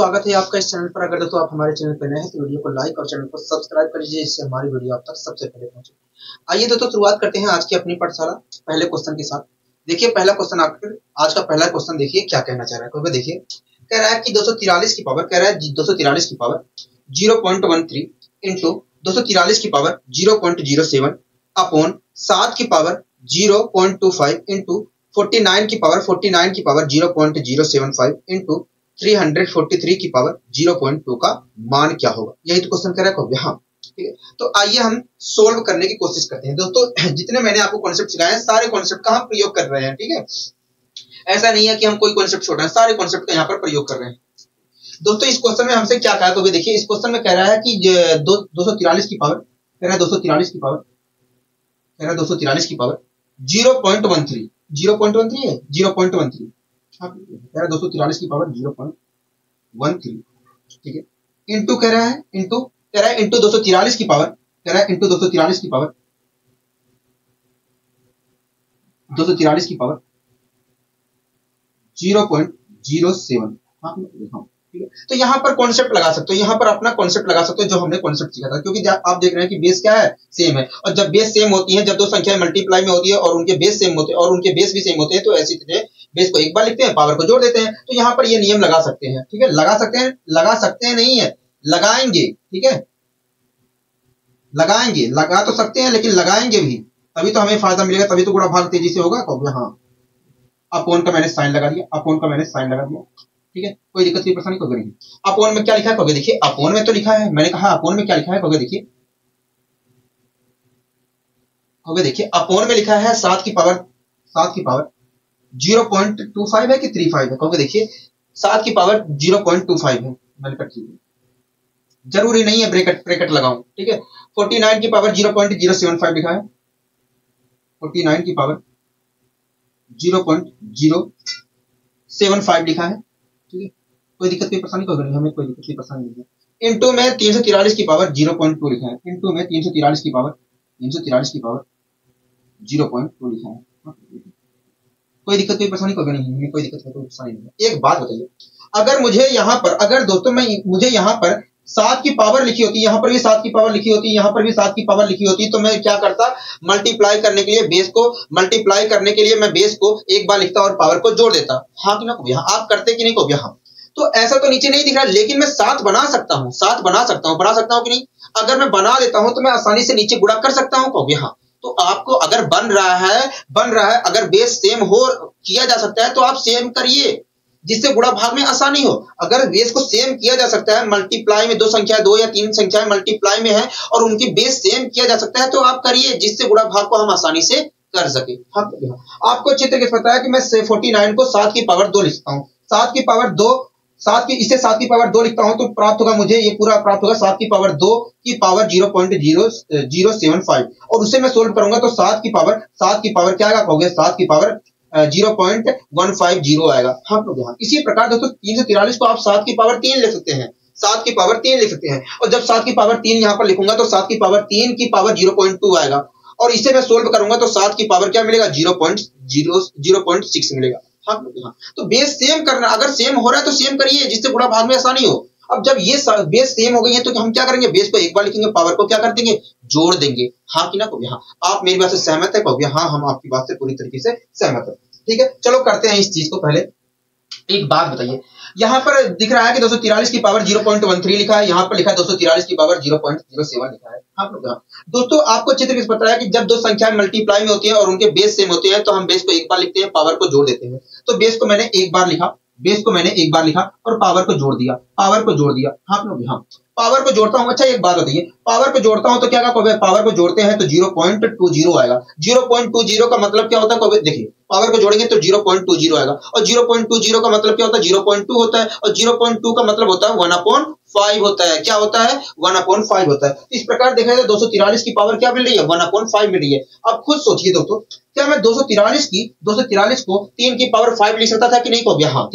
स्वागत है आपका इस चैनल पर। अगर दोस्तों आप हमारे चैनल पर नए हैं तो वीडियो को लाइक और चैनल को सब्सक्राइब कर लीजिए, जिससे हमारी वीडियो आप तक सबसे पहले पहुंचे। आइए दोस्तों शुरुआत करते हैं आज की अपनी पाठशाला पहले क्वेश्चन के साथ। देखिए पहला क्वेश्चन आपके आज का पहला क्वेश्चन देखिए क्या कहना चाह रहा है। क्योंकि देखिए कह रहा है कि 243 की पावर, कह रहा है 243 की पावर 0.13 इंटू 243 की पावर 0.07 अपॉन 7 की पावर 0.25 इंटू 49 की पावर 0.075 इंटू 343 की पावर 0.2 का मान क्या होगा। यही तो क्वेश्चन कर रहा है। हाँ ठीक है, तो आइए हम सोल्व करने की कोशिश करते हैं। दोस्तों जितने मैंने आपको कॉन्सेप्ट सिखाए हैं सारे कॉन्सेप्ट का हम प्रयोग कर रहे हैं। ठीक है, ऐसा नहीं है कि हम कोई कॉन्सेप्ट छोड़ रहे हैं, सारे कॉन्सेप्ट का यहाँ पर प्रयोग कर रहे हैं। दोस्तों इस क्वेश्चन में हमसे क्या कहा, तो देखिए इस क्वेश्चन में कह रहा है कि 243 की पावर, कह रहा है 243 की पावर, कह रहा है 243 की पावर 0.13 है 0.13, कह रहा है 243 की पावर 0.13, ठीक है, इंटू कह रहा है इंटू 243 की पावर, कह रहा है इंटू 243 की पावर 0.07। हाँ ठीक है, तो यहाँ पर कॉन्सेप्ट लगा सकते हो, यहाँ पर अपना कॉन्सेप्ट लगा सकते हो जो हमने कॉन्सेप्ट सीखा था। क्योंकि आप देख रहे हैं कि बेस क्या है, सेम है, और जब बेस सेम होती है, जब दो संख्याएं मल्टीप्लाई में होती है और उनके बेस सेम होते हैं और उनके बेस भी सेम होते हैं, तो ऐसी तरह बेस को एक बार लिखते हैं, पावर को जोड़ देते हैं। तो यहाँ पर ये नियम लगा सकते हैं। ठीक है, लगा सकते हैं नहीं है, लगाएंगे। ठीक है, लगाएंगे, लगा तो सकते हैं लेकिन लगाएंगे भी, तभी तो हमें फायदा मिलेगा, तभी तो गुणा भाग तेजी से होगा। हाँ, अपॉन का मैंने साइन लगा दिया, ठीक है, कोई दिक्कत नहीं, परेशानी कोई नहीं। अपॉन में क्या लिखा है, कहोगे देखिए अपॉन में तो लिखा है, मैंने कहा अपॉन में क्या लिखा है, कहोगे देखिए अपॉन में लिखा है 7 की पावर 0.25 है कि 35 है। कहोगे देखिए 7 की पावर 0.25 है, मैंने कहा ठीक है, जरूरी नहीं है ब्रैकेट लगाऊं। ठीक है, 49 की पावर 0.075 लिखा है, 49 की पावर 0.075 लिखा है। ठीक है, कोई दिक्कत नहीं, परेशानी कोई नहीं, हमें कोई दिक्कत नहीं, परेशानी नहीं है। इंटू में 343 की पावर 0.2 लिखा है, इंटू में 343 की पावर 0.2 लिखा है। कोई दिक्कत कोई परेशानी कोई नहीं है, कोई दिक्कत कोई परेशानी नहीं है। एक बात बताइए, अगर मुझे यहाँ पर, अगर दोस्तों मुझे यहाँ पर 7 की पावर लिखी होती, यहाँ पर भी 7 की पावर लिखी होती, यहाँ पर भी 7 की पावर लिखी होती, तो मैं क्या करता, मल्टीप्लाई करने के लिए बेस को, मल्टीप्लाई करने के लिए मैं बेस को एक बार लिखता और पावर को जोड़ देता। हाँ कि ना को यहाँ आप करते कि नहीं को यहाँ, तो ऐसा तो नीचे नहीं दिख रहा, लेकिन मैं 7 बना सकता हूँ, बना सकता हूँ कि नहीं। अगर मैं बना देता हूं तो मैं आसानी से नीचे गुणा कर सकता हूँ को यहाँ। तो आपको अगर बन रहा है, अगर बेस सेम हो किया जा सकता है तो आप सेम करिए, जिससे गुणा भाग में आसानी हो। अगर बेस को सेम किया जा सकता है, मल्टीप्लाई में दो या तीन संख्याएं मल्टीप्लाई में है और उनकी बेस सेम किया जा सकता है, तो आप करिए, जिससे गुणा भाग को हम आसानी से कर सके। आपको अच्छी तरीके से पता है कि मैं 49 को 7 की पावर 2 लिखता हूँ, 7 की पावर 2 लिखता हूं तो प्राप्त होगा, मुझे ये पूरा प्राप्त होगा 7 की पावर 2 की पावर 0.075, और उसे मैं सोल्व करूंगा तो 7 की पावर क्या आएगा कहोगे, 7 की पावर 0.150 आएगा। हाँ तो यहाँ इसी प्रकार दोस्तों 343 को आप 7 की पावर 3 लिख सकते हैं, 7 की पावर 3 लिख सकते हैं, और जब 7 की पावर 3 यहाँ पर लिखूंगा तो 7 की पावर 3 की पावर 0.2 आएगा, और इसे मैं सोल्व करूंगा तो 7 की पावर क्या मिलेगा, 0.6 मिलेगा। हाँ तो बेस सेम करना, अगर सेम हो रहा है तो सेम करिए, जिससे गुणा भाग में आसानी हो। अब जब ये बेस सेम हो गई है तो हम क्या करेंगे, बेस को एक बार लिखेंगे, पावर को क्या कर देंगे, जोड़ देंगे। हाँ कि ना को यहाँ आप मेरी बात से सहमत है कहोगे, हाँ हम आपकी बात से पूरी तरीके से सहमत है। ठीक है, चलो करते हैं इस चीज को। पहले एक बात बताइए, यहाँ पर दिख रहा है कि 243 की पावर 0.13 लिखा है, यहाँ पर लिखा है 243 की पावर 0.07 लिखा है। हाँ दोस्तों आपको अच्छे तरीके से पता है कि जब दो संख्याएं मल्टीप्लाई में होती हैं और उनके बेस सेम होते हैं तो हम बेस को एक बार लिखते हैं, पावर को जोड़ देते हैं। तो बेस को मैंने एक बार लिखा और पावर को जोड़ दिया, हाँ पावर को जोड़ता हूं। अच्छा एक बात बताइए, पावर को जोड़ता हूं तो क्या कहोगे, पावर को जोड़ते हैं तो 0.20 आएगा। 0.20 का मतलब क्या होता है कहोगे, देखिए पावर को जोड़ेंगे तो 0.20 आएगा, और 0.20 का मतलब क्या होता है, 0.2 होता है, और 0.2 का मतलब होता है 1/5 होता है। क्या होता है, 1/5 होता है। इस प्रकार देखा जाए 243 की पावर क्या मिल रही है, 1/5 मिल रही है। अब खुद सोचिए दोस्तों, क्या मैं 243 को 3 की पावर 5 लिख सकता था कि नहीं कहोगे, हाँ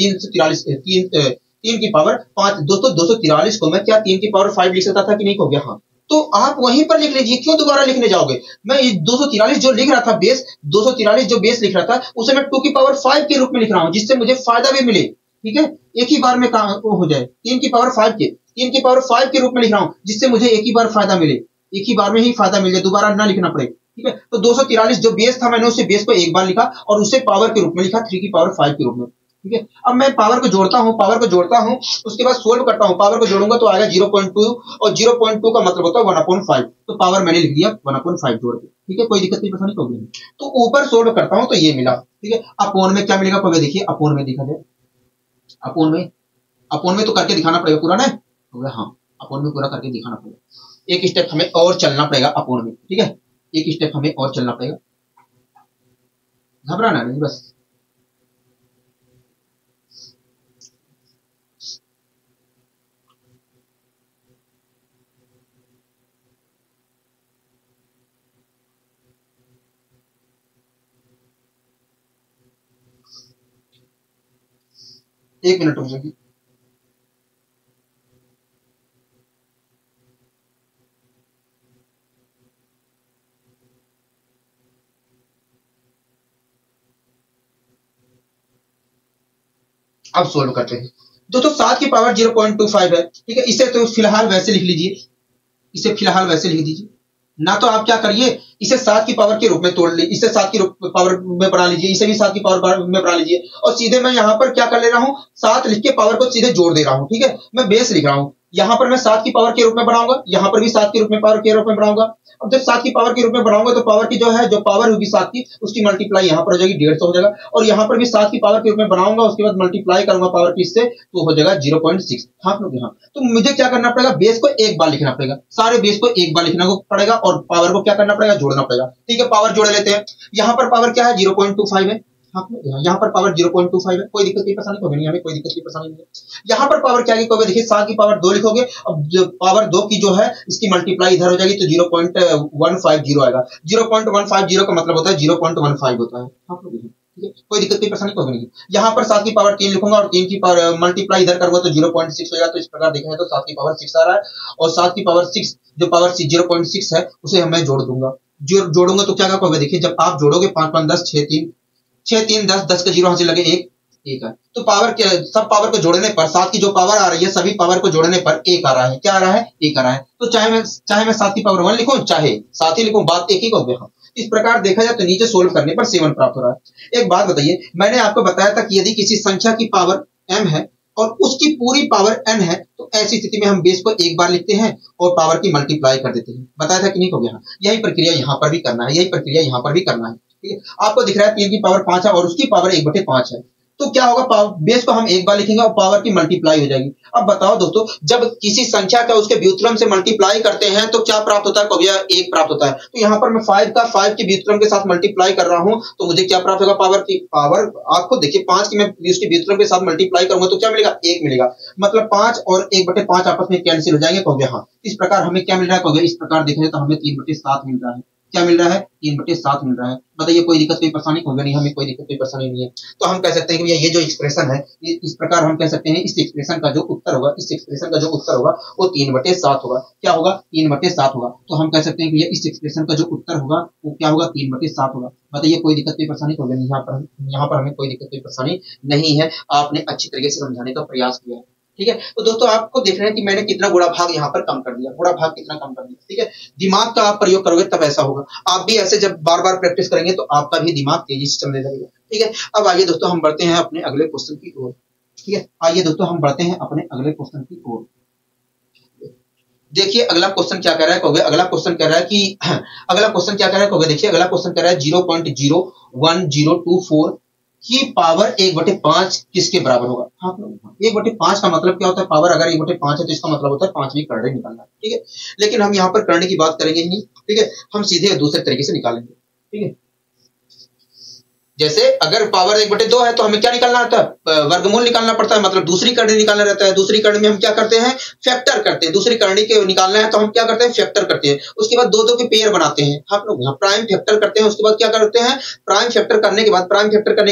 3 की पावर 5। दोस्तों 243 को मैं क्या 3 की पावर 5 लिख सकता था कि नहीं कहोगे, हाँ। तो आप वहीं पर लिख लीजिए, क्यों दोबारा लिखने जाओगे। मैं 243 जो लिख रहा था बेस, 243 जो बेस लिख रहा था उसे मैं 2 की पावर 5 के रूप में लिख रहा हूं, जिससे मुझे फायदा भी मिले। ठीक है, एक ही बार में वो हो जाए 3 की पावर 5 के 3 की पावर 5 के रूप में लिख रहा हूं, जिससे मुझे एक ही बार फायदा मिले, एक ही बार में ही फायदा मिल जाए, दोबारा ना लिखना पड़े। ठीक है, तो 243 जो बेस था मैंने उसे बेस को एक बार लिखा और उसे पावर के रूप में लिखा 3 की पावर 5 के रूप में। ठीक है, अब मैं पावर को जोड़ता हूं, उसके बाद सोल्व करता हूं। पावर को जोड़ूंगा तो आएगा 0.2 और 0.2 का मतलब होता है 1/5, तो पावर मैंने लिख दिया 1/5 जोड़ के। ठीक है, कोई दिक्कत नहीं, परेशानी कोई नहीं। तो ऊपर सोल्व करता हूं तो ये मिला। ठीक है, अपोन में क्या मिलेगा कोई देखिए, अपोन में देखा जाए, अपोन में तो करके दिखाना पड़ेगा पूरा ना, हाँ अपोन में पूरा करके दिखाना पड़ेगा। एक स्टेप हमें और चलना पड़ेगा अपोन में। ठीक है, एक स्टेप हमें और चलना पड़ेगा, घबराना नहीं बस। एक मिनट रुक जाइए। अब सोल्व करते हैं। दोस्तों 7 की पावर 0.25 है। ठीक है, इसे तो फिलहाल वैसे लिख लीजिए, इसे फिलहाल वैसे लिख दीजिए। ना तो आप क्या करिए, इसे 7 की पावर के रूप में तोड़ लीजिए, इसे 7 की पावर में बना लीजिए, इसे भी 7 की पावर में बना लीजिए, और सीधे मैं यहाँ पर क्या कर ले रहा हूँ, 7 लिख के पावर को सीधे जोड़ दे रहा हूँ। ठीक है, मैं बेस लिख रहा हूँ, यहाँ पर मैं 7 की पावर के रूप में बनाऊंगा, यहाँ पर भी 7 के रूप में पावर के रूप में बनाऊंगा। अब जब 7 की पावर के रूप में बनाऊंगा तो पावर की जो पावर होगी 7 की, उसकी मल्टीप्लाई यहाँ पर हो जाएगी 150 हो जाएगा, और यहाँ पर भी 7 की पावर के रूप में बनाऊंगा, उसके बाद मल्टीप्लाई करूंगा पावर की इससे, तो हो जाएगा 0.6। हाँ लोग, यहाँ तो मुझे क्या करना पड़ेगा, बेस को एक बार लिखना पड़ेगा, सारे बेस को एक बार लिखना पड़ेगा, और पावर को क्या करना पड़ेगा, जोड़ना पड़ेगा। ठीक है, पावर जोड़ लेते हैं। यहाँ पर पावर क्या है, 0.25 है। यहाँ पर पावर 0.25 है, कोई दिक्कत की परेशानी तो नहीं, हमें कोई दिक्कत की परेशानी नहीं है। यहाँ पर पावर क्या लिखोगे, देखिए 7 की पावर 2 लिखोगे, अब पावर 2 की जो है इसकी मल्टीप्लाई इधर हो जाएगी तो 0.150 आएगा। 0.150 का मतलब होता है 0.15 होता है। ठीक है, कोई दिक्कत की परेशानी कोई नहीं। यहाँ पर 7 की पावर 3 लिखूंगा और 3 की पावर मल्टीप्लाई इधर करूंगा तो 0.6 हो जाएगा। तो इस प्रकार देखेंगे तो 7 की पावर 6 आ रहा है, और 7 की पावर 6 जो पावर 0.6 है उसे मैं जोड़ दूंगा। जोड़ूंगा तो क्या कहोगे, देखिए जब आप जोड़ोगे 5 5 10 6 3 6 3 10 10 का 0 हासिल लगे एक है, तो पावर के सब पावर को जोड़ने पर 7 की जो पावर आ रही है सभी पावर को जोड़ने पर 1 आ रहा है। क्या आ रहा है, 1 आ रहा है। तो चाहे मैं 7 की पावर 1 लिखूं चाहे 7 ही लिखूं, बात एक ही को देखो। इस प्रकार देखा जाए तो नीचे सोल्व करने पर 7 प्राप्त हो रहा है। एक बात बताइए, मैंने आपको बताया था कि यदि किसी संख्या की पावर m है और उसकी पूरी पावर n है, तो ऐसी स्थिति में हम बेस को एक बार लिखते हैं और पावर की मल्टीप्लाई कर देते हैं। बताया था कि नहीं को, यहाँ यही प्रक्रिया यहाँ पर भी करना है, यही प्रक्रिया यहाँ पर भी करना है। ठीक है, आपको दिख रहा है 3 की पावर 5 है और उसकी पावर 1/5 है, तो क्या होगा, बेस को हम एक बार लिखेंगे और पावर की मल्टीप्लाई हो जाएगी। अब बताओ दोस्तों, जब किसी संख्या का उसके व्युत्क्रम से मल्टीप्लाई करते हैं तो क्या प्राप्त होता है, कभी 1 प्राप्त होता है। तो यहाँ पर मैं 5 का 5 के व्युत्क्रम के साथ मल्टीप्लाई कर रहा हूं तो मुझे क्या प्राप्त होगा, पावर की पावर। आपको देखिए 5 की मैं उसके व्युत्क्रम के साथ मल्टीप्लाई करूंगा तो क्या मिलेगा, 1 मिलेगा। मतलब 5 और 1/5 आपस में कैंसिल हो जाएंगे, कहोगे हाँ। इस प्रकार हमें क्या मिल रहा है, कहोगे इस प्रकार देखेंगे तो हमें 3/7 मिल रहा है। क्या मिल रहा है, 3/7 मिल रहा है। बताइए कोई दिक्कत कोई परेशानी होगा नहीं, हमें कोई दिक्कत कोई परेशानी नहीं है। तो हम कह सकते हैं कि भैया ये जो एक्सप्रेशन है, इस प्रकार हम कह सकते हैं इस एक्सप्रेशन का जो उत्तर होगा, इस एक्सप्रेशन का जो उत्तर होगा वो 3/7 होगा। क्या होगा, 3/7 होगा। तो हम कह सकते हैं कि भैया इस एक्सप्रेशन का जो उत्तर होगा वो क्या होगा, 3/7 होगा। बताइए कोई दिक्कत कोई परेशानी होगा नहीं, यहाँ पर हमें कोई दिक्कत कोई परेशानी नहीं है। आपने अच्छी तरीके से समझाने का प्रयास किया है। ठीक है, तो दोस्तों आपको देख रहे हैं कि मैंने कितना गुणा भाग यहाँ पर कम कर दिया, गुणा भाग कितना कम कर दिया। ठीक है, दिमाग का आप प्रयोग करोगे तब ऐसा होगा। आप भी ऐसे जब बार बार प्रैक्टिस करेंगे तो आपका भी दिमाग तेजी से चलने लगेगा। ठीक है, अब आइए दोस्तों हम बढ़ते हैं अपने अगले क्वेश्चन की ओर। ठीक है, आइए दोस्तों हम बढ़ते हैं अपने अगले क्वेश्चन की ओर। देखिए अगला क्वेश्चन क्या कह रहा है, कहोगे अगला क्वेश्चन कह रहा है कि अगला क्वेश्चन क्या कह रहा है, कहोगे देखिए अगला क्वेश्चन कह रहा है 0.01024 की पावर 1/5 किसके बराबर होगा। हाँ, 1/5 का मतलब क्या होता है, पावर अगर 1/5 है तो इसका मतलब होता है 5वीं करनी निकालना। ठीक है, लेकिन हम यहाँ पर करने की बात करेंगे ही नहीं। ठीक है, हम सीधे दूसरे तरीके से निकालेंगे। ठीक है, जैसे अगर पावर 1/2 है तो हमें क्या निकालना रहता है, वर्गमूल निकालना पड़ता है, मतलब दूसरी करनी निकालना रहता है। दूसरी करनी में हम क्या करते हैं, फैक्टर करते हैं। दूसरी करनी के निकालना है तो हम क्या करते हैं, फैक्टर करते हैं। उसके बाद 2 के पेयर बनाते हैं। हम लोग यहाँ प्राइम फैक्टर करते हैं। उसके बाद क्या करते हैं, प्राइम फैक्टर करने के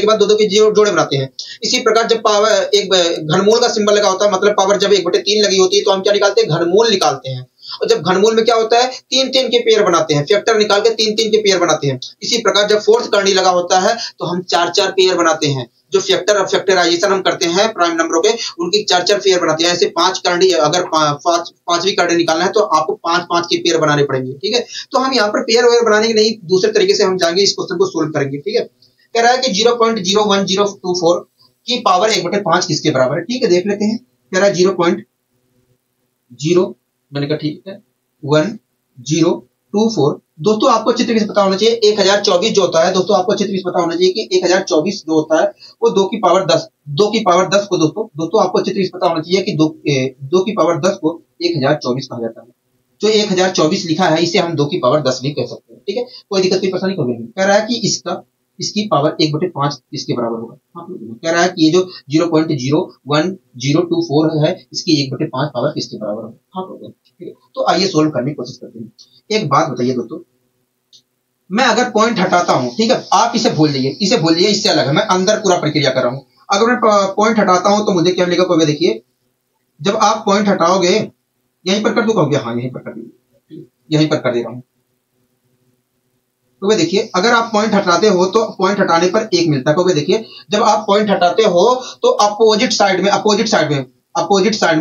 बाद 2 के जोड़े बनाते हैं। इसी प्रकार जब पावर एक घनमूल का सिंबल लगा होता है, मतलब पावर जब 1/3 लगी होती है तो हम क्या निकालते हैं, घनमूल निकालते हैं। और जब घनमूल में क्या होता है, 3 के पेयर बनाते हैं, फैक्टर निकाल के 3 के पेयर बनाते हैं। इसी प्रकार जब फोर्थ करनी लगा होता है तो हम 4 पेयर बनाते हैं। जो फैक्टराइजेशन हम करते हैं प्राइम नंबरों के, उनकी 4 पेयर बनाते हैं। ऐसे 5 करंडी, अगर 5वीं करंडी निकालना है तो आपको 5 के पेयर बनाने पड़ेंगे, ठीक है। तो हम यहाँ पर पेयर वेयर बनाने के नहीं, दूसरे तरीके से हम जाएंगे, इस क्वेश्चन को सोल्व करेंगे, ठीक है। कह रहा है कि 0.01024 की पावर 1/5 किसके बराबर है, ठीक है, देख लेते हैं। कह रहा है 0.0, मैंने कहा ठीक है, 1024। दोस्तों आपको अच्छी तरीके से पता होना चाहिए 1024 जो होता है, दोस्तों आपको अच्छी तरीके से पता होना चाहिए कि 1024 जो होता है वो 2 की पावर 10 को दोस्तों आपको अच्छी तरीके से पता होना चाहिए कि 2 की पावर 10 को 1024 कहा जाता है। जो 1024 लिखा है इसे हम 2 की पावर 10 भी कह सकते हैं, ठीक है, कोई दिक्कत की परेशानी कोई नहीं। कह रहा है कि इसकी पावर 1/5 इसके बराबर होगा। हाँ, कह रहा है कि ये जो 0.01024 है इसकी 1/5 पावर किसके बराबर होगा। हाँ, ठीक है, तो आइए सोल्व करने की कोशिश करते हैं। एक बात बताइए दोस्तों, मैं अगर पॉइंट हटाता हूं, ठीक है, आप इसे भूल जाइए, इससे अलग है, मैं अंदर पूरा प्रक्रिया कर रहा हूं। अगर मैं पॉइंट हटाता हूं तो मुझे क्या मिलेगा, को देखिए, जब आप पॉइंट हटाओगे, यहीं पर कर दूंगा, हाँ यहीं पर कर दीजिए, यहीं पर कर दे रहा हूं। तो वे देखिए, अगर आप पॉइंट हटाते हो तो पॉइंट हटाने पर 1 मिलता है। क्योंकि देखिए, जब आप पॉइंट हटाते हो तो अपोजिट साइड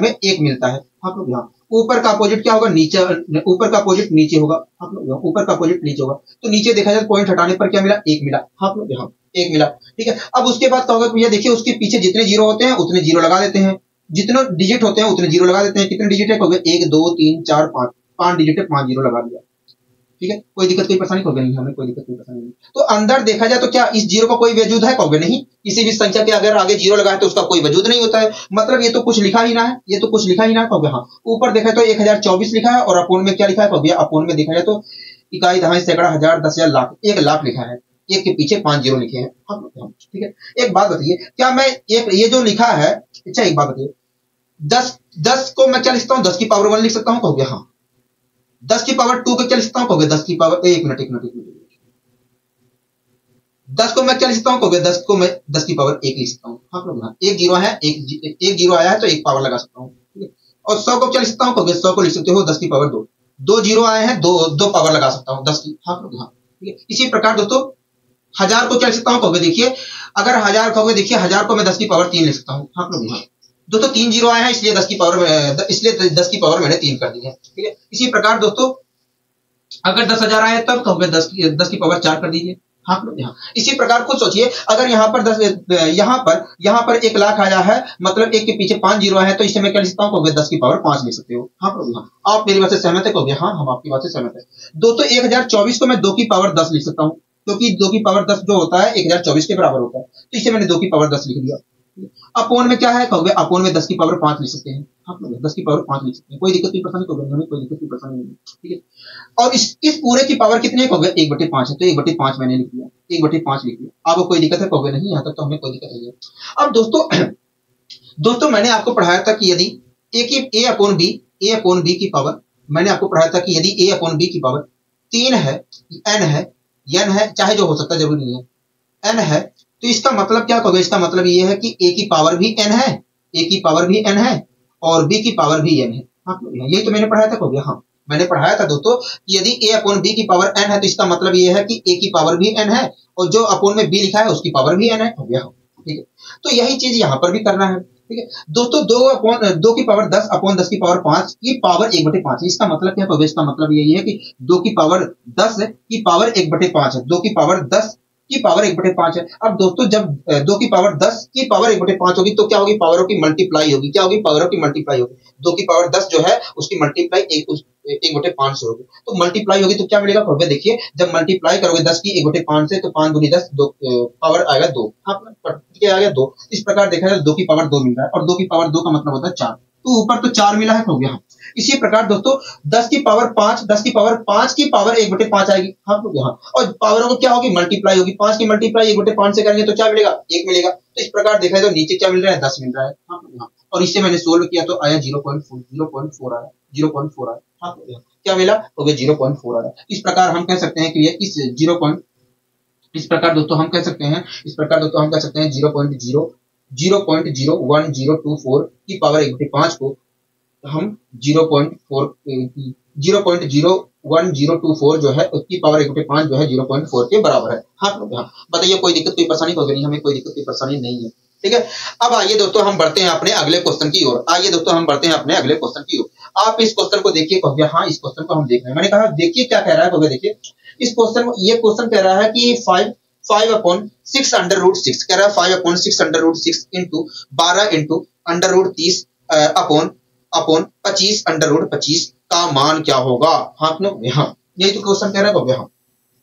में 1 मिलता है। आप लोग यहाँ ऊपर का अपोजिट क्या होगा, नीचे, ऊपर का अपोजिट नीचे होगा। आप लोग ऊपर का अपोजिट नीचे होगा, तो नीचे देखा जाए पॉइंट हटाने पर क्या मिला, 1 मिला। आप लोग यहाँ 1 मिला, ठीक है। अब उसके बाद क्या होगा, भैया देखिए, उसके पीछे जितने जीरो होते हैं उतने जीरो लगा देते हैं, जितने डिजिट होते हैं उतने जीरो लगा देते हैं। कितने डिजिट है, 1 2 3 4 5 डिजिट है, 5 जीरो लगा दिया, ठीक है, कोई दिक्कत कोई परेशानी होगी नहीं, हमें कोई दिक्कत कोई परेशानी नहीं। तो अंदर देखा जाए तो क्या इस जीरो का कोई वजूद है, कहोगे नहीं। किसी भी संख्या के अगर आगे जीरो लगाए तो उसका कोई वजूद नहीं होता है, मतलब ये तो कुछ लिखा ही ना है, कहोगे हाँ। ऊपर देखा तो 1024 लिखा है और अपोन में क्या लिखा है, कहोगे अपोन में देखा जाए तो इकाई, दहाई, सैकड़ा, हजार, 10,000, लाख, 1 लाख लिखा है, 1 के पीछे 5 जीरो लिखे हैं, ठीक है। एक बात बताइए, क्या मैं ये जो लिखा है, अच्छा एक बात बताइए, 10 को मैं क्या लिखता हूँ, 10 की पावर 1 लिख सकता हूँ, कहोगे हाँ। 10 की पावर 2 को क्या लिखता हूँ, कहोगे 10 की पावर, एक मिनट 10 को मैं क्या लिखता हूँ, कहोगे 10 को मैं 10 की पावर 1 लिख सकता हूँ। हाँ, एक जीरो है, एक जीरो आया है तो 1 पावर लगा सकता हूँ, ठीक है। और 100 को क्या लिख सकता हूँ, कहोगे 100 को लिख सकते हो 10 की पावर 2, 2 जीरो आए हैं, 2 पावर लगा सकता हूँ 10 की। हाँ, ठीक है। इसी प्रकार दोस्तों 1000 को क्या लिख सकता हूँ, कहोगे देखिए, अगर 1000 कहोगे, देखिए 1000 को मैं 10 की पावर 3 लिख सकता हूँ। हाँ, दोस्तों 3 जीरो आए हैं, इसलिए 10 की पावर मैंने 3 कर दी है, ठीक है। इसी प्रकार दोस्तों अगर 10,000 आए तब कहोगे 10 की पावर 4 कर दीजिए। हाँ, यहाँ इसी प्रकार खुद सोचिए, अगर यहाँ पर 1 लाख आया है, मतलब 1 के पीछे 5 जीरो है, तो इसे मैं क्या लिखता हूँ, कहोगे 10 की पावर 5 लिख सकते हो। हाँ, आप मेरी बात से सहमत है, कहोगे हाँ, हम आपकी बात से सहमत है। दोस्तों 1024 को मैं 2 की पावर 10 लिख सकता हूँ, क्योंकि 2 की पावर 10 जो होता है 1024 के बराबर होता है, तो इसे मैंने 2 की पावर 10 लिख दिया। अपोन में क्या है, कहोगे अपोन में 10 की पावर 5 लिख सकते हैं। हाँ, 10 की पावर 5 लिख सकते हैं, कोई दिक्कत की परेशानी, हमें कोई दिक्कत की परेशानी नहीं, ठीक है। और इस पूरे की पावर कितनी है, कहोगे 1/5 है, तो 1/5 मैंने लिख दिया, 1/5 लिख दिया। आपको कोई दिक्कत है, कहोगे नहीं, यहाँ तक तो हमें कोई दिक्कत नहीं है। अब दोस्तों मैंने आपको पढ़ाया था कि यदि ए अपॉन बी की पावर, मैंने आपको पढ़ाया था कि यदि ए अपॉन बी की पावर 3 है, एन है, चाहे जो हो सकता है, जरूरी नहीं है, एन है, तो इसका मतलब क्या कहोगे, इसका मतलब ये है कि ए की पावर भी एन है, और बी की पावर भी एन है। हाँ, यही तो मैंने पढ़ाया था, कहोगे हाँ, मैंने पढ़ाया था दोस्तों, यदि ए अपॉन बी की पावर एन है तो इसका मतलब ये है कि ए की पावर भी एन है, और जो अपॉन में बी लिखा है उसकी पावर भी एन है, हो गया, ठीक है। तो यही चीज यहाँ पर भी करना है, ठीक है। दोस्तों 2 की पावर 10 अपॉन 10 की पावर 5 की पावर 1/5 है, इसका मतलब क्या कहोगे, इसका मतलब यही है कि 2 की पावर 10 की पावर 1/5 है, 2 की पावर 10 की पावर 1/5 है। अब दोस्तों जब 2 की पावर 10 की पावर 1/5 होगी तो क्या होगी, पावरों की मल्टीप्लाई होगी, क्या होगी, पावरों की मल्टीप्लाई होगी। 2 की पावर 10 जो है उसकी मल्टीप्लाई 1/5 से होगी, तो मल्टीप्लाई होगी तो क्या मिलेगा, कहोगे देखिए, जब मल्टीप्लाई करोगे 10 की 1/5 से तो 5 दूनी 10, पावर आएगा 2, क्या आ गया 2। इस प्रकार देखा जाए 2 की पावर 2 मिल रहा है, और 2 की पावर 2 का मतलब होता है 4, तो ऊपर तो 4 मिला है, कहोगे हाँ। इसी प्रकार दोस्तों 10 की पावर 5 की पावर 1/5 आएगी, हाँ, यहाँ, और पावरों को क्या होगी, मल्टीप्लाई होगी, 5 की मल्टीप्लाई 1/5 से करेंगे तो क्या मिलेगा, 1 मिलेगा। तो इस प्रकार देखा जाए तो नीचे क्या मिल रहा है, 10 मिल रहा है, हाँ, यहाँ, और इससे मैंने सोल्व किया तो आया 0.4 आया, 0.4 आया, हाँ, क्या मिला, हो गया 0.4 आया। इस प्रकार हम कह सकते हैं कि ये इस प्रकार दोस्तों हम कह सकते हैं 0.01024 की पावर 1/5 को हम 0.0 1024 जो है उसकी पावर इक्वल 5 जो है 0.4 के बराबर है। हाँ बताइए कोई दिक्कत कोई परेशानी तो नहीं, हमें कोई दिक्कत कोई परेशानी नहीं है। ठीक है, अब आइए दोस्तों हम बढ़ते हैं अपने अगले क्वेश्चन की ओर। आइए दोस्तों हम बढ़ते हैं अपने अगले क्वेश्चन की ओर। आप इस क्वेश्चन को देखिए, कहोगे हाँ इस क्वेश्चन को हम देख रहे हैं। मैंने कहा देखिए क्या कह रहा है, कहोगे देखिए इस क्वेश्चन, ये क्वेश्चन कह रहा है कि 5/6 अंडर रूट 6 कह रहा है 5/6 under root 6 into 12 into under root 30 upon 25 under root 25 का मान क्या होगा। हाँ यहाँ यही तो क्वेश्चन कह रहा है कहोगे हाँ।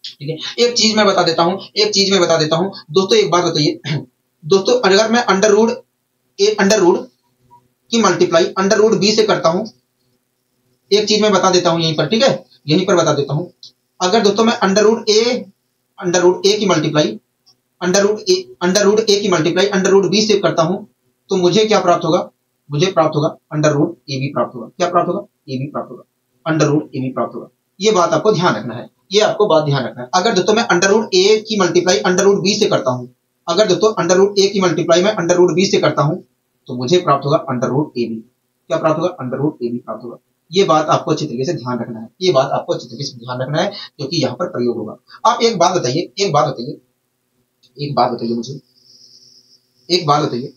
ठीक है, एक चीज मैं बता देता हूँ, एक चीज मैं बता देता हूँ दोस्तों, एक बात बताइए दोस्तों, अगर मैं अंडर रूट की मल्टीप्लाई अंडर रूट बी से करता हूं, एक चीज मैं बता देता हूं यहीं पर, ठीक है यहीं पर बता देता हूं, अगर दोस्तों मैं अंडर रूट ए की मल्टीप्लाई अंडर रूट ए की मल्टीप्लाई अंडर रूट बी से करता हूं तो मुझे क्या प्राप्त होगा, मुझे प्राप्त होगा अंडर रूट ए बी प्राप्त होगा। क्या प्राप्त होगा, ए बी प्राप्त होगा, अंडर रूट ए बी प्राप्त होगा। ये बात आपको ध्यान रखना है, ये आपको बात ध्यान रखना है। अगर दोस्तों मैं अंडर रूट ए की मल्टीप्लाई अंडर रूट बी से करता हूं, अगर दोस्तों अंडर रूट ए की मल्टीप्लाई में अंडर रूट बी से करता हूं तो मुझे प्राप्त होगा अंडर रूट ए बी। क्या प्राप्त होगा, अंडर रूट ए बी प्राप्त होगा। ये बात आपको अच्छी तरीके से ध्यान रखना है, ये बात आपको अच्छी तरीके से ध्यान रखना है क्योंकि यहाँ पर प्रयोग होगा। आप एक बात बताइए, एक बात बताइए, एक बात बताइए मुझे, एक बात बताइए,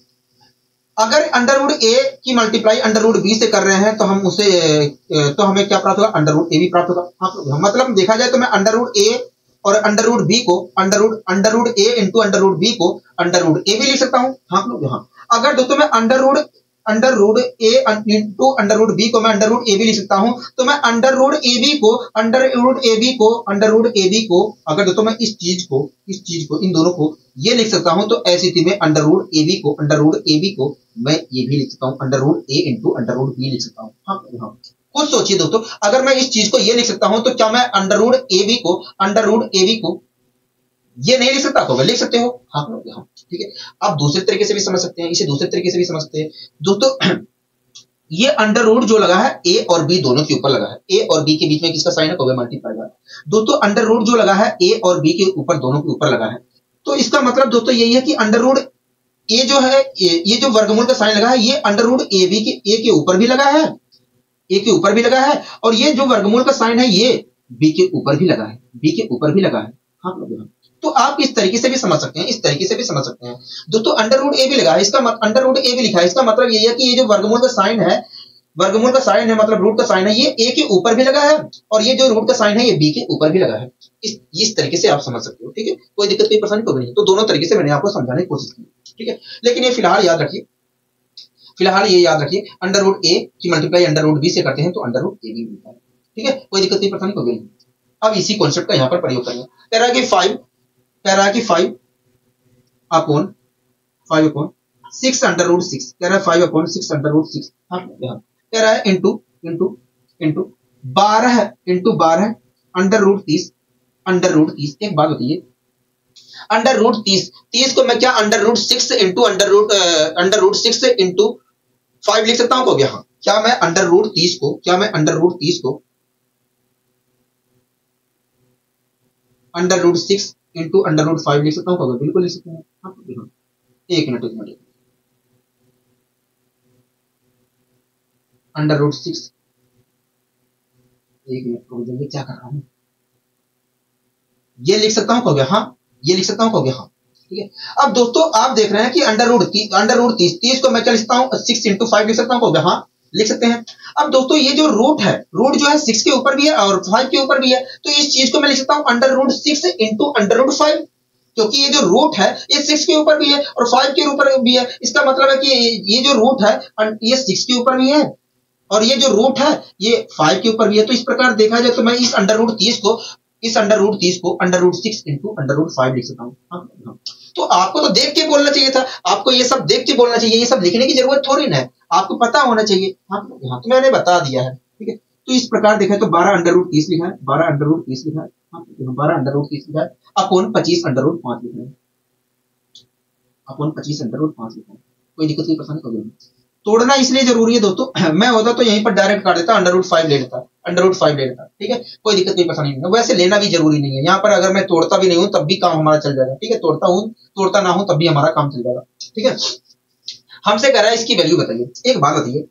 अगर अंडर रूट ए की मल्टीप्लाई अंडर रूट बी से कर रहे हैं तो हम उसे तो हमें क्या प्राप्त होगा, अंडर रूट ए बी प्राप्त होगा। हाँ मतलब देखा जाए तो मैं अंडर रूट ए और अंडर रूट बी को अंडर रूट ए इंटू अंडर रूट बी को अंडर रूट ए भी लिख सकता हूँ। हाँ अगर दोस्तों मैं अंडर रूट ए इंटू अंडर रूट बी को मैं अंडर रूट ए भी लिख सकता हूं तो मैं अंडर रूट ए बी को अगर दोस्तों मैं इस चीज को इन दोनों को ये लिख सकता हूं तो ऐसी स्थिति में अंडर रूट ए बी को मैं ये भी लिख सकता हूं, अंडर रूट ए इंटू अंडर रूट बी लिख सकता हूं। हाँ खुद सोचिए दोस्तों, अगर मैं इस चीज को ये लिख सकता हूं तो क्या मैं अंडर रूट ए बी को ये नहीं लिख सकता, तो लिख सकते हो। हाँ ठीक है, आप दूसरे तरीके से भी समझ सकते हैं, इसे दूसरे तरीके से भी समझ सकते हैं दोस्तों। ये अंडर रूट जो लगा है ए और बी दोनों के ऊपर लगा है, ए और बी के बीच में किसका साइन है, कहोगे मल्टीप्लाई का। दोस्तों अंडर रूट जो लगा है ए और बी के ऊपर दोनों के ऊपर लगा है, तो इसका मतलब दोस्तों यही है कि अंडर रूट ए जो है, ये जो वर्गमूल का साइन लगा है ये अंडर रूट ए के ऊपर भी लगा है, ए के ऊपर भी लगा है, और ये जो वर्गमूल का साइन है ये बी के ऊपर भी लगा है, बी के ऊपर भी लगा है। हाँ तो आप इस तरीके से भी समझ सकते हैं, इस तरीके से भी समझ सकते हैं दोस्तों। अंडर रूट ए भी लगा है, इसका अंडर रूट ए भी लिखा है, इसका मतलब यही है कि ये जो वर्गमूल का साइन है मतलब रूट का साइन है, ये ए के ऊपर भी लगा है और ये जो रूट का साइन है ये बी के ऊपर भी लगा है। इस तरीके से आप समझ सकते हो। ठीक है, कोई दिक्कत कोई परेशानी तो नहीं। तो दोनों तरीके से मैंने आपको समझाने की कोशिश की। ठीक है, लेकिन ये फिलहाल याद रखिए, अंडर रूट ए की मल्टीप्लाई अंडर रूट बी से करते हैं तो अंडर रूट ए बी मिलता है। ठीक है, कोई दिक्कत नहीं परेशानी तो नहीं। अब इसी कॉन्सेप्ट का यहाँ पर प्रयोग करेंगे। कह रहा है कि 5 अपॉन 6 अंडर रूट 6, कह रहा है 5/6 अंडर रूट 6। हाँ कह रहा है इंटू 12 अंडर रूट 30। एक बात बताइए, अंडर रूट 30 को मैं क्या under root 6 into under root 6 into 5 लिख सकता हूँ को? हाँ, क्या मैं अंडर रूट 30 को under root 6 into under root 5 लिख सकता हूँ? बिल्कुल लिख सकते हैं। हाँ, एक मिनट अंडर रूट 6, एक मिनट क्या कर रहा हूं, ये लिख सकता हूं कहोगे? हाँ, ये लिख सकता हूं कहोगे? हाँ ठीक है। अब दोस्तों आप देख रहे हैं कि अंडर रूट 30 को मैं क्या लिखता हूं, 6 इंटू 5 लिख सकता हूं कहोगे? हाँ लिख सकते हैं। अब दोस्तों ये जो रूट जो है 6 के ऊपर भी है और 5 के ऊपर भी है, तो इस चीज को मैं लिख सकता हूं under root 6 into under root 5, क्योंकि ये जो रूट है ये 6 के ऊपर भी है और 5 के ऊपर भी है। इसका मतलब है कि ये जो रूट है ये 6 के ऊपर भी है और ये जो रूट है ये 5 के ऊपर भी है। तो इस प्रकार देखा जाए तो मैं इस अंडर रूट 30 को under root 6 into under root 5 लिख सकता हूँ। तो आपको तो देख के बोलना चाहिए था, आपको ये सब देख के बोलना चाहिए, ये सब लिखने की जरूरत थोड़ी ना है, आपको पता होना चाहिए। हाँ तो मैंने बता दिया है। ठीक है, तो इस प्रकार देखा तो 12 अंडर रूट 30 लिखा है, 12 अंडर रूट 30 लिखा है, 12 अंडर रूट 30 लिखा है अपॉन 25 अंडर रूट 5 लिखा है, अपॉन 25 अंडर रूट 5 लिखा है। कोई दिक्कत नहीं परेशानी कोई नहीं। तोड़ना इसलिए जरूरी है दोस्तों, मैं होता तो यहीं पर डायरेक्ट काट देता, अंडर रूट 5 ले लेता। ठीक है, कोई दिक्कत कोई परेशानी नहीं है। वैसे लेना भी जरूरी नहीं है, यहाँ पर अगर मैं तोड़ता भी नहीं हूं तब भी काम हमारा चल जाएगा। ठीक है, तोड़ता ना हो तब भी हमारा काम चल जाएगा। ठीक है, हमसे कह रहा है इसकी वैल्यू बताइए। एक बात बताइए,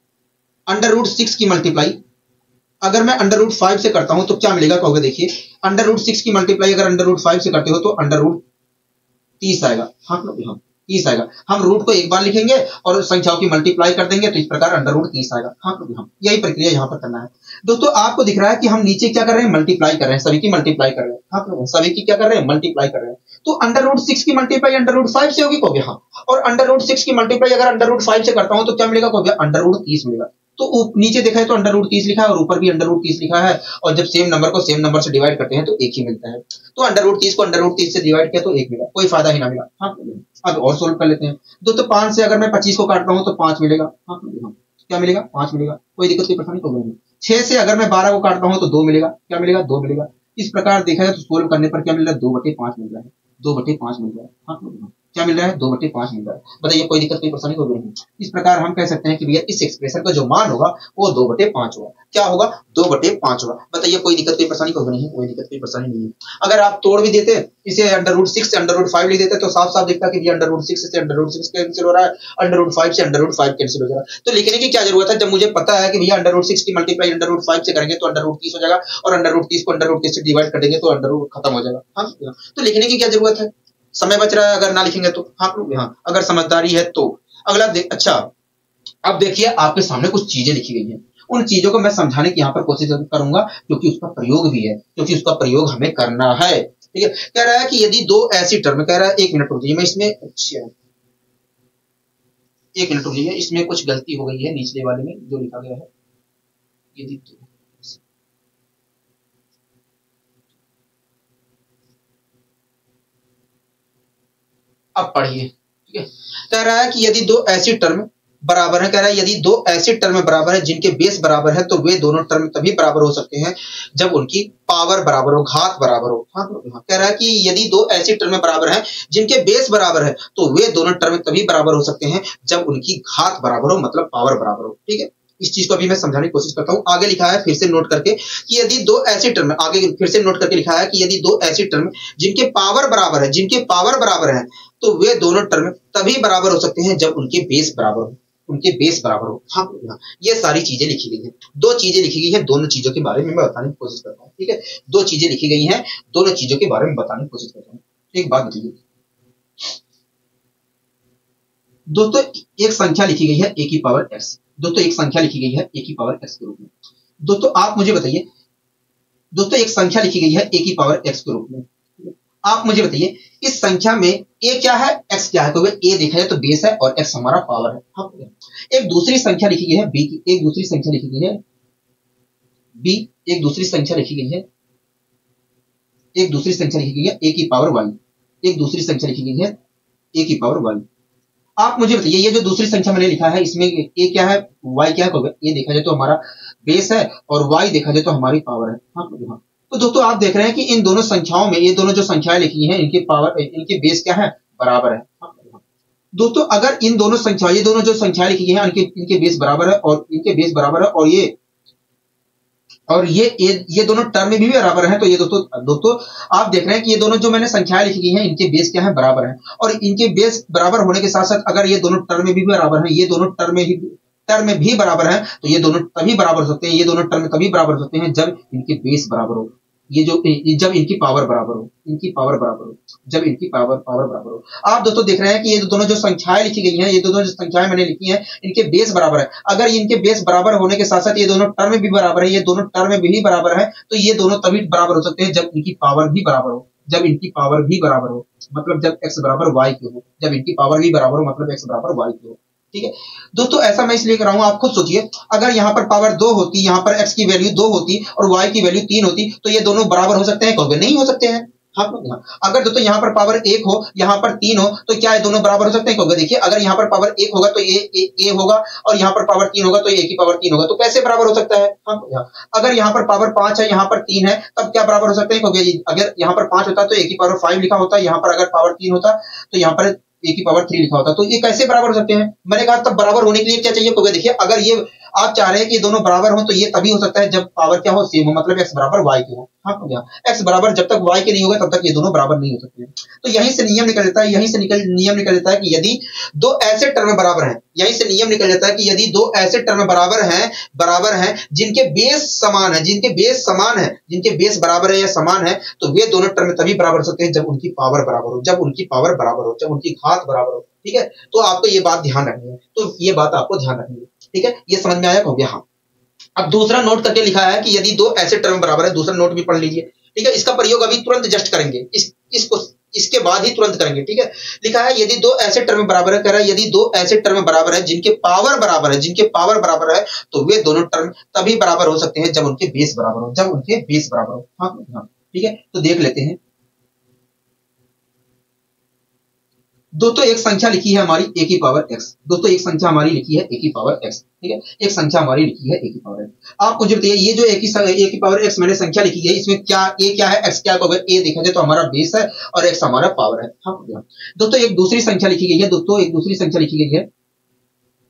अंडर रूट 6 की मल्टीप्लाई अगर मैं अंडर रूट 5 से करता हूं तो क्या मिलेगा कहोगे, देखिए अंडर रूट 6 की मल्टीप्लाई अगर अंडर रूट 5 से करते हो तो अंडर रूट 30 आएगा। हाँ 30 आएगा। हम रूट को एक बार लिखेंगे और संख्याओं की मल्टीप्लाई कर देंगे तो इस प्रकार अंडर रूट 30 आएगा। हाँ हम यही प्रक्रिया यहाँ पर करना है दोस्तों। आपको दिख रहा है कि हम नीचे क्या कर रहे हैं, मल्टीप्लाई कर रहे हैं, सभी की मल्टीप्लाई कर रहे हैं। हाँ सभी की क्या कर रहे हैं, मल्टीप्लाई कर रहे हैं। तो अंडर रूट 6 की मल्टीप्लाई अंडर रूट 5 से होगी कहोगे, हाँ। और अंडर रूट 6 की मल्टीप्लाई अगर अंडर रूट 5 से करता हूं तो क्या मिलेगा कहोगे, अंडर रूट 30 मिलेगा। तो नीचे देखा है तो अंडर रूट 30 लिखा है और ऊपर भी अंडर रूट 30 लिखा है, और जब सेम नंबर को सेम नंबर से डिवाइड करते हैं तो एक ही मिलता है। तो अंडर रूट 30 को अंडर रूट 30 से डिवाइड किया तो एक मिला, कोई फायदा ही ना मिला। हाँ अब और सोल्व कर लेते हैं दोस्तों। 5 से अगर मैं 25 को काटता हूं तो 5 मिलेगा। हाँ क्या मिलेगा, 5 मिलेगा, कोई दिक्कत की परेशानी तो नहीं। 6 से अगर मैं 12 को काटता हूं तो 2 मिलेगा। क्या मिलेगा, 2 मिलेगा। इस प्रकार देखा जाए तो सोल्व करने पर क्या मिल रहा है, 2/5 मिल रहा है। 2/5 मिल रहा है। हाँ क्या मिल रहा है, 2/5 मिल रहा है। बताइए कोई दिक्कत कोई परेशानी होगी नहीं। इस प्रकार हम कह सकते हैं कि भैया इस एक्सप्रेशन का जो मान होगा वो 2/5 होगा। क्या होगा, 2/5 होगा। बताइए कोई दिक्कत कोई परेशानी होगी नहीं, कोई दिक्कत कोई परेशानी नहीं है। अगर आप तोड़ भी देते इसे अंडर रूट 6 से अंडर रूट 5 लिख देते तो साफ साफ दिखता कि अंडर रूट 6 से अंडर रूट 6 कैंसिल हो रहा है, अंडर रूट 5 से अंडर रूट 5 कैंसिल हो जाएगा। तो लिखने की क्या जरूरत है, जब मुझे पता है कि भैया अंडर रूट 6 की मल्टीप्लाई अंडर रूट 5 से करेंगे तो अंडर रूट 30 हो जाएगा, और अंडर रूट 30 को अंडर रूट 30 से डिवाइड कर देंगे तो अंडर रूट खत्म हो जाएगा। हाँ तो लिखने की क्या जरूरत है, समय बच रहा है अगर ना लिखेंगे तो। हाँ अगर समझदारी है तो। अगला अच्छा अब देखिए आपके सामने कुछ चीजें लिखी गई हैं, उन चीजों को मैं समझाने की यहाँ पर कोशिश करूंगा क्योंकि उसका प्रयोग भी है, क्योंकि उसका प्रयोग हमें करना है। ठीक है, कह रहा है कि यदि दो ऐसी टर्म, कह रहा है 1 मिनट रुकिए मैं इसमें, अच्छा 1 मिनट रुकिए, इसमें कुछ गलती हो गई है निचले वाले में जो लिखा गया है। यदि अब पढ़िए। ठीक है, कह रहा है कि यदि दो ऐसी टर्म बराबर है, कह रहा है यदि दो ऐसी टर्म बराबर है जिनके बेस बराबर है तो वे दोनों टर्म तभी बराबर हो सकते हैं जब उनकी पावर बराबर हो, घात बराबर हो। हाँ कह रहा है कि यदि दो ऐसी टर्म बराबर हैं जिनके बेस बराबर है तो वे दोनों टर्म तभी बराबर हो सकते हैं जब उनकी घात बराबर हो, मतलब पावर बराबर हो। ठीक है, इस चीज को अभी मैं समझाने की कोशिश करता हूँ। आगे लिखा है फिर से नोट करके कि यदि दो ऐसी टर्म, आगे फिर से नोट करके लिखा है कि यदि दो ऐसी टर्म जिनके पावर बराबर है, जिनके पावर बराबर है तो वे दोनों टर्म तभी बराबर हो सकते हैं जब उनके बेस बराबर हो, उनके बेस बराबर हो। हाँ ये सारी चीजें लिखी गई हैं, दो चीजें लिखी गई हैं, दोनों चीजों के बारे में मैं बताने की कोशिश करता हूँ। ठीक है, दो चीजें लिखी गई हैं, दोनों चीजों के बारे में बताने की कोशिश करता हूँ। एक बात बताइए दोस्तों, एक संख्या लिखी गई है a की पावर x। दोस्तों एक संख्या लिखी गई है a की पावर x के रूप में। दोस्तों आप मुझे बताइए, दोस्तों एक संख्या लिखी गई है a की पावर x के रूप में। आप मुझे बताइए इस संख्या में a क्या है, x क्या है। तो a देखा जाए तो बेस है और x हमारा पावर है। हाँ, एक दूसरी संख्या लिखी गई है b की, एक दूसरी संख्या लिखी गई है b, एक दूसरी संख्या लिखी गई है, एक दूसरी संख्या लिखी गई है a की पावर y, एक दूसरी संख्या लिखी गई है a की पावर y। आप मुझे बताइए ये जो दूसरी संख्या मैंने लिखा है इसमें a क्या है, y क्या है। a देखा जाए तो हमारा बेस है और y देखा जाए तो हमारी पावर है। हाँ तो दोस्तों आप देख रहे हैं कि इन दोनों संख्याओं में ये दोनों जो संख्याएं लिखी हैं इनके पावर, इनके बेस क्या है, बराबर है। दोस्तों अगर इन दोनों संख्या, ये दोनों जो संख्याएं लिखी गई हैं इनके बेस बराबर है और इनके बेस बराबर है और ये दोनों टर्म में भी बराबर है, तो ये दोस्तों आप देख रहे हैं कि ये दोनों जो मैंने संख्याएं लिखी गई हैं इनके बेस क्या है, बराबर है। और इनके बेस बराबर होने के साथ साथ अगर ये दोनों टर्म में भी बराबर है, ये दोनों टर्म में भी बराबर है तो ये दोनों तभी बराबर हो सकते हैं, ये दोनों टर्म तभी बराबर हो सकते हैं जब इनके बेस बराबर हो, जब इनकी पावर बराबर हो, इनकी पावर बराबर हो, जब इनकी पावर बराबर हो। आप दोस्तों देख रहे हैं कि ये दोनों जो संख्याएं लिखी गई हैं, ये दोनों जो संख्याएं मैंने लिखी हैं इनके बेस बराबर है। अगर इनके बेस बराबर होने के साथ साथ ये दोनों टर्म भी बराबर है, ये दोनों टर्म भी बराबर है, तो ये दोनों तभी बराबर हो सकते हैं जब इनकी पावर भी बराबर हो, जब इनकी पावर भी बराबर हो, मतलब जब x बराबर y की हो, जब इनकी पावर भी बराबर हो मतलब x बराबर y की हो। ठीक है दोस्तों, ऐसा मैं इसलिए कर रहा हूं, आप खुद सोचिए अगर यहाँ पर पावर 2 होती, यहाँ पर x की वैल्यू 2 होती और y की वैल्यू 3 होती तो ये दोनों बराबर हो सकते हैं, कहोगे नहीं हो सकते हैं। हाँ अगर दोस्तों यहाँ पर पावर 1 हो, यहाँ पर 3 हो तो क्या ये दोनों बराबर हो सकते हैं, कहोगे देखिए अगर यहाँ पर पावर 1 होगा तो ये होगा और यहाँ पर पावर 3 होगा तो ये की पावर 3 होगा, तो कैसे बराबर हो सकता है। हाँ अगर यहाँ पर पावर 5 है, यहाँ पर 3 है, तब क्या बराबर हो सकते हैं, कहोगे अगर यहाँ पर 5 होता तो a की पावर 5 लिखा होता, यहाँ पर अगर पावर 3 होता तो यहाँ पर a की पावर 3 लिखा होता, तो ये कैसे बराबर हो सकते हैं। मैंने कहा तब बराबर होने के लिए क्या चाहिए, कहोगे देखिए अगर ये आप चाह रहे हैं कि ये दोनों बराबर हो, तो ये तभी हो सकता है जब पावर क्या हो, सेम हो, मतलब x बराबर y के हो। हाँ हो गया, x बराबर जब तक y के नहीं होगा तब तक ये दोनों बराबर नहीं हो सकते हैं। तो यहीं से नियम निकल जाता है, नियम निकल जाता है कि यदि दो ऐसे टर्म बराबर हैं, यहीं से नियम निकल जाता है कि यदि दो ऐसे टर्म बराबर हैं जिनके बेस समान है, जिनके बेस बराबर है या समान है, तो वे दोनों टर्म तभी बराबर हो सकते हैं जब उनकी पावर बराबर हो, जब उनकी घात बराबर हो। ठीक है, तो आपको ये बात ध्यान रखनी है, तो ये बात आपको ध्यान रखनी है। ठीक है, ये समझ में आया हो गया। हाँ, अब दूसरा नोट करके लिखा है कि यदि दो ऐसे टर्म बराबर है, दूसरा नोट भी पढ़ लीजिए। ठीक है, इसका प्रयोग अभी तुरंत जस्ट करेंगे, इसके बाद ही तुरंत करेंगे। ठीक है, लिखा है यदि दो ऐसे टर्म बराबर है, कह रहा है यदि दो ऐसे टर्म बराबर है जिनके पावर बराबर है, तो वे दोनों टर्म तभी बराबर हो सकते हैं जब उनके बेस बराबर हो। हाँ, ठीक है, तो देख लेते हैं। दोस्तों एक संख्या लिखी है हमारी a की पावर x। दोस्तों एक संख्या हमारी लिखी है a की पावर x। ठीक है, एक संख्या हमारी लिखी है a की पावर x। आप मुझे बताइए, ये जो a की पावर x मैंने संख्या लिखी है, इसमें क्या a क्या है, x क्या है? अगर a देखा जाए तो हमारा बेस है और x हमारा पावर है। हाँ दोस्तों, एक दूसरी संख्या लिखी गई है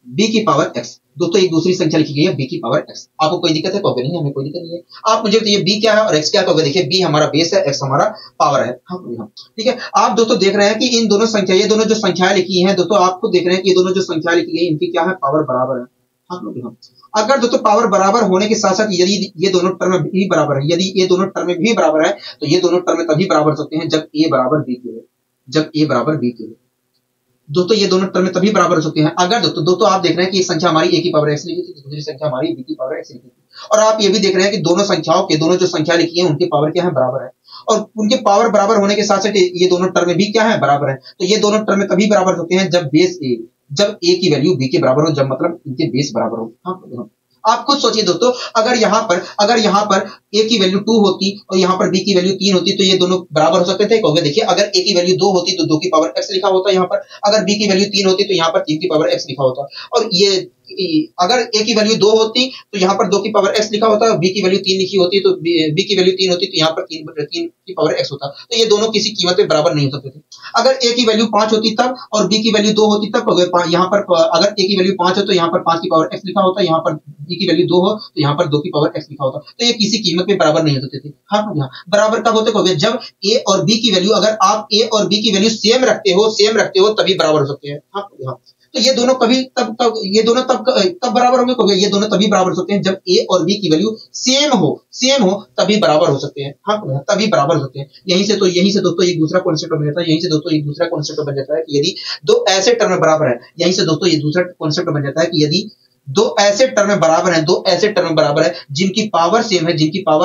b की पावर x। दोस्तों एक दूसरी संख्या लिखी गई है b की पावर x। आपको कोई दिक्कत है? कहोगे नहीं, हमें कोई दिक्कत नहीं है। आप मुझे बताइए b क्या है और x क्या? कहोगे देखिए b हमारा बेस है, x हमारा पावर है। हाँ, ठीक है। आप दोस्तों देख रहे हैं कि इन दोनों संख्या, ये दोनों जो संख्याएं लिखी हैं दोस्तों, आपको देख रहे हैं कि ये दोनों जो संख्याएं लिखी गई इनकी क्या है, पावर बराबर है। हाँ, अगर दोस्तों पावर बराबर होने के साथ साथ यदि ये दोनों टर्म भी बराबर है, यदि ये दोनों टर्म भी बराबर है, तो ये दोनों टर्म तभी बराबर सकते हैं जब a बराबर b के हो। दोस्तों ये दोनों टर्म तभी बराबर हो सकते हैं अगर दोस्तों आप देख रहे हैं कि एक संख्या हमारी a की पावर x लिखी थी, दूसरी संख्या हमारी b की पावर x लिखी थी, और आप ये भी देख रहे हैं कि दोनों जो संख्या लिखी है उनकी पावर क्या है, बराबर है। और उनके पावर बराबर होने के साथ साथ ये दोनों टर्म भी क्या है, बराबर है। तो ये दोनों टर्म तभी बराबर होते हैं जब a की वैल्यू b के बराबर हो, जब मतलब इनके बेस बराबर हो। हाँ, आप खुद सोचिए दोस्तों, अगर यहाँ पर a की वैल्यू 2 होती और यहाँ पर b की वैल्यू 3 होती, तो ये दोनों बराबर हो सकते थे। कहोगे देखिए, अगर a की वैल्यू 2 होती तो 2 की पावर x लिखा होता यहाँ पर, अगर b की वैल्यू 3 होती तो यहाँ पर 3 की पावर x लिखा होता, और ये अगर a की वैल्यू 2 होती तो यहाँ पर 2 की पावर x लिखा होता, b की वैल्यू 3 लिखी होती तो b की वैल्यू 3 होती तो यहाँ पर 3 की पावर x होता। तो ये दोनों किसी कीमत पे बराबर नहीं हो सकते थे। अगर a की वैल्यू 5 होती तब और b की वैल्यू 2 होती तब, यहाँ पर अगर a की वैल्यू 5 हो तो यहाँ पर 5 की पावर x लिखा होता, यहाँ पर b की वैल्यू 2 हो तो यहाँ पर 2 की पावर x लिखा होता। तो ये किसी कीमत पे बराबर नहीं हो सकते थे। हाँ, बराबर कब होते? कहोगे जब a और b की वैल्यू, अगर आप a और b की वैल्यू सेम रखते हो तभी बराबर हो सकते हैं। हाँ, तो ये दोनों तब बराबर होंगे। कहोगे ये दोनों तभी बराबर हो सकते हैं जब a और b की वैल्यू सेम हो तभी बराबर हो सकते हैं। हाँ, तभी बराबर हो सकते हैं। यहीं से दोस्तों एक दूसरा कॉन्सेप्ट बन जाता है, कि यदि दो ऐसे टर्म बराबर है, यहीं से दोस्तों ये दूसरा कॉन्सेप्ट बन जाता है कि यदि दो ऐसे टर्म बराबर है जिनकी पावर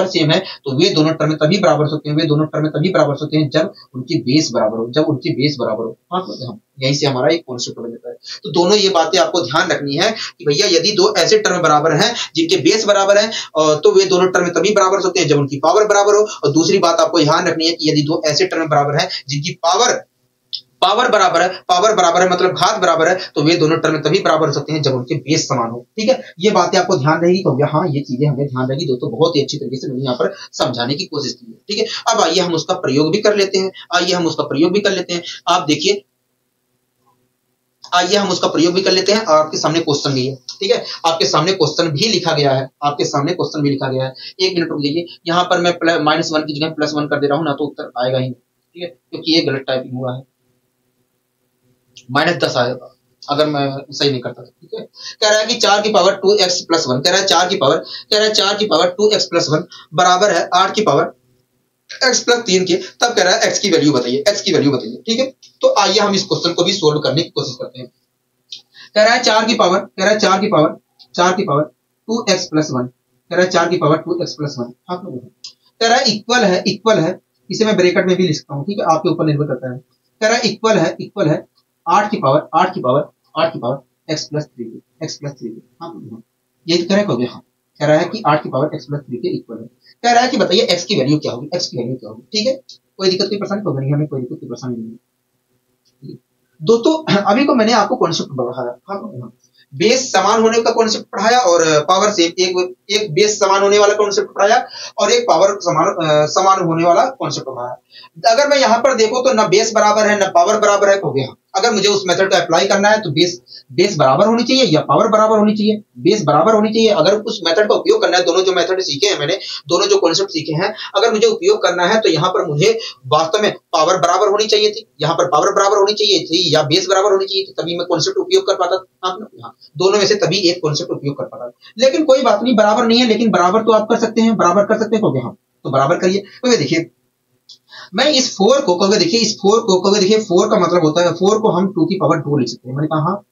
सेम है, तो वे दोनों टर्म तभी बराबर हो सकते हैं जब उनकी बेस बराबर हो। हाँ, यहीं से हमारा एक कॉन्सेप्ट बन जाता है। तो दोनों ये बातें आपको ध्यान रखनी है कि भैया यदि दो ऐसे टर्म बराबर हैं जिनके बेस बराबर है, तो वे दोनों टर्म तभी बराबर हो सकते हैं जब उनकी पावर बराबर हो। और दूसरी बात आपको ध्यान रखनी है कि यदि दो ऐसे टर्म बराबर हैं जिनकी पावर बराबर है मतलब घात बराबर है, तो वे दोनों टर्म तभी बराबर हो सकते हैं जब उनके बेस समान हो। ठीक है, ये बातें आपको ध्यान रहेगी। तो हाँ, ये चीजें हमें ध्यान रहेगी दोस्तों, बहुत ही अच्छी तरीके से मैंने यहाँ पर समझाने की कोशिश की है। ठीक है, अब आइए हम उसका प्रयोग भी कर लेते हैं। आप देखिए, आइए हम उसका प्रयोग भी कर लेते हैं। आपके सामने क्वेश्चन भी है। ठीक है, आपके सामने क्वेश्चन भी लिखा गया है। एक मिनट रुक जाइए, यहाँ पर मैं -1 की जगह +1 कर दे रहा हूँ ना, तो उत्तर आएगा ही नहीं। ठीक है, क्योंकि ये गलत टाइपिंग हुआ है, -10 आएगा अगर मैं सही नहीं करता। ठीक है, कह रहा है कि 4 की पावर 2x + 1, कह रहा है 4 की पावर 2x + 1 बराबर है 8 की पावर x + 3 के। तब कह रहा है x की वैल्यू बताइए। ठीक है, तो आइए हम इस क्वेश्चन को भी सोल्व करने की कोशिश करते हैं। कह रहा है 4 की पावर 2x + 1, कह रहा है 4 की पावर 2x + 1। हाँ, कह रहा है इक्वल है, इसे मैं ब्रैकेट में भी लिखता हूँ। ठीक है, आपके ऊपर निर्भर करता है। कह रहा है इक्वल है 8 की पावर x + 3 के। हाँ, यही तो करेक्ट हो गया। हाँ, कह रहा है कि 8 की पावर x + 3 के इक्वल है। कह रहा है कि बताइए x की वैल्यू क्या होगी। ठीक है, कोई दिक्कत की परेशानी होगी नहीं, हमें कोई दिक्कत की परेशानी नहीं है। दोस्तों अभी को मैंने आपको कॉन्सेप्ट पढ़ाया। हाँ, बेस समान होने का कॉन्सेप्ट पढ़ाया और पावर से एक बेस समान होने वाला कॉन्सेप्ट पढ़ाया और एक पावर समान होने वाला कॉन्सेप्ट पढ़ाया। अगर मैं यहाँ पर देखो तो ना बेस बराबर है ना पावर बराबर है, हो गया। अगर मुझे उस मेथड को अप्लाई करना है तो बेस बराबर होनी चाहिए या पावर बराबर होनी चाहिए, बेस बराबर होनी चाहिए। अगर उस मेथड का उपयोग करना है, दोनों जो मेथड सीखे हैं मैंने, दोनों जो कॉन्सेप्ट सीखे हैं, अगर मुझे उपयोग करना है तो यहाँ पर मुझे वास्तव में पावर बराबर होनी चाहिए थी, यहाँ पर पावर बराबर होनी चाहिए थी या बेस बराबर होनी चाहिए थी, तभी मैं कॉन्सेप्ट उपयोग कर पाता था। दोनों में से तभी एक कॉन्सेप्ट उपयोग कर पाता। लेकिन कोई बात नहीं, बराबर नहीं है, लेकिन बराबर तो आप कर सकते हैं, बराबर कर सकते हैं। हाँ तो बराबर करिए। तो देखिए मैं इस 4 को कहोगे, देखिए इस 4 को कहोगे, देखिए 4 का मतलब होता है, 4 को हम 2 की पावर 2 लिख सकते हैं। मैंने कहा हाँ,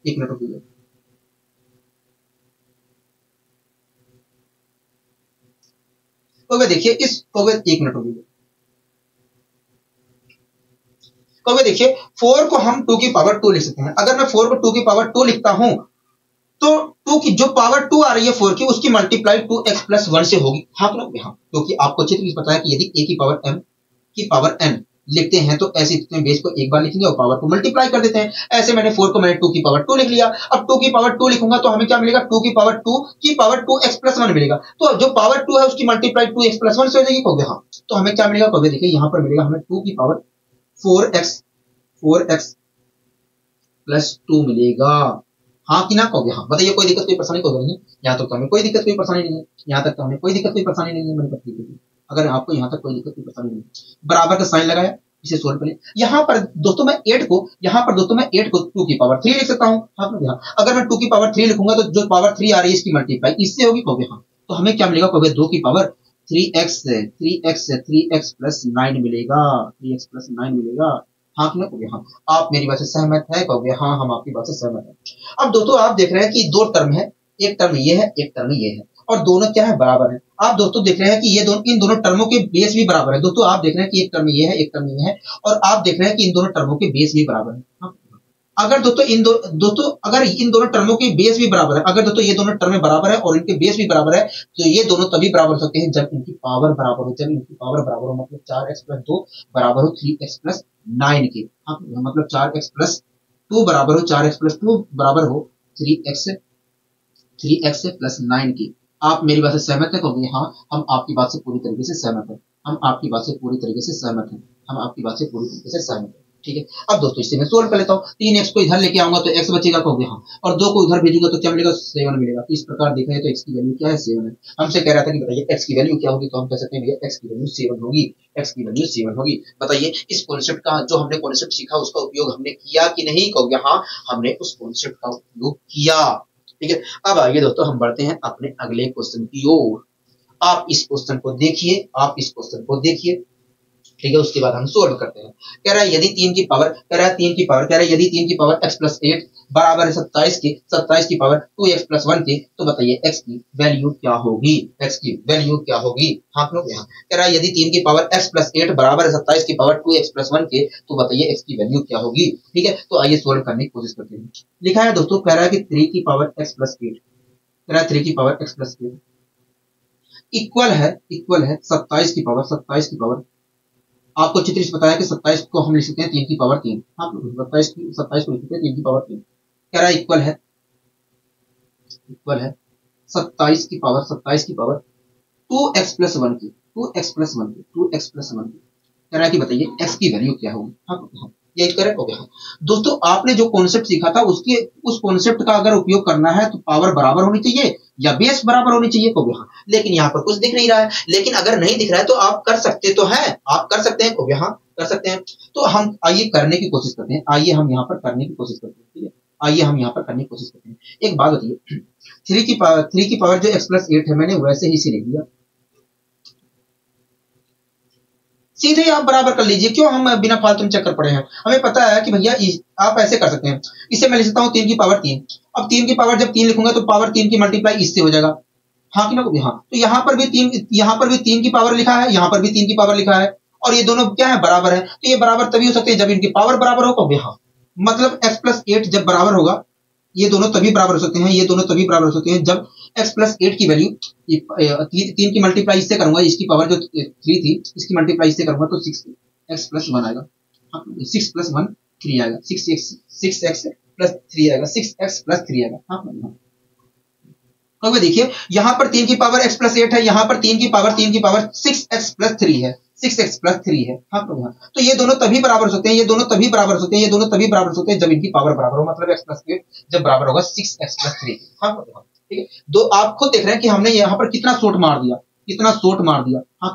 एक मिनट रुकिए। कहोगे देखिए इस कहोगे, एक मिनट रुकिए। कहोगे देखिए 4 को हम 2 की पावर 2 लिख सकते हैं। अगर मैं 4 को 2 की पावर 2 लिखता हूं तो 2 की जो पावर 2 आ रही है 4 की, उसकी मल्टीप्लाई 2x प्लस 1 से होगी। हाँ क्योंकि आपको अच्छी तरीके से पता है कि यदि a की पावर m की पावर n लिखते हैं तो ऐसे बेस को एक बार लिखेंगे और पावर को मल्टीप्लाई कर देते हैं। ऐसे मैंने 4 को मैंने 2 की पावर 2 लिख लिया। अब 2 की पावर 2 लिखूंगा तो हमें क्या मिलेगा, 2 की पावर 2 की पावर 2x प्लस 1 मिलेगा। तो जो पावर 2 है उसकी मल्टीप्लाई 2x प्लस 1 से हो जाएगी। कहोगे हाँ, तो हमें क्या मिलेगा, कहोगे देखिए यहाँ पर मिलेगा हमें 2 की पावर 4x प्लस 2 मिलेगा। हाँ कि ना कहोगे हाँ। बताइए कोई दिक्कत कोई परेशानी को नहीं है, यहाँ तक तो हमें कोई दिक्कत कोई परेशानी नहीं है, यहाँ तक तो हमें कोई दिक्कत कोई परेशानी नहीं है। मैंने ठीक है, अगर आपको यहाँ तक कोई दिक्कत कोई परेशानी नहीं, बराबर का साइन लगाया, इसे सोल्व करें। यहाँ पर दोस्तों मैं 8 को, यहाँ पर दोस्तों मैं 8 को 2 की पावर 3 लिख सकता हूँ। हाँ, अगर मैं 2 की पावर 3 लिखूंगा तो जो पावर 3 आ रही है इसकी मल्टीप्लाई इससे होगी। कहोगे हाँ, तो हमें क्या मिलेगा, कहोगे 2 की पावर 3x प्लस 9 मिलेगा, 3x प्लस 9 मिलेगा। हाँ कि ना कहोगे हाँ। आप मेरी बात से सहमत है, कहोगे हाँ हम आपकी बात से सहमत है। अब दोस्तों आप देख रहे हैं कि दो टर्म है, एक टर्म ये है, एक टर्म ये है, और दोनों क्या है, बराबर है। आप दोस्तों देख रहे हैं कि ये इन दोनों टर्मों के बेस भी बराबर है। दोस्तों आप देख रहे हैं कि एक टर्म ये है, एक टर्म ये है, और आप देख रहे हैं कि इन दोनों टर्मों के बेस भी बराबर है। अगर दोस्तों अगर इन दोनों टर्मों के बेस भी बराबर है, अगर दोस्तों ये दोनों टर्में बराबर है और इनके बेस भी बराबर है, तो ये दोनों तभी बराबर हो सकते हैं जब इनकी पावर बराबर हो। जब इनकी पावर बराबर हो मतलब 4x प्लस 2 बराबर हो 3x प्लस 9 के। मतलब 4x प्लस 2 बराबर हो 4x प्लस 2 बराबर हो 3x प्लस 9 की। आप मेरी बात से सहमत है, कहोगे हाँ हम आपकी बात से पूरी तरीके से सहमत है, हम आपकी बात से पूरी तरीके से सहमत है, हम आपकी बात से पूरी तरीके से सहमत है। ठीक है, अब दोस्तों इससे मैं सोल्व कर लेता हूँ। 3x को इधर लेके आऊंगा तो x बचेगा, कहोगे हाँ, और 2 को इधर भेजूंगा तो क्या मिलेगा, 7 मिलेगा। तो इस प्रकार देखा है तो x की वैल्यू क्या है, 7 है। हमसे कह रहा था कि बताइए x की वैल्यू क्या होगी, तो हम कह सकते हैं भैया x की वैल्यू 7 होगी, x की वैल्यू 7 होगी। बताइए इस कॉन्सेप्ट का जो हमने कॉन्सेप्ट सीखा उसका उपयोग हमने किया कि नहीं, कहोगे हाँ हमने उस कॉन्सेप्ट का उपयोग किया। ठीक है, अब आइए दोस्तों हम बढ़ते हैं अपने अगले क्वेश्चन की ओर। आप इस क्वेश्चन को देखिए, आप इस क्वेश्चन को देखिए। ठीक है, उसके बाद हम सोल्व करते हैं। कह रहा है यदि 3 की पावर, कह रहा है 3 की पावर, कह रहा है यदि 3 की पावर x प्लस 8 बराबर है 27 की पावर 2x प्लस 1 के, तो बताइए x की वैल्यू क्या होगी, x की वैल्यू क्या होगी। हाँ लोग यहाँ कह रहा है यदि 3 की पावर x प्लस 8 बराबर है 27 की पावर 2x प्लस 1 के, तो बताइए x की वैल्यू क्या होगी। ठीक है, तो आइए सोल्व करने की कोशिश करते हैं। लिखा है दोस्तों, कह रहा है कि 3 की पावर x प्लस 8, कह रहा है 3 की पावर x प्लस 8 इक्वल है 27 की पावर। आपको अच्छी तरह से बताया कि 27 को हम लिख सकते हैं 3 की पावर 3। हाँ 27 को लिख सकते हैं 3 की पावर 3। कह रहा है इक्वल है 27 की पावर 2x प्लस 1 की, 2x प्लस 1 की। कह रहा है कि बताइए x की वैल्यू क्या होगी। हाँ ये करेक्ट हो गया। दोस्तों आपने जो कॉन्सेप्ट सीखा था उसके उस कॉन्सेप्ट का अगर उपयोग करना है तो पावर बराबर होनी चाहिए या बेस बराबर होनी चाहिए, कहोगे हाँ। लेकिन यहाँ पर कुछ दिख नहीं रहा है, लेकिन अगर नहीं दिख रहा है तो आप कर सकते तो हैं, आप कर सकते हैं, कहोगे हाँ कर सकते हैं। तो हम आइए करने की कोशिश करते हैं, आइए हम यहाँ पर करने की कोशिश करते हैं। ठीक है, आइए हम यहाँ पर करने की कोशिश करते हैं। एक बात बताइए, 3 की पावर जो x प्लस 8 है मैंने वैसे ही इसे लिख दिया, सीधे आप बराबर कर लीजिए, क्यों हम बिना फालतू में चक्कर पड़े हैं। हमें पता है कि भैया आप ऐसे कर सकते हैं, इसे मैं लिख सकता हूँ 3 की पावर 3। अब 3 की पावर जब 3 लिखूंगा तो पावर 3 की मल्टीप्लाई इससे हो जाएगा। हाँ कि ना, हाँ। तो यहाँ पर भी 3 की पावर लिखा है, यहाँ पर भी 3 की पावर लिखा है, और ये दोनों क्या है, बराबर है। तो ये बराबर तभी हो सकते हैं जब इनकी पावर बराबर हो, कहोगे हाँ। मतलब x प्लस 8 जब बराबर होगा, ये दोनों तभी बराबर हो सकते हैं, ये दोनों तभी बराबर हो सकते हैं जब x प्लस 8 की वैल्यू 3 की मल्टीप्लाई इससे करूंगा, इसकी पावर जो 3 थी इसकी मल्टीप्लाई इससे करूंगा तो 6x प्लस 1 आएगा। 6 प्लस 1 3 आएगा, 6x प्लस 3 आएगा, 6x प्लस 3 आएगा। हाँ देखिए यहाँ पर 3 की पावर x प्लस 8 है, यहाँ पर 3 की पावर 6x प्लस 3 है, 6x प्लस 3 है। हाँ तो ये दोनों तभी बराबर हो सकते हैं, ये दोनों तभी बराबर हो सकते हैं, ये दोनों तभी बराबर हो सकते हैं जब इनकी पावर बराबर हो, मतलब x प्लस 8 जब बराबर होगा 6x प्लस 3। हाँ ठीक है, दो आप खुद देख रहे हैं कि हमने यहाँ पर कितना शॉर्ट मार दिया, कितना शॉर्ट मार दिया। हाँ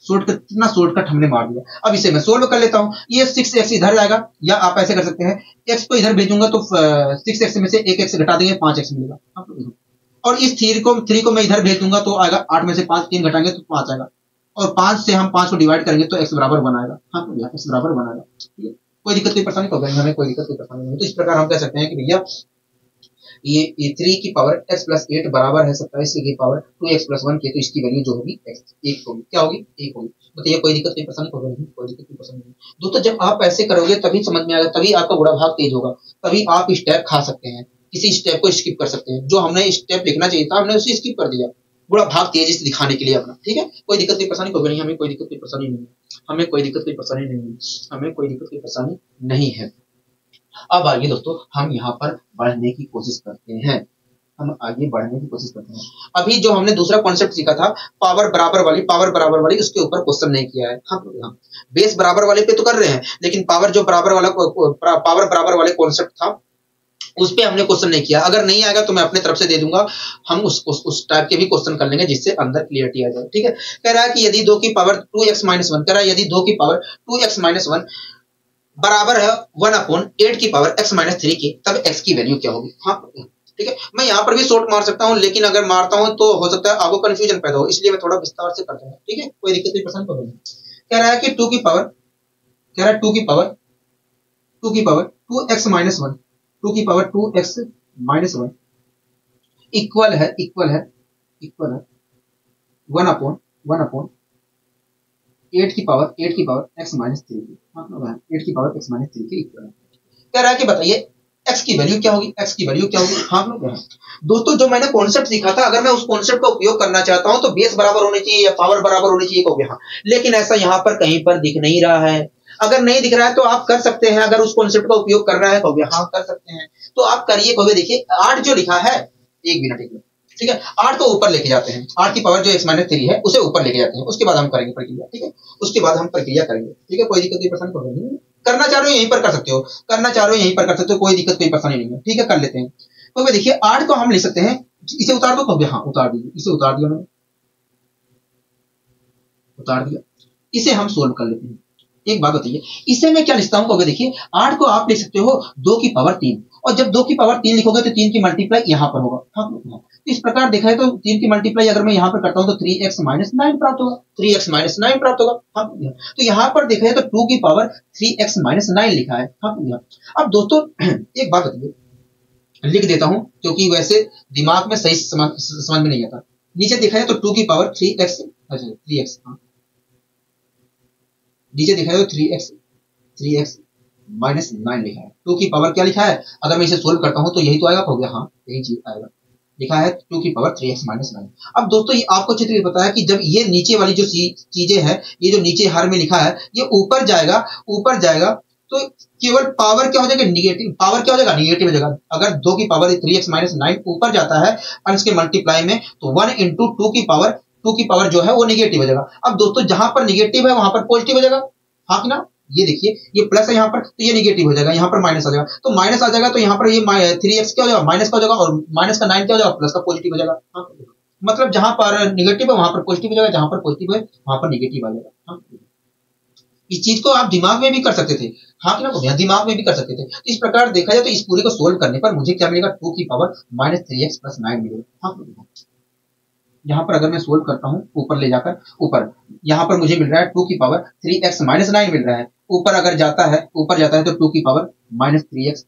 शॉर्टकट, कितना शॉर्टकट हमने मार दिया। अब इसे मैं सोल्व कर लेता हूँ, ये 6x इधर जाएगा, या आप ऐसे कर सकते हैं x को इधर भेजूंगा तो 6x में से एक x घटा देंगे 5x मिलेगा। और इस 3 को मैं इधर भेज दूंगा तो आएगा 8 में से 5 3 घटाएंगे तो 5 आएगा, और 5 से हम 5 को डिवाइड करेंगे तो x बराबर 1 आएगा। हाँ x बराबर 1 आएगा। ठीक है, कोई दिक्कत कोई परेशानी तो हमें कोई दिक्कत कोई परेशानी नहीं है। तो इस प्रकार हम कह सकते हैं कि भैया ये 3 की पावर x प्लस 8 बराबर है 27 की पावर 2x प्लस 1 की, तो इसकी वैल्यू जो होगी एक होगी। क्या होगी? एक होगी। तो ये कोई दिक्कत कोई परेशानी होगी नहीं, कोई दिक्कत कोई परेशानी नहीं। दोस्तों जब आप ऐसे करोगे तभी समझ में आएगा, तभी आपका गुणा भाग तेज होगा, तभी आप स्टेप खा सकते हैं, किसी स्टेप को स्किप कर सकते हैं। जो हमने स्टेप लिखना चाहिए था हमने उसे स्किप कर दिया, गुणा भाग तेजी से दिखाने के लिए अपना। ठीक है, कोई दिक्कत कोई परेशानी होगी नहीं, हमें कोई दिक्कत कोई परेशानी नहीं है, हमें कोई दिक्कत कोई परेशानी नहीं है, हमें कोई दिक्कत कोई परेशानी नहीं है। अब आइए दोस्तों हम यहाँ पर बढ़ने की कोशिश करते हैं, हम आगे बढ़ने की कोशिश करते हैं। अभी जो हमने दूसरा कॉन्सेप्ट सीखा था पावर बराबर वाली, उसके ऊपर क्वेश्चन नहीं किया है। हम बेस बराबर वाले पे तो कर रहे हैं, लेकिन पावर जो बराबर वाले कॉन्सेप्ट था उस पे हमने क्वेश्चन नहीं किया। अगर नहीं आएगा तो मैं अपने तरफ से दे दूंगा, हम उस टाइप के भी क्वेश्चन कर लेंगे जिससे अंदर क्लियरिटी आ जाए। ठीक है, कह रहा है कि यदि 2 की पावर 2x माइनस 1, कह रहा है यदि 2 की पावर 2x माइनस 1 बराबर है 1/8 की पावर x माइनस 3 की, तब x की वैल्यू क्या होगी। हाँ ठीक है, मैं यहाँ पर भी शॉर्ट मार सकता हूँ, लेकिन अगर मारता हूँ तो हो सकता है आपको कंफ्यूजन पैदा हो, इसलिए मैं थोड़ा विस्तार से कर दूंगा। ठीक है, कोई दिक्कत नहीं, पसंद करूंगा। कह रहा है कि 2 की पावर 2x माइनस 1, 2 की पावर 2x माइनस 1 इक्वल है 1/8 की पावर x माइनस 3 की, मतलब 8 की पावर x माइनस 3 के इक्वल है। कह रहा है कि बताइए x की वैल्यू क्या होगी, x की वैल्यू क्या होगी। हाँ दोस्तों जो मैंने कॉन्सेप्ट सीखा था, अगर मैं उस कॉन्सेप्ट का उपयोग करना चाहता हूं तो बेस बराबर होनी चाहिए या पावर बराबर होनी चाहिए, कहोगे हाँ, लेकिन ऐसा यहाँ पर कहीं पर दिख नहीं रहा है। अगर नहीं दिख रहा है तो आप कर सकते हैं, अगर उस कॉन्सेप्ट का उपयोग कर रहा है कहोगे हाँ कर सकते हैं, तो आप करिए। कहोगे देखिए 8 जो लिखा है, एक मिनट, ठीक है, 8 तो ऊपर लेके जाते हैं, 8 की पावर जो x माइनस 3 है उसे ऊपर लेके जाते हैं, उसके बाद हम करेंगे प्रक्रिया। ठीक है, उसके बाद हम प्रक्रिया करेंगे। ठीक है, कोई दिक्कत कोई परेशानी नहीं, करना चाह रहे हो यहीं पर कर सकते हो, करना चाह रहे हो यहीं पर कर सकते हो, कोई दिक्कत कोई परेशानी नहीं है। ठीक है, कर लेते हैं। तो देखिए 8 को हम लिख सकते हैं, इसे उतार दो, कहोगे हाँ उतार दीजिए, इसे उतार दिया मैंने, उतार दिया, इसे हम सोल्व कर लेते हैं। एक बात बताइए, इसे मैं क्या लिखता हूं, कहोगे देखिए 8 को आप लिख सकते हो 2 की पावर 3, और जब 2 की पावर 3 लिखोगे तो 3 की मल्टीप्लाई यहां पर होगा। हाँ, तो इस प्रकार देखा है तो 3 की मल्टीप्लाई अगर मैं यहां पर करता हूं तो 3x माइनस 9 प्राप्त होगा, 3x माइनस 9 प्राप्त होगा। हाँ, तो यहां पर देखा है तो 2 की पावर 3x माइनस 9 लिखा है। हाँ, अब दोस्तों एक बात बताइए, लिख देता हूं क्योंकि वैसे दिमाग में सही समझ में नहीं आता। नीचे देखा है तो 2 की पावर 3x, नीचे दिखा है तो 3x माइनस 9 लिखा है। 2 की पावर क्या लिखा है, अगर मैं इसे सोल्व करता हूं तो यही तो आएगा, हो गया हाँ यही चीज आएगा, लिखा है 2 की पावर 3x माइनस 9। अब दोस्तों ये आपको चित्र ये पता है कि जब ये नीचे वाली जो चीजें है, ये जो नीचे हर में लिखा है ये ऊपर जाएगा तो केवल पावर क्या हो जाएगा, निगेटिव, पावर क्या हो जाएगा, निगेटिव हो जाएगा। अगर 2 की पावर 3x माइनस 9 ऊपर जाता है अंश के मल्टीप्लाई में, तो 1 इंटू 2 की पावर जो है वो निगेटिव हो जाएगा। अब दोस्तों जहां पर निगेटिव है वहां पर पॉजिटिव हो जाएगा, हाँ कि ना। ये देखिए ये प्लस है यहाँ पर, तो ये निगेटिव हो जाएगा, यहाँ पर माइनस आ जाएगा, तो माइनस आ जाएगा, तो यहाँ पर ये 3x क्या हो जाएगा, माइनस का हो जाएगा, और माइनस का 9 क्या हो जाएगा, प्लस का पॉजिटिव हो जाएगा। हाँ, मतलब जहां पर निगेटिव है वहां पर पॉजिटिव हो जाएगा, जहां पर पॉजिटिव है वहां पर निगेटिव आ जाएगा। हाँ, इस चीज को आप दिमाग में भी कर सकते थे, हाँ कि ना, दिमाग में भी कर सकते थे। तो इस प्रकार देखा जाए तो इस पूरे को सोल्व करने पर मुझे क्या मिलेगा, 2 की पावर माइनस 3x प्लस 9 मिलेगा। हाँ, यहाँ पर अगर मैं सोल्व करता हूँ ऊपर ले जाकर, ऊपर यहाँ पर मुझे मिल रहा है 2 की पावर 3x माइनस 9 मिल रहा है, ऊपर अगर जाता है तो 2 की पावर माइनस 3x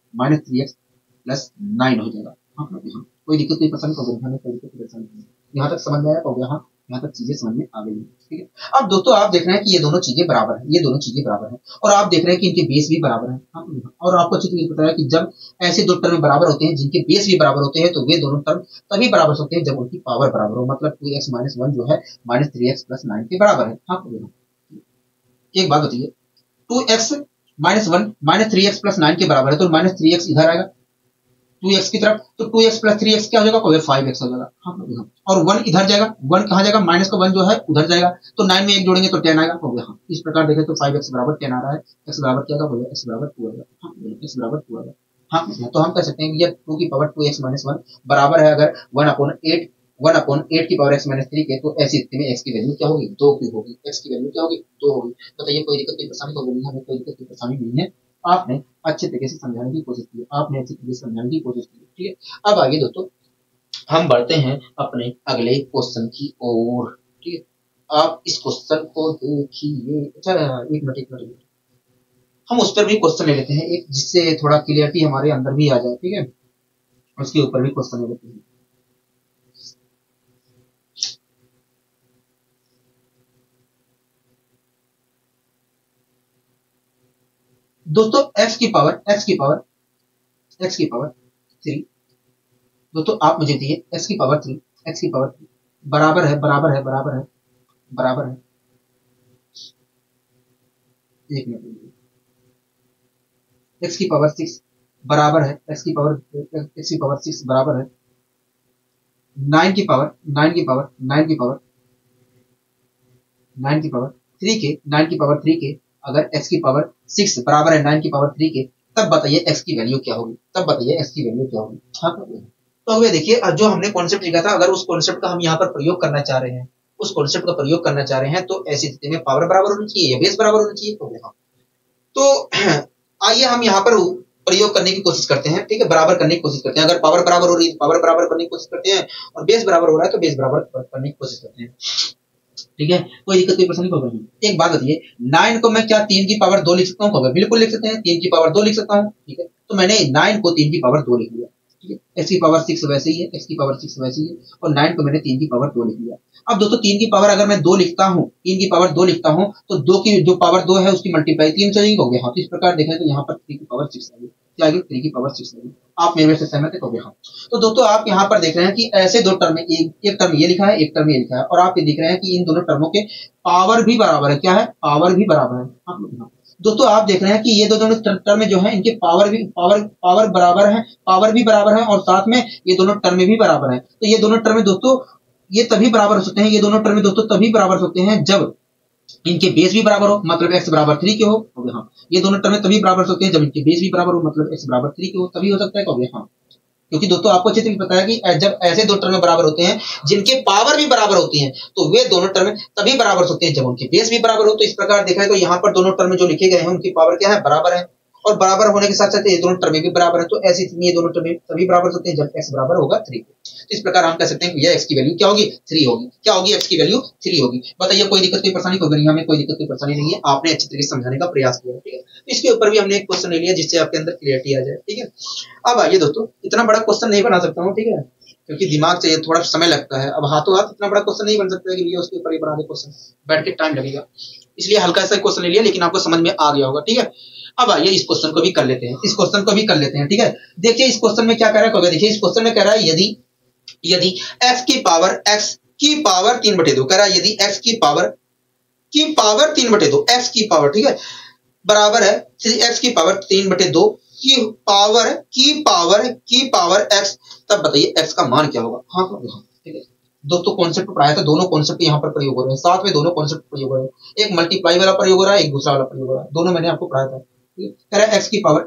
प्लस 9 हो जाएगा। हाँ, कोई दिक्कत कोई पसंद को कोई दिक्कत परेशानी नहीं, यहाँ तक समझ में आया, हो गया हाँ, यहाँ तक चीजें समझ में आ गई। ठीक है, अब दोस्तों आप देख रहे हैं कि ये दोनों चीजें बराबर है, ये दोनों चीजें बराबर है, और आप देख रहे हैं कि इनके बेस भी बराबर है। हाँ, और आपको अच्छी तरीके से पता है कि जब ऐसे दो टर्म बराबर होते हैं जिनके बेस भी बराबर होते हैं तो वे दोनों टर्म तभी बराबर होते हैं जब उनकी पावर बराबर हो, मतलब 2x माइनस 1 जो है माइनस 3x प्लस 9 के बराबर है। हाँ, एक बात बताइए, 2x minus 1 minus 3x plus 9 के बराबर है, तो माइनस 3x इधर आएगा, 2x की तरफ, तो 2x प्लस 3x क्या हो जाएगा, 5x हो जाएगा। हाँ, और 1 इधर जाएगा, 1 कहाँ जाएगा, माइनस का 1 जो है उधर जाएगा, तो 9 में 1 जोड़ेंगे तो 10 आएगा। हो गया। हाँ, इस प्रकार देखें तो 5x बराबर 10 आ रहा है, x बराबर क्या होगा, x बराबर 2 आएगा। हाँ, x बराबर 2 आएगा। हाँ, तो हम कह सकते हैं कि यह 2 की पावर 2x माइनस 1 बराबर है अगर 1/8 की पावर x माइनस 3 के, तो ऐसी स्थिति में x की वैल्यू क्या होगी, 2 की होगी। x की वैल्यू क्या होगी, 2 होगी। बताइए कोई दिक्कत, कोई परेशानी तो नहीं, हमें कोई दिक्कत, कोई परेशानी नहीं है। आपने अच्छे तरीके से समझाने की कोशिश की, आपने अच्छे तरीके से समझाने की कोशिश की, ठीक है। अब आगे दोस्तों हम बढ़ते हैं अपने अगले क्वेश्चन की ओर, ठीक है। आप इस क्वेश्चन को देखिए। अच्छा, एक मिनट, हम उस पर भी क्वेश्चन ले लेते हैं एक, जिससे थोड़ा क्लियरिटी हमारे अंदर भी आ जाए, ठीक है। उसके ऊपर भी क्वेश्चन ले लेते हैं। दोस्तों x की पावर 3, दोस्तों आप मुझे दिए x की पावर 3 बराबर है एक मिनट, x की पावर 6 बराबर है, x की पावर 6 बराबर है 9 की पावर 3 के, अगर x की पावर 6 बराबर है 9 की पावर 3 के, तब बताइए x की वैल्यू क्या होगी, हाँ, तो अब ये देखिए, जो हमने कॉन्सेप्ट लिखा था, अगर उस कॉन्सेप्ट का हम यहाँ पर प्रयोग करना चाह रहे हैं, तो ऐसी स्थिति में पावर बराबर होनी चाहिए या बेस बराबर होनी चाहिए। तो आइए हम यहाँ पर प्रयोग करने की कोशिश करते हैं, ठीक है, बराबर करने की कोशिश करते हैं। अगर पावर बराबर हो रही है तो पावर बराबर करने की कोशिश करते हैं, और बेस बराबर हो रहा है तो बेस बराबर करने की कोशिश करते हैं, ठीक है। कोई दिक्कत, कोई परेशानी होगा नहीं। एक बात बताइए, 9 को मैं क्या 3 की पावर 2 लिख सकता हूँ, बिल्कुल लिख सकते हैं, 3 की पावर 2 लिख सकता हूँ, ठीक है। तो मैंने 9 को 3 की पावर 2 लिख लिया, ठीक है। x की पावर 6 वैसे ही है, और 9 को मैंने 3 की पावर 2 लिख लिया। अब दोस्तों 3 की पावर अगर मैं 2 लिखता हूँ, तो 2 की जो पावर 2 है उसकी मल्टीप्लाई 3 से हो गया। हाँ, तो इस प्रकार देखें तो यहाँ पर 3 की पावर 6 आ गई, क्या आ गई, 3 की पावर 6 आ गई। आप मेरे से सहमत है, हो गया। हाँ, तो दोस्तों आप यहाँ पर देख रहे हैं कि ऐसे दो टर्म में, एक टर्म ये लिखा है, एक टर्म ये लिखा है, और आप ये देख रहे हैं कि इन दोनों टर्मों के पावर भी बराबर है। क्या है, पावर भी बराबर है। हाँ, दोस्तों आप देख रहे हैं कि ये दोनों टर्म जो है इनके पावर बराबर है, और साथ में ये दोनों टर्म भी बराबर है। तो ये दोनों टर्म दोस्तों ये तभी बराबर हो सकते हैं, ये दोनों टर्म दोस्तों तभी बराबर हो सकते हैं जब इनके बेस भी बराबर हो, मतलब x बराबर 3 के हो गया। हाँ, ये दोनों टर्म तभी बराबर हो सकते हैं जब इनके बेस भी बराबर हो, मतलब x बराबर 3 के हो, तभी हो सकता है, हो गया। हाँ, क्योंकि दोस्तों आपको अच्छे से पता है कि जब ऐसे दो टर्म बराबर होते हैं जिनके पावर भी बराबर होती है, तो वे दोनों टर्म तभी बराबर होते हैं जब उनके बेस भी बराबर हो। तो इस प्रकार देखा है तो यहाँ पर दोनों टर्म जो लिखे गए हैं उनकी पावर क्या है, बराबर है, और बराबर होने के साथ साथ ये दोनों टर्म भी बराबर है। तो ऐसी स्थिति में ये दोनों टर्म तभी बराबर होते हैं जब x बराबर होगा 3। तो इस प्रकार हम कह सकते हैं कि यह x की वैल्यू क्या होगी, 3 होगी। क्या होगी, x की वैल्यू 3 होगी। बताइए कोई दिक्कत, कोई परेशानी होगी नहीं, हमें कोई दिक्कत, कोई परेशानी नहीं है। आपने अच्छी तरीके से समझाने का प्रयास किया, ठीक है। इसके ऊपर भी हमने एक क्वेश्चन ले लिया जिससे आपके अंदर क्लियरिटी आ जाए, ठीक है। अब आइए दोस्तों, इतना बड़ा क्वेश्चन नहीं बना सकता हूँ, ठीक है, क्योंकि दिमाग चाहिए, थोड़ा समय लगता है। अब हाथों हाथ इतना बड़ा क्वेश्चन नहीं बन सकता है कि भैया उसके ऊपर ही बना दे क्वेश्चन, बैठ के टाइम लगेगा, इसलिए हल्का सा क्वेश्चन ले लिया, लेकिन आपको समझ में आ गया होगा, ठीक है। अब आइए इस क्वेश्चन को भी कर लेते हैं, ठीक है। देखिए इस क्वेश्चन में क्या कह रहा है, देखिए इस क्वेश्चन में कह रहा है यदि x की पावर 3/2 कह रहा है, यदि x की पावर 3/2 x की पावर, ठीक है, बराबर है x की पावर 3/2 की पावर x, तब बताइए x का मान क्या होगा। हाँ, ठीक है। दोस्तों कॉन्सेप्ट पढ़ाया था, दोनों कॉन्सेप्ट यहाँ पर प्रयोग हो रहे हैं, साथ में दोनों कॉन्सेप्ट प्रयोग हो रहे हैं। एक मल्टीप्लाई वाला प्रयोग हो रहा है, एक दूसरा वाला प्रयोग हो रहा है, दोनों मैंने आपको पढ़ाया था, ठीक है। कह रहा है x की पावर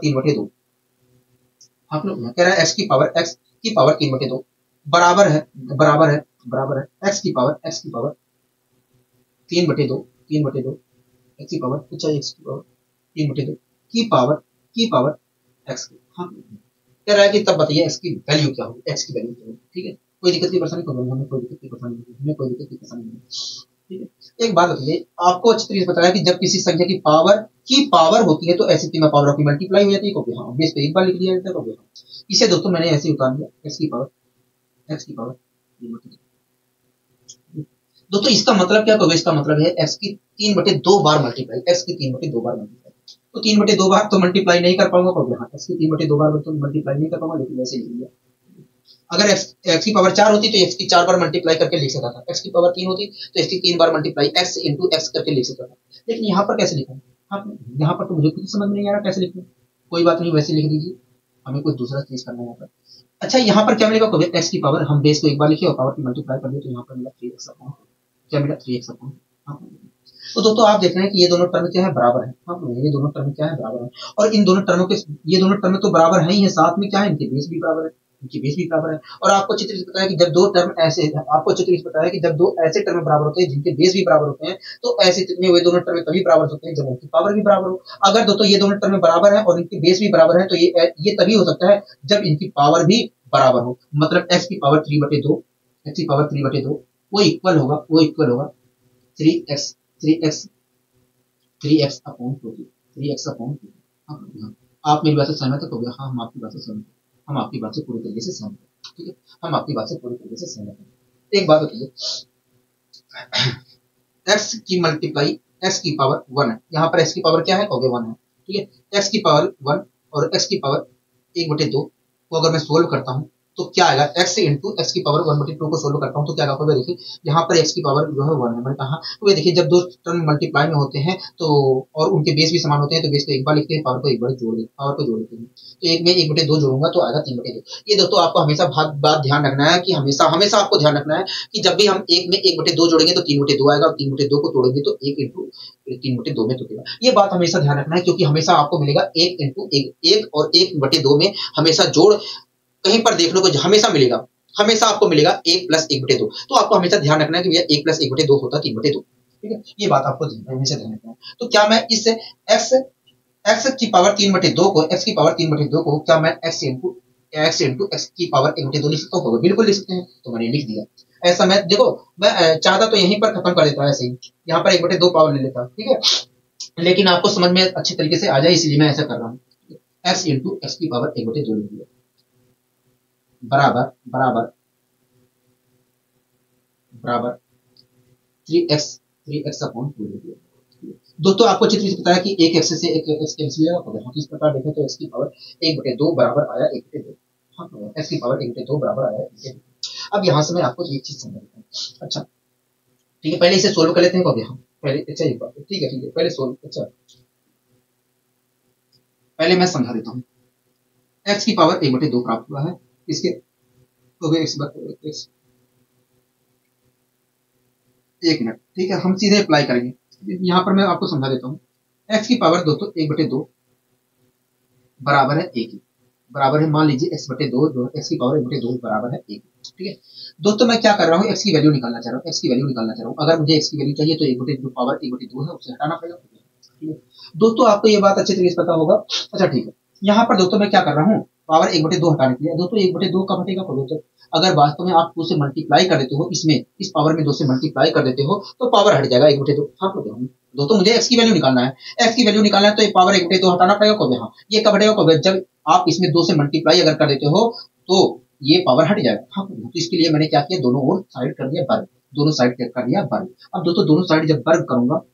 3/2, आप लोग कह रहा है x की पावर 3/2 बराबर है x की पावर 3/2 x की पावर, अच्छा x की पावर 3/2 की पावर x। हाँ, कह रहा है कि तब बताइए x की वैल्यू क्या होगी, ठीक है। कोई दिक्कत की परेशानी नहीं, हमें कोई दिक्कत की परेशानी नहीं, ठीक है। एक बात बताइए, आपको अच्छी तरीके से बताया कि जब किसी संख्या की पावर होती है तो ऐसी स्थिति में पावर की मल्टीप्लाई हो जाती है, हाँ, बेस पे एक बार लिख दिया जाता है, इसे दोस्तों मैंने ऐसे उतार दिया, x की पावर दोस्तों इसका मतलब क्या होगा, इसका मतलब है x की 3/2 बार मल्टीप्लाई, तो 3/2 बार तो मल्टीप्लाई नहीं कर पाऊंगा, हाँ, x की 3/2 बार तो मल्टीप्लाई नहीं कर पाऊंगा, लेकिन वैसे लिख दिया। अगर x की पावर 4 होती तो x की 4 बार मल्टीप्लाई करके लिख सकता था, x की पावर 3 होती तो x की 3 बार मल्टीप्लाई x इंटू x करके लिख सकता था, लेकिन यहाँ पर कैसे लिखा, हाँ, यहाँ पर तो मुझे कुछ समझ नहीं आ रहा कैसे लिखूं। कोई बात नहीं, वैसे लिख दीजिए, हमें कुछ दूसरा चीज करना है यहाँ पर। अच्छा यहाँ पर क्या मिलेगा, एक्स की पावर, हम बेस को एक बार लिखे और पावर की मल्टीप्लाई कर दिए तो यहाँ पर मिला 3x अपॉन, क्या मिला 3x अपॉन। तो दोस्तों आप देख रहे हैं कि ये दोनों टर्म क्या है, बराबर है। हाँ, ये दोनों टर्म क्या है, बराबर है। और इन दोनों टर्मों के, ये दोनों टर्म तो बराबर है ही है, साथ में क्या है, इनके बेस भी बराबर है, इनकी बेस भी बराबर है। और आपको अच्छी तरह से पता है कि जब दो टर्म ऐसे, आपको अच्छी तरह से पता है कि जब दो ऐसे टर्म बराबर होते हैं जिनके बेस भी बराबर होते हैं, तो ऐसे स्थिति में वे दोनों टर्म तभी बराबर होते हैं जब उनकी पावर भी बराबर हो। अगर दोस्तों ये दोनों टर्म बराबर है और इनकी बेस भी बराबर है, तो ये तभी हो सकता है जब इनकी पावर भी बराबर हो। मतलब x की पावर 3/2, x की पावर 3/2 वो इक्वल होगा, वो इक्वल होगा 3x 3x upon 2, 3x upon 2। आप मेरी बात से सहमत है? तो हाँ, हम आपकी बात से सहमत हैं, हम आपकी बात से पूरी तरीके से सहमत हैं, ठीक है, हम आपकी बात से पूरी तरीके से सहमत हैं। एक बात बताइए, x की मल्टीप्लाई x की पावर 1 है, यहाँ पर x की पावर क्या है, 1 है, ठीक है। x की पावर 1 और x की पावर 1/2 को अगर मैं सोल्व करता हूँ तो क्या आएगा, x इंटू एक्स की पावर 1/2 को सोल्व करता हूँ तो क्या आएगा, देखिए यहाँ पर x की पावर जो है 1 है, मैंने कहा तो ये देखिए जब दो टर्म मल्टीप्लाई में होते हैं तो और उनके बेस भी समान होते हैं तो बेस को एक बार लिखते हैं, पावर को एक बार जोड़ देते हैं, पावर को जोड़ देते हैं। तो एक में 1/2 जोड़ूंगा तो आएगा 3/2। ये दोस्तों आपको हमेशा बात ध्यान रखना है कि हमेशा हमेशा आपको ध्यान रखना है कि जब भी हम एक में 1/2 जोड़ेंगे तो 3/2 आएगा, और 3/2 को तोड़ेंगे तो 1 इंटू 3/2 में तोड़ेगा। ये बात हमेशा ध्यान रखना है, क्योंकि हमेशा आपको मिलेगा 1 इंटू 1 और 1/2 में हमेशा जोड़ कहीं पर देखने को हमेशा मिलेगा, हमेशा आपको मिलेगा 1 प्लस 1/2। तो आपको हमेशा ध्यान रखना है कि भैया 1 प्लस 1/2 होता है 3/2, ठीक है, ये बात आपको हमेशा ध्यान रखना है। तो क्या मैं इस x की पावर 3/2 को, x की पावर 3/2 को क्या मैं x इंटू x की पावर 1/2 लिख सकता हूँ? बिल्कुल लिख सकते हैं, तो मैंने लिख दिया। ऐसा मैं देखो, मैं चाहता तो यहीं पर खत्म कर देता, ऐसे ही यहाँ पर 1/2 पावर ले लेता, ठीक है, लेकिन आपको समझ में अच्छी तरीके से आ जाए इसलिए मैं ऐसा कर रहा हूँ। x इंटू एक्स की पावर 1/2 लिख दिया, बराबर बराबर बराबर 3x अपॉन 2 लिख दिया। दोस्तों आपको अच्छी तरह से पता है कि एक एक्स से एक एक्स कैंसिल होगा, हम इस प्रकार देखें तो x की पावर 1/2 बराबर आया 1/2। हाँ, x की पावर 1/2 बराबर आया 1/2। अब यहाँ से मैं आपको एक चीज समझा देता हूँ। अच्छा ठीक है, पहले इसे सोल्व कर लेते हैं कभी हम पहले। अच्छा एक बात, ठीक है, पहले सोल्व, अच्छा पहले मैं समझा देता हूँ। x की पावर 1/2 प्राप्त हुआ है, इसके तो x एक मिनट, ठीक है, हम सीधे अप्लाई करेंगे। यहाँ पर मैं आपको समझा देता हूँ। x की पावर दोस्तों 1/2 बराबर है 1, बराबर है, मान लीजिए x/2 जो x की पावर 1/2 बराबर है 1, ठीक है। दोस्तों मैं क्या कर रहा हूँ, x की वैल्यू निकालना चाह रहा हूँ, x की वैल्यू निकालना चाह रहा हूँ। अगर मुझे x की वैल्यू चाहिए तो 1/2 पावर 1/2 है उसे हटाना पड़ेगा, ठीक है। दोस्तों आपको ये बात अच्छी तरीके से पता होगा। अच्छा ठीक है, यहाँ पर दोस्तों मैं क्या कर रहा हूँ, पावर 1/2 हटाने के लिए, दोस्तों 1/2 कब हटेगा, दोस्तों अगर वास्तव में आप 2 से मल्टीप्लाई कर देते हो, इसमें इस पावर में 2 से मल्टीप्लाई कर देते हो तो पावर हट जाएगा 1/2। हाँ दोस्तों मुझे x की वैल्यू निकालना है, x की वैल्यू निकालना है तो ये पावर 1/2 हटाना पड़ेगा कब, यहाँ ये कब हटेगा, कब जब आप इसमें 2 से मल्टीप्लाई अगर कर देते हो तो ये पावर हट जाएगा। हाँ, तो इसके लिए मैंने क्या किया, दोनों ओर साइड कर दिया वर्ग, दोनों साइड कर दिया वर्ग। अब दोस्तों दोनों साइड जब वर्ग करूंगा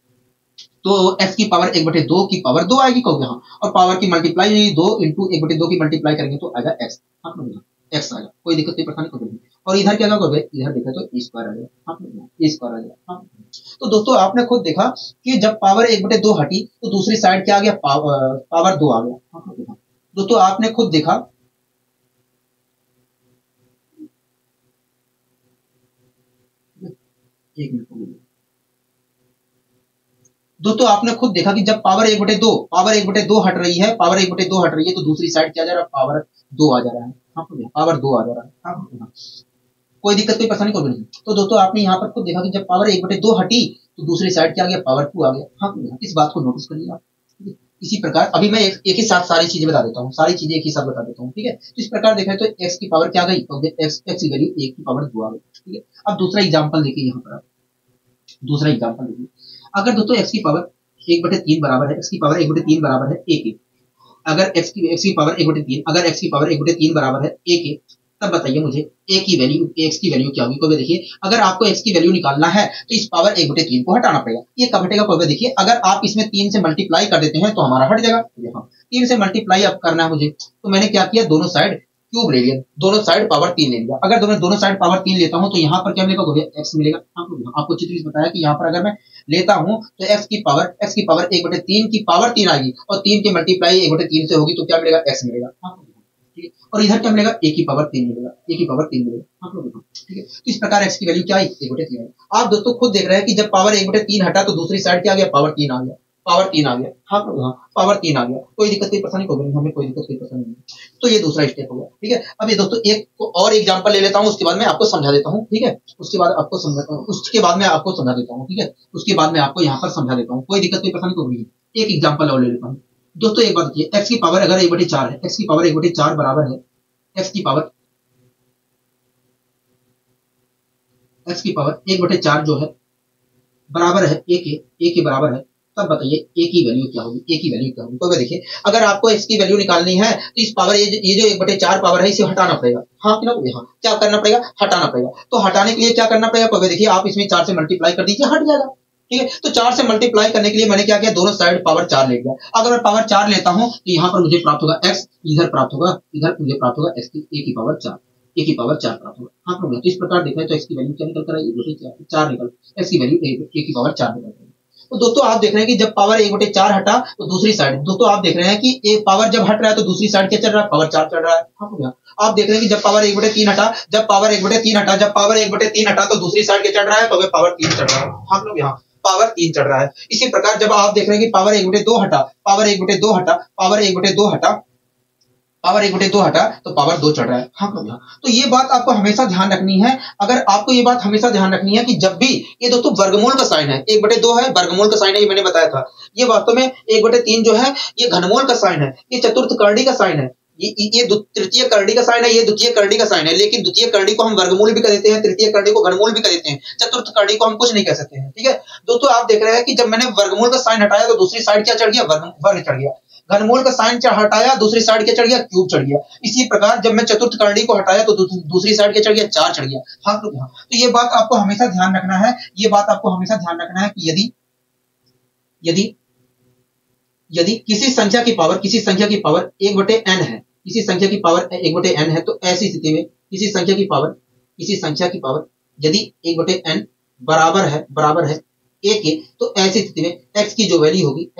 तो x की पावर 1/2 की पावर 2 आएगी कहोगे, हाँ, और पावर की मल्टीप्लाई 2 इंटू 1/2 की मल्टीप्लाई करेंगे तो आएगा x। हाँ, x आएगा, कोई दिक्कत नहीं, परेशानी कोई नहीं। और इधर क्या करोगे, इधर देखा तो e स्क्वायर आ जाएगा, हाँ, e स्क्वायर आ जाएगा। हाँ, तो दोस्तों आपने खुद देखा कि जब पावर 1/2 हटी तो दूसरी साइड क्या आ गया, पावर 2 आ गया। हाँ, दोस्तों आपने खुद देखा, एक मिनट, दोस्तों आपने खुद देखा कि जब पावर 1/2 हट रही है, पावर 1/2 हट रही है तो दूसरी साइड क्या जा रहा है, पावर 2 आ जा रहा है। हाँ, पावर 2 आ जा रहा है। हाँ, कोई दिक्कत कोई परेशानी कोई नहीं। तो दोस्तों आपने यहाँ पर खुद देखा कि जब पावर 1/2 हटी तो दूसरी साइड क्या आ गया, पावर 2 आ गया। हाँ, इस बात को नोटिस करिए आप। इसी प्रकार अभी मैं एक ही साथ सारी चीजें बता देता हूँ, सारी चीजें एक ही साथ बता देता हूँ, ठीक है। तो इस प्रकार देखा तो x की पावर क्या आ गई, x की वैल्यू 1 की पावर 2 आ गई, ठीक है। अब दूसरा एग्जाम्पल देखिए, यहाँ पर दूसरा एग्जाम्पल देखिए, अगर दोस्तों x की पावर 1/3 बराबर है, x की पावर 1/3 बराबर है 1, अगर x की पावर 1/3, अगर x की पावर 1/3 बराबर है 1, तब बताइए मुझे a की वैल्यू, x की वैल्यू क्या होगी। कोई देखिए अगर आपको x की वैल्यू निकालना है तो इस पावर 1/3 को हटाना पड़ेगा, ये कब हटेगा, कोई देखिए अगर आप इसमें 3 से मल्टीप्लाई कर देते हैं तो हमारा हट जाएगा। यहाँ 3 से मल्टीप्लाई अब करना है मुझे, तो मैंने क्या किया, दोनों साइड क्यूब ले लिया, दोनों साइड पावर 3 ले लिया। अगर दोनों साइड पावर 3 लेता हूं तो यहाँ पर क्या मिलेगा, x मिलेगा। आपको अच्छी चीज बताया कि यहाँ पर अगर मैं लेता हूं तो x की पावर 1/3 की पावर 3 आएगी और 3 की मल्टीप्लाई 1/3 से होगी तो क्या मिलेगा, x मिलेगा। ठीक है, और इधर क्या मिलेगा, ए की पावर 3 मिलेगा, ए की पावर 3 मिलेगा। आप लोग देखो, ठीक है, तो इस प्रकार x की वैल्यू क्या है, 1/3 है। आप दोस्तों खुद देख रहे हैं कि जब पावर 1/3 हटा तो दूसरी साइड क्या आ गया, पावर 3 आ गया, पावर 3 आ गया। हाँ पावर 3 आ गया, कोई दिक्कत कोई परेशानी को नहीं, हमें कोई दिक्कत कोई परेशानी नहीं। तो ये दूसरा स्टेप हो गया, ठीक है। अब ये दोस्तों एक और एग्जांपल ले लेता हूँ, उसके बाद मैं आपको समझा देता हूँ, ठीक है, उसके बाद मैं आपको समझा देता हूँ, ठीक है, उसके बाद मैं आपको यहाँ पर समझा देता हूँ, कोई दिक्कत कोई परेशानी को नहीं। एक एग्जाम्पल और ले लेता हूँ दोस्तों। एक बात देखिए, एक्स की पावर अगर 1/4 है, एक्स की पावर 1/4 बराबर है एक्स की पावर 1/4 जो है बराबर है ए के बराबर है, तब बताइए ए की वैल्यू क्या होगी, ए की वैल्यू क्या होगी। तो देखिए अगर आपको एक्स की वैल्यू निकालनी है तो इस पावर ये जो 1/4 पावर है इसे हटाना पड़ेगा। हाँ कि ना, यहाँ क्या करना पड़ेगा, हटाना पड़ेगा। तो हटाने के लिए क्या करना पड़ेगा, तो देखिए आप इसमें 4 से मल्टीप्लाई कर दीजिए, हट जाएगा, ठीक है। तो 4 से मल्टीप्लाई करने के लिए मैंने क्या किया, दोनों साइड पावर 4 ले लिया। अगर मैं पावर 4 लेता हूं तो यहाँ पर मुझे प्राप्त होगा x, इधर प्राप्त होगा, इधर मुझे प्राप्त होगा x की ए की पावर 4, ए की पावर 4 प्राप्त होगा। हाँ तो इस प्रकार देखा तो x की वैल्यू क्या निकल कर आई, 4 निकल, x की वैल्यू ए की पावर 4 निकल रही है। तो दोस्तों आप देख रहे हैं कि जब पावर 1/4 हटा तो दूसरी साइड, दोस्तों आप देख रहे हैं कि एक पावर जब हट रहा है तो दूसरी साइड क्या चल रहा है, पावर 4 चल रहा है। हाँ आप देख रहे हैं कि जब पावर 1/3 हटा, जब पावर 1/3 हटा तो दूसरी साइड क्या चल रहा है, तो पावर 3 चल रहा है। हम लोग यहाँ पावर 3 चल रहा है। इसी प्रकार जब आप देख रहे हैं कि पावर 1/2 हटा, पावर 1/2 हटा, पावर 1/2 हटा, पावर 1/2 हटा तो पावर 2 चढ़ रहा है। हाँ तो ये बात आपको हमेशा ध्यान रखनी है। अगर आपको ये बात हमेशा ध्यान रखनी है कि जब भी ये दोस्तों वर्गमूल का साइन है, 1/2 है वर्गमूल का साइन है, ये मैंने बताया था। ये वास्तव में 1/3 जो है ये घनमूल का साइन है, ये चतुर्थ करणी का साइन है, ये तृतीय करणी का साइन है, ये द्वितीय करणी का साइन है। लेकिन द्वितीय करणी को हम वर्गमूल भी कर देते हैं, तृतीय करणी को घनमूल भी कर देते हैं, चतुर्थ करणी को हम कुछ नहीं कह सकते हैं, ठीक है। दोस्तों आप देख रहे हैं कि जब मैंने वर्गमूल का साइन हटाया तो दूसरी साइड क्या चढ़ गया, वर्ग चढ़ गया। घनमूल का साइन हटाया दूसरी साइड क्या चढ़ गया, क्यूब चढ़ गया। इसी प्रकार जब मैं चतुर्थ करणी को हटाया तो दूसरी साइड क्या चढ़ गया, 4 चढ़ गया। हाँ तो ये बात आपको हमेशा ध्यान रखना है, ये बात आपको हमेशा ध्यान रखना है कि यदि किसी संख्या की पावर 1/n है, किसी संख्या की पावर 1/n है, तो ऐसी स्थिति में किसी संख्या की पावर यदि 1/n बराबर है a के, तो ऐसी स्थिति में x की वैल्यू जो होगी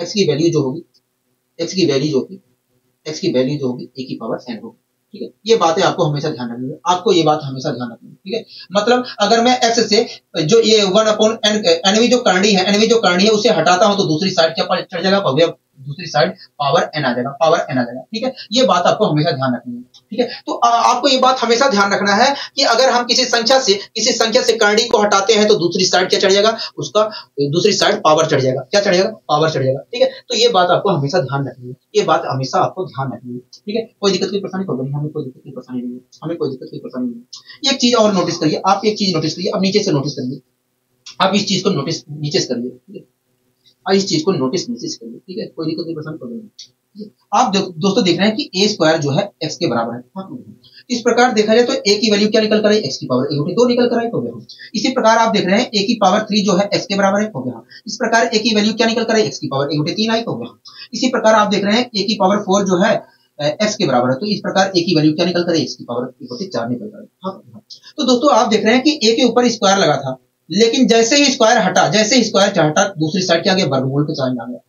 a की पावर n होगी, ठीक है। ये बातें आपको हमेशा ध्यान रखनी है, आपको ये बात हमेशा ध्यान रखनी है, ठीक है। मतलब अगर मैं x से जो ये 1/n nवीं जो करणी है उसे हटाता हूं तो दूसरी साइड क्या चढ़ जाएगा, दूसरी साइड पावर n आ जाएगा, ठीक है। ये बात आपको हमेशा ध्यान रखनी है, ठीक है। तो आपको ये बात हमेशा ध्यान रखना है कि अगर हम किसी संख्या से करणी को हटाते हैं तो दूसरी साइड क्या चढ़ जाएगा, उसका दूसरी साइड पावर चढ़ जाएगा, क्या चढ़ जाएगा, पावर चढ़ जाएगा, ठीक है। तो ये बात आपको हमेशा ध्यान रखनी है, ये बात हमेशा आपको ध्यान रखनी है, ठीक है। कोई दिक्कत की परेशानी नहीं, हमें कोई दिक्कत की परेशानी नहीं है। एक चीज और नोटिस करिए, आप एक चीज नोटिस करिए, अब नीचे से नोटिस करिए, आप इस चीज को नोटिस नीचे से करिए, ठीक है। इस चीज को नोटिस करिए, ठीक है। कोई दिक्कत नहीं, परेशानी कोई नहीं। आप दोस्तों देख रहे हैं कि a स्क्वायर जो है x के बराबर है। इस प्रकार देखा जाए तो a की वैल्यू क्या निकल कर आई, x की पावर 1/2 निकल कर आई, हो गया। इसी प्रकार आप देख रहे हैं a की पावर 3 जो है x के बराबर है, हो गया। इस प्रकार a की वैल्यू क्या निकल कर आई, x की पावर 1/3 आई, हो गया। इसी प्रकार आप देख रहे हैं a की पावर 4 जो है x के बराबर है, तो इस प्रकार a की वैल्यू क्या निकल कर आई, x की पावर 1/4 निकल कर आई। तो दोस्तों आप देख रहे हैं कि a के ऊपर स्क्वायर लगा था, लेकिन जैसे ही स्क्वायर हटा दूसरी साइड क्या आ गया, वर्गमूल का साइन आ गया।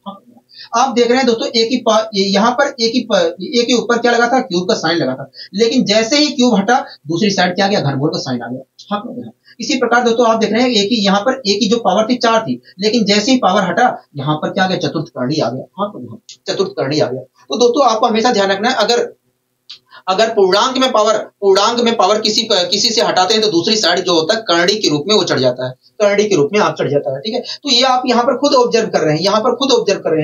आप देख रहे हैं दोस्तों यहाँ पर ए के ऊपर क्या लगा था, क्यूब का साइन लगा था, लेकिन जैसे ही क्यूब हटा दूसरी साइड क्या आ गया, घनमूल का साइन आ गया। इसी प्रकार दोस्तों आप देख रहे हैं यहाँ पर ए की जो पावर थी 4 थी, लेकिन जैसे ही पावर हटा यहाँ पर क्या आ गया, चतुर्थ करणी आ गया। हाँ चतुर्थ करणी आ गया। तो दोस्तों आपको हमेशा ध्यान रखना है, अगर पूर्णांक में पावर किसी से हटाते हैं तो दूसरी साइड जो होता है करणी के रूप में वो चढ़ जाता है, करणी के रूप में आप चढ़ जाता है, ठीक है। तो ये आप यहाँ पर खुद ऑब्जर्व कर रहे हैं,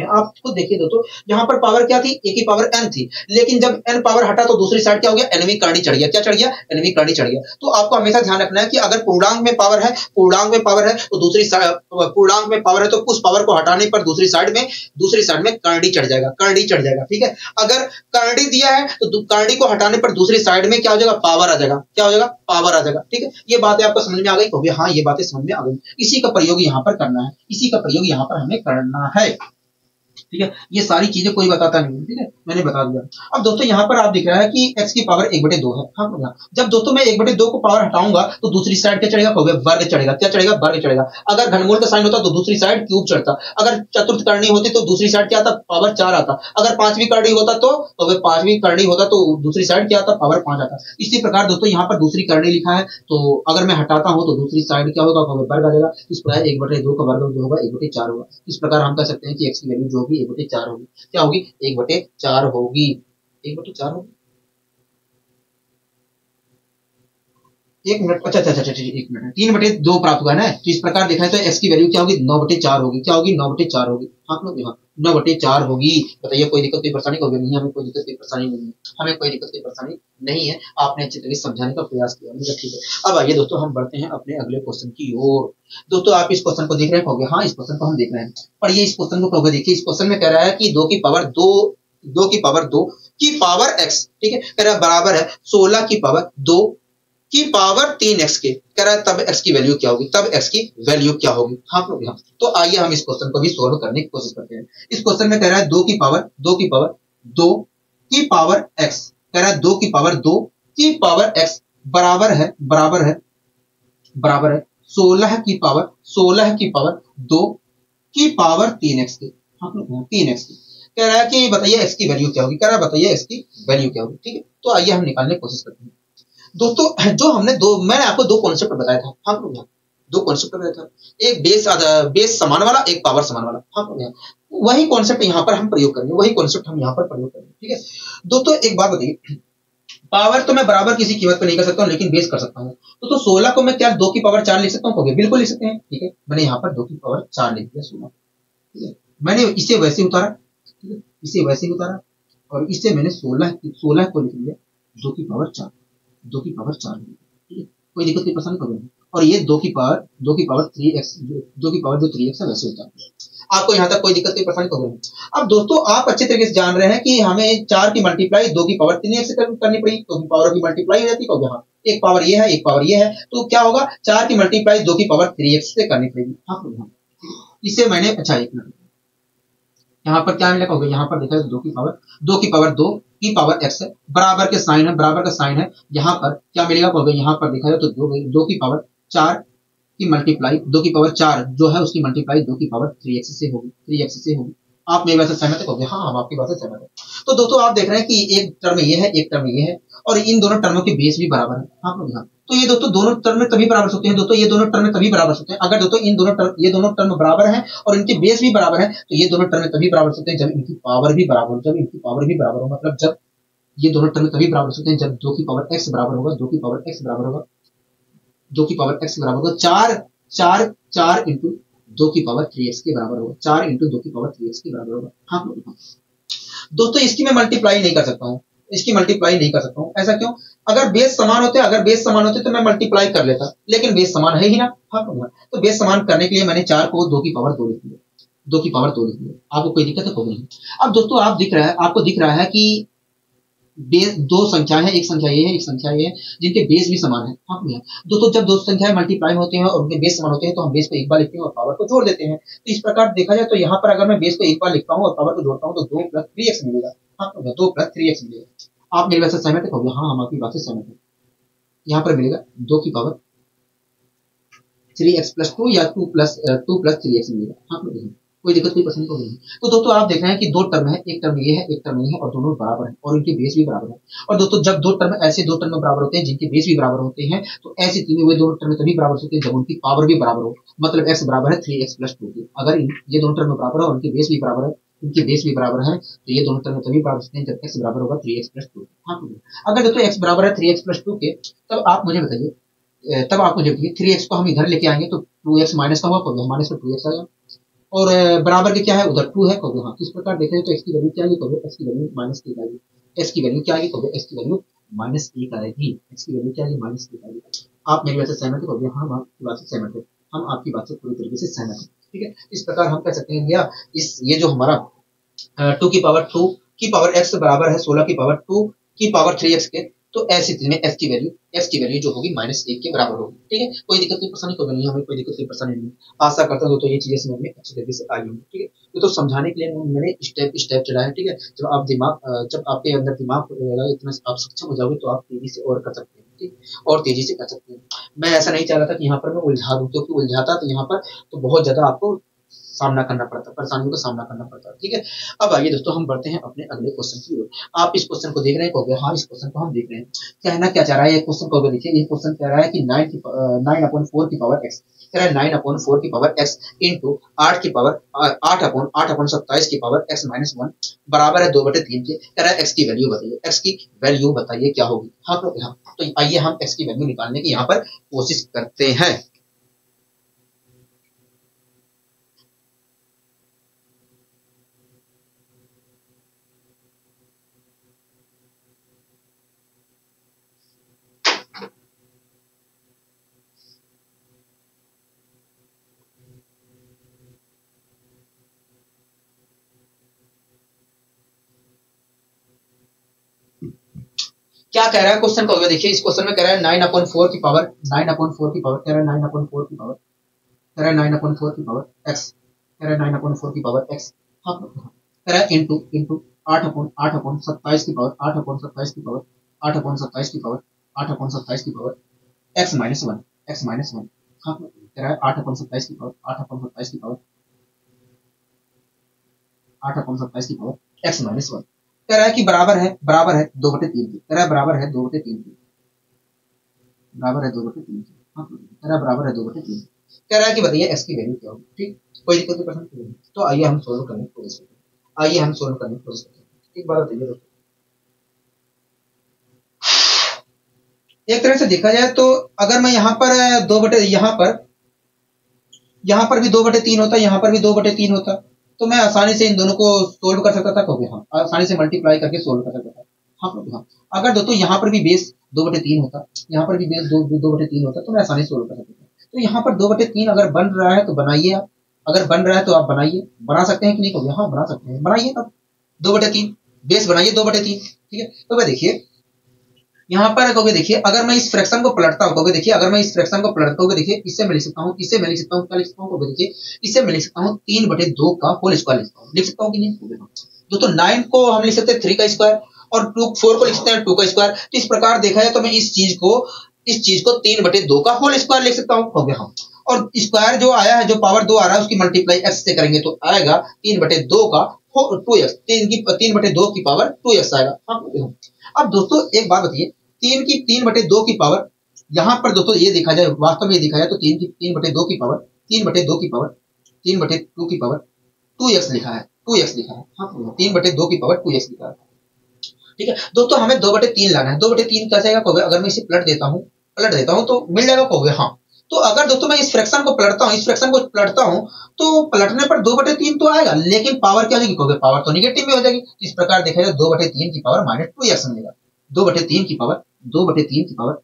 आप खुद देखिए दोस्तों, यहाँ पर पावर क्या थी, a की पावर n थी, लेकिन जब n पावर हटा तो दूसरी साइड क्या हो गया, nवीं करणी चढ़ गया, क्या चढ़ गया, nवीं करणी चढ़ गया। तो आपको हमेशा ध्यान रखना है कि अगर पूर्णांक में पावर है तो दूसरी साइड पूर्णांक में पावर है तो उस पावर को हटाने पर दूसरी साइड में करणी चढ़ जाएगा, ठीक है। अगर करणी दिया है तो करणी को हटाने पर दूसरी साइड में क्या हो जाएगा, पावर आ जाएगा, ठीक है। ये बातें आपको समझ में आ गई होगी, हाँ ये बातें समझ में आ गई। इसी का प्रयोग यहाँ पर करना है, इसी का प्रयोग यहाँ पर हमें करना है। ठीक है, ये सारी चीजें कोई बताता नहीं है, ठीक है, मैंने बता दिया। अब दोस्तों यहाँ पर आप दिख रहा है कि x की पावर 1/2 है। हाँ, जब दोस्तों मैं 1/2 को पावर हटाऊंगा तो दूसरी साइड क्या चढ़ेगा, वर्ग चढ़ेगा। क्या चढ़ेगा, वर्ग चढ़ेगा। अगर घनमूल का साइन होता तो दूसरी साइड क्यूब चढ़ता। अगर चतुर्थ करनी होती तो दूसरी साइड क्या आता, पावर 4 आता। अगर पांचवी करनी होता तो पांचवी करनी होता तो दूसरी साइड क्या आता, पावर 5 आता। इसी प्रकार दोस्तों यहाँ पर दूसरी करनी लिखा है, तो अगर मैं हटाता हूँ तो दूसरी साइड क्या होगा, वर्ग आ जाएगा। इस प्रकार 1/2 का वर्ग जो होगा 1/4 होगा। इस प्रकार हम कह सकते हैं कि x की वैल्यू जो होगी 1/4 होगी। क्या होगी, 1/4 होगी। 1/4 होगी। एक मिनट, अच्छा अच्छा अच्छा अच्छा, एक मिनट, 3/2 प्राप्त हुआ है ना। तो इस प्रकार देखा है तो x की वैल्यू क्या होगी, 9/4 होगी। क्या होगी, 9/4 होगी। हाँ लोग, यहाँ 9/4 होगी। बताइए कोई दिक्कत, कोई परेशानी होगी नहीं, हमें कोई दिक्कत कोई परेशानी नहीं है, हमें कोई दिक्कत कोई परेशानी नहीं है। आपने अच्छी तरीके से समझाने का प्रयास किया, मुझे ठीक है। अब आइए दोस्तों हम बढ़ते हैं अपने अगले क्वेश्चन की ओर। दोस्तों आप इस क्वेश्चन को देख रहे होंगे, हाँ इस क्वेश्चन को हम देख रहे हैं। पढ़िए इस क्वेश्चन को, देखिए इस क्वेश्चन में कह रहा है कि 2 की पावर 2 की पावर x, ठीक है, कह रहा है बराबर है 16 की पावर 2 की पावर 3x के। कह रहा है तब x की वैल्यू क्या होगी, तब x की वैल्यू क्या होगी। हाँ लोग, यहाँ तो आइए हम इस क्वेश्चन को भी सोल्व करने की कोशिश करते हैं। इस क्वेश्चन में कह रहा है 2 की पावर 2 की पावर x, कह रहा है 2 की पावर x बराबर है 16 की पावर 2 की पावर 3x के। हाँ लोग, 3x की। कह रहा है कि बताइए x की वैल्यू क्या होगी। कह रहा है बताइए x की वैल्यू क्या होगी, ठीक है। तो आइए हम निकालने की कोशिश करते हैं। दोस्तों जो हमने मैंने आपको 2 कॉन्सेप्ट बताया था। हाँ लोग, 2 कॉन्सेप्ट बताया था, एक बेस समान वाला, एक पावर समान वाला। हाँ लोग, वही कॉन्सेप्ट यहाँ पर हम प्रयोग करेंगे, वही कॉन्सेप्ट हम यहाँ पर प्रयोग करेंगे, ठीक है। दोस्तों एक बात बताइए, पावर तो मैं बराबर किसी कीमत पर नहीं कर सकता हूँ, लेकिन बेस कर सकता हूँ। तो 16 को मैं क्या 2 की पावर 4 लिख सकता हूँ, बिल्कुल लिख सकते हैं, ठीक है। मैंने यहाँ पर 2 की पावर 4 लिख दिया 16, ठीक है। मैंने इसे वैसे उतारा, ठीक है, इसे वैसे ही उतारा, और इसे मैंने 16 को लिख दिया 2 की पावर 4, 2 की पावर 4, ठीक है। कोई दिक्कत नहीं, पसंद करोगे। और ये 2 की पावर 3x, 2 की पावर जो 3x है वैसे होता है। आपको यहाँ तक कोई दिक्कत कोई परेशानी करोगे। अब दोस्तों आप अच्छे तरीके से जान रहे हैं कि हमें 4 की मल्टीप्लाई 2 की पावर 3x से करनी पड़ेगी, तो पावर की मल्टीप्लाई हो जाती है। यहाँ एक पावर ये है, एक पावर ये है, तो क्या होगा, 4 की मल्टीप्लाई 2 की पावर 3x से करनी पड़ेगी। हाँ, इसे मैंने, अच्छा एक मिनट, यहाँ पर क्या लिखा होगा, यहाँ पर देखा है 2 की पावर 2 की पावर x है, बराबर के साइन है, बराबर का साइन है। यहाँ पर क्या मिलेगा, यहाँ पर देखा जाए तो 2 की पावर 4 की मल्टीप्लाई 2 की पावर 4 जो है उसकी मल्टीप्लाई 2 की पावर 3x से होगी। आप मेरी बात से सहमत होंगे, हाँ हम आपकी बात से सहमत है। तो दोस्तों आप देख रहे हैं कि एक टर्म ये है, एक टर्म ये है, और इन दोनों टर्मों के बेस भी बराबर है। हाँ यहाँ तो ये दोस्तों दोनों टर्म में तभी बराबर होते हैं। दोस्तों ये दोनों टर्म में तभी बराबर होते हैं अगर दोस्तों ये दोनों टर्म बराबर हैं और इनके बेस भी बराबर है, तो ये दोनों टर्म में तभी बराबर होते हैं जब इनकी पावर भी बराबर हो, मतलब जब ये दोनों टर्म तभी बराबर होते हैं जब 2 की पावर x बराबर होगा, 2 की पावर x बराबर होगा 4 इंटू 2 की पावर 3x के बराबर होगा, 4 इंटू 2 की पावर 3x के बराबर होगा। हाँ दोस्तों इसकी मैं मल्टीप्लाई नहीं कर सकता हूँ, ऐसा क्यों, अगर बेस समान होते तो मैं मल्टीप्लाई कर लेता, लेकिन बेस समान है ही ना। हाँ तो बेस समान करने के लिए मैंने 4 को 2 की पावर 2 लिख दिया, 2 की पावर 2 लिख दिया। आपको कोई दिक्कत है, नहीं। अब दोस्तों आपको दिख रहा है कि बेस 2 संख्याएं हैं, एक संख्या ये है, एक संख्या ये है, जिनके बेस भी समान है। हाँ दोस्तों जब 2 संख्याएं मल्टीप्लाई होते हैं और उनके बेस समान होते हैं तो हम बेस को एक बार लिखते हैं और पावर को जोड़ देते हैं। तो इस प्रकार देखा जाए तो यहाँ पर अगर मैं बेस को एक बार लिखता हूँ और पावर को जोड़ता हूँ तो 2 + 3x मिलेगा। हाँ 2 + 3x मिलेगा। आप मेरी बात से सहमत है? हाँ हम आपकी बात से सहमत है। यहाँ पर मिलेगा 2 की पावर 3x + 2 या 2 + 3x मिलेगा। हाँ कोई दिक्कत कोई पसंद नहीं। तो दोस्तों आप देख रहे हैं कि 2 टर्म है, एक टर्म ये है, एक टर्म ये है, और दोनों बराबर हैं और इनके बेस भी बराबर है। और दोस्तों जब 2 टर्म बराबर होते हैं जिनके बेस भी बराबर होते हैं तो ऐसी स्थिति में दोनों टर्म तभी बराबर होते हैं जब उनकी पावर भी बराबर हो, मतलब x बराबर है 3x + 2 के। अगर ये दोनों टर्म बराबर है और उनके बेस भी बराबर है, तो ये दोनों टर्म तभी बराबर होते हैं जब x बराबर होगा 3x + 2। हाँ अगर दोस्तों x बराबर है 3x + 2 के, तब आप मुझे बताइए 3x को हम इधर लेके आएंगे तो 2x माइनस का होगा, माइनस में 2x आएगा, और बराबर के क्या है उधर 2 है। हाँ इस प्रकार देखें तो x की वैल्यू क्या आएगी, x की वैल्यू -1 आएगी। x की वैल्यू क्या आएगी, x की वैल्यू -1 आएगी। x की वैल्यू क्या आएगी, -1 आएगी। आप मेरी बात से सहमत हो? हाँ हम आपकी बात से सहमत है, हम आपकी बात से पूरी तरीके से सहमत है। ठीक है, इस प्रकार हम कह सकते हैं भैया ये जो हमारा 2 की पावर x बराबर है 16 की पावर 2 की पावर 3x के, तो ऐसी स्थिति में एक्स की वैल्यू जो होगी -1 के बराबर होगी। ठीक है, कोई दिक्कत की परेशानी तो नहीं, हमें कोई दिक्कत की परेशानी नहीं। आशा करता हूँ तो ये चीजें समझ में अच्छी तरीके से आई होंगी। ठीक है, तो समझाने के लिए मैंने स्टेप चढ़ाया। ठीक है, जब आपके अंदर दिमाग रहेगा, इतना आप सक्षम हो जाओगे तो आप तेजी से और कर सकते हैं। ठीक, और तेजी से कर सकते हैं। मैं ऐसा नहीं चाह रहा था कि यहाँ पर मैं उलझा दूं, क्योंकि उलझाता तो यहाँ पर तो बहुत ज्यादा आपको सामना करना पड़ता, परेशानियों का सामना करना पड़ता है। ठीक है, अब आइए दोस्तों हम बढ़ते हैं अपने अगले क्वेश्चन की ओर। आप इस क्वेश्चन को देख रहे हैं, कहोगे हाँ इस क्वेश्चन को हम देख रहे हैं। कहना क्या चाह रहा है ये क्वेश्चन को देखिए, ये क्वेश्चन कह रहा है कि 9/4 की पावर x, कह रहा है 9/4 की पावर x इंटू 8 की पावर 8/27 की पावर x-1 बराबर है 2/3 के। कह रहा है x की वैल्यू बताइए, x की वैल्यू बताइए क्या होगी। हाँ तो आइए हम x की वैल्यू निकालने की यहाँ पर कोशिश करते हैं। क्या कह रहा है क्वेश्चन को देखिए, इस क्वेश्चन में कह रहा है 9/4 की पावर, 9/4 की पावर, कह रहा है 9/4 की पावर, कह रहा है 9/4 की पावर x, कह रहा है 9/4 की पावर x। हाँ, कह रहा है इंटू 8/27 की पावर, 8/27 की पावर, 8/27 की पावर, 8/27 की पावर x-1। हाँ, कह रहा है 8/27 की पावर, 8/27 की पावर, 8/27 की पावर x-1। कह रहा है कि बराबर है 2/3 की, कह रहा है बराबर है 2/3 की, बराबर है 2/3 की। हाँ, कह रहा है बराबर है 2/3 की। कह रहा है कि बताइए x की वैल्यू क्या होगी। ठीक, कोई दिक्कत की परेशानी नहीं। तो आइए हम सोल्व करने की कोशिश करते हैं। आइए हम सोल्व करने की कोशिश करते हैं। एक बार बताइए दोस्तों, एक तरह से देखा जाए तो अगर मैं यहाँ पर यहाँ पर भी 2/3 होता, यहाँ पर भी 2/3 होता, तो मैं आसानी से इन दोनों को सोल्व कर सकता था। कहोगे हाँ, आसानी से मल्टीप्लाई करके सोल्व कर सकता था। हाँ कहोगे हाँ, अगर दोस्तों यहाँ पर भी बेस 2/3 होता, यहाँ पर भी बेस 2/3 होता, तो मैं आसानी से सोल्व कर सकता था। तो यहाँ पर 2/3 अगर बन रहा है तो बनाइए आप, अगर बन रहा है तो आप बनाइए, बना सकते हैं कि नहीं कहोगे हाँ बना सकते हैं, बनाइए तब 2/3 बेस बनाइए 2/3। ठीक है, तो मैं देखिए यहाँ पर कहोगे देखिए, अगर मैं इस फ्रैक्शन को पलटता हूँ, कहोगे देखिए अगर मैं इस फ्रैक्शन को पलटता हूँ, देखिए इससे मैं लिख सकता हूँ, इससे मैं लिख सकता हूँ, क्या लिख सकता हूँ कहोगे देखिए, इससे मैं लिख सकता हूँ 3/2 का होल स्क्वायर लिख सकता हूँ कि नहीं। दोस्तों 9 को हम लिख सकते हैं 3 का स्क्वायर, और 4 को लिख सकते हैं 2 का स्क्वायर। तो इस प्रकार देखा जाए तो मैं इस चीज को 3/2 का होल स्क्वायर लिख सकता हूँ। हो गया हाँ, और स्क्वायर जो आया है, जो पावर 2 आ रहा है, उसकी मल्टीप्लाई x से करेंगे तो आएगा 3/2 का 2x, 3/2 की पावर 2x आएगा। हाँ, अब दोस्तों एक बात बताइए, 3/2 की पावर, यहाँ पर दोस्तों ये देखा जाए, वास्तव में ये देखा जाए तो 3/2 की पावर 3/2 की पावर 3/2 की पावर 2x लिखा है, 2x लिखा है। हाँ, 3/2 की पावर 2x लिखा है। ठीक है दोस्तों, हमें 2/3 लाना है। 2/3 कैसे आएगा कहोगे, अगर मैं इसे पलट देता हूँ तो मिल जाएगा कहोगे हाँ। तो अगर दोस्तों मैं इस फ्रैक्शन को पलटता हूँ तो पलटने पर 2/3 तो आएगा, लेकिन पावर क्या हो जाएगी कहोगे, पावर तो निगेटिव में हो जाएगी। इस प्रकार देखा जाए 2/3 की पावर -2x मिलेगा। 2/3 की पावर 2/3 की पावर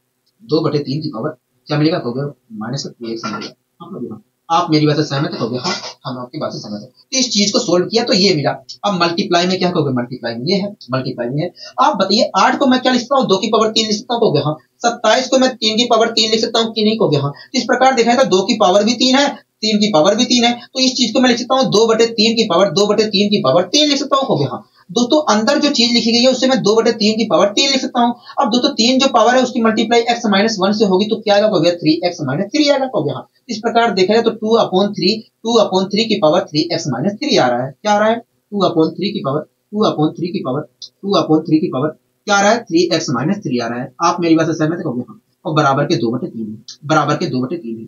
2/3 की पावर क्या मिलेगा कहोगे, -2x मिलेगा। आप मेरी बात से सहमत कहोगे हाँ, हम आपकी बात से सहमत है। तो इस चीज को सोल्व किया तो ये मिला। अब मल्टीप्लाई में क्या कहोगे, मल्टीप्लाई में ये है, मल्टीप्लाई में है। आप बताइए 8 को मैं क्या लिख सकता हूँ, 2 की पावर 3 लिख सकता हूँ कहोगे हाँ। 27 को मैं 3 की पावर 3 लिख सकता हूँ कि नहीं कहोगे हाँ। इस प्रकार देखा जाए तो 2 की पावर भी 3 है, 3 की पावर भी 3 है, तो इस चीज को मैं लिख सकता हूँ 2/3 की पावर 2/3 की पावर 3 लिख सकता हूँ कहोगे हाँ। दोस्तों अंदर जो चीज लिखी गई है उससे मैं 2/3 की पावर 3 लिख सकता हूँ। अब दोस्तों 3 जो पावर है उसकी मल्टीप्लाई x-1 से होगी तो क्या आएगा कहोगे, 3x-3 आएगा कहोगे हाँ। इस प्रकार देखा जाए तो 2/3 की पावर 3x-3 आ रहा है। क्या आ रहा है, 2/3 की पावर 2/3 की पावर 2/3 की पावर क्या आ रहा है, 3x-3 आ रहा है। आप मेरी बात से सहमत कहोगे हाँ, और बराबर के 2/3 बराबर के 2/3 है।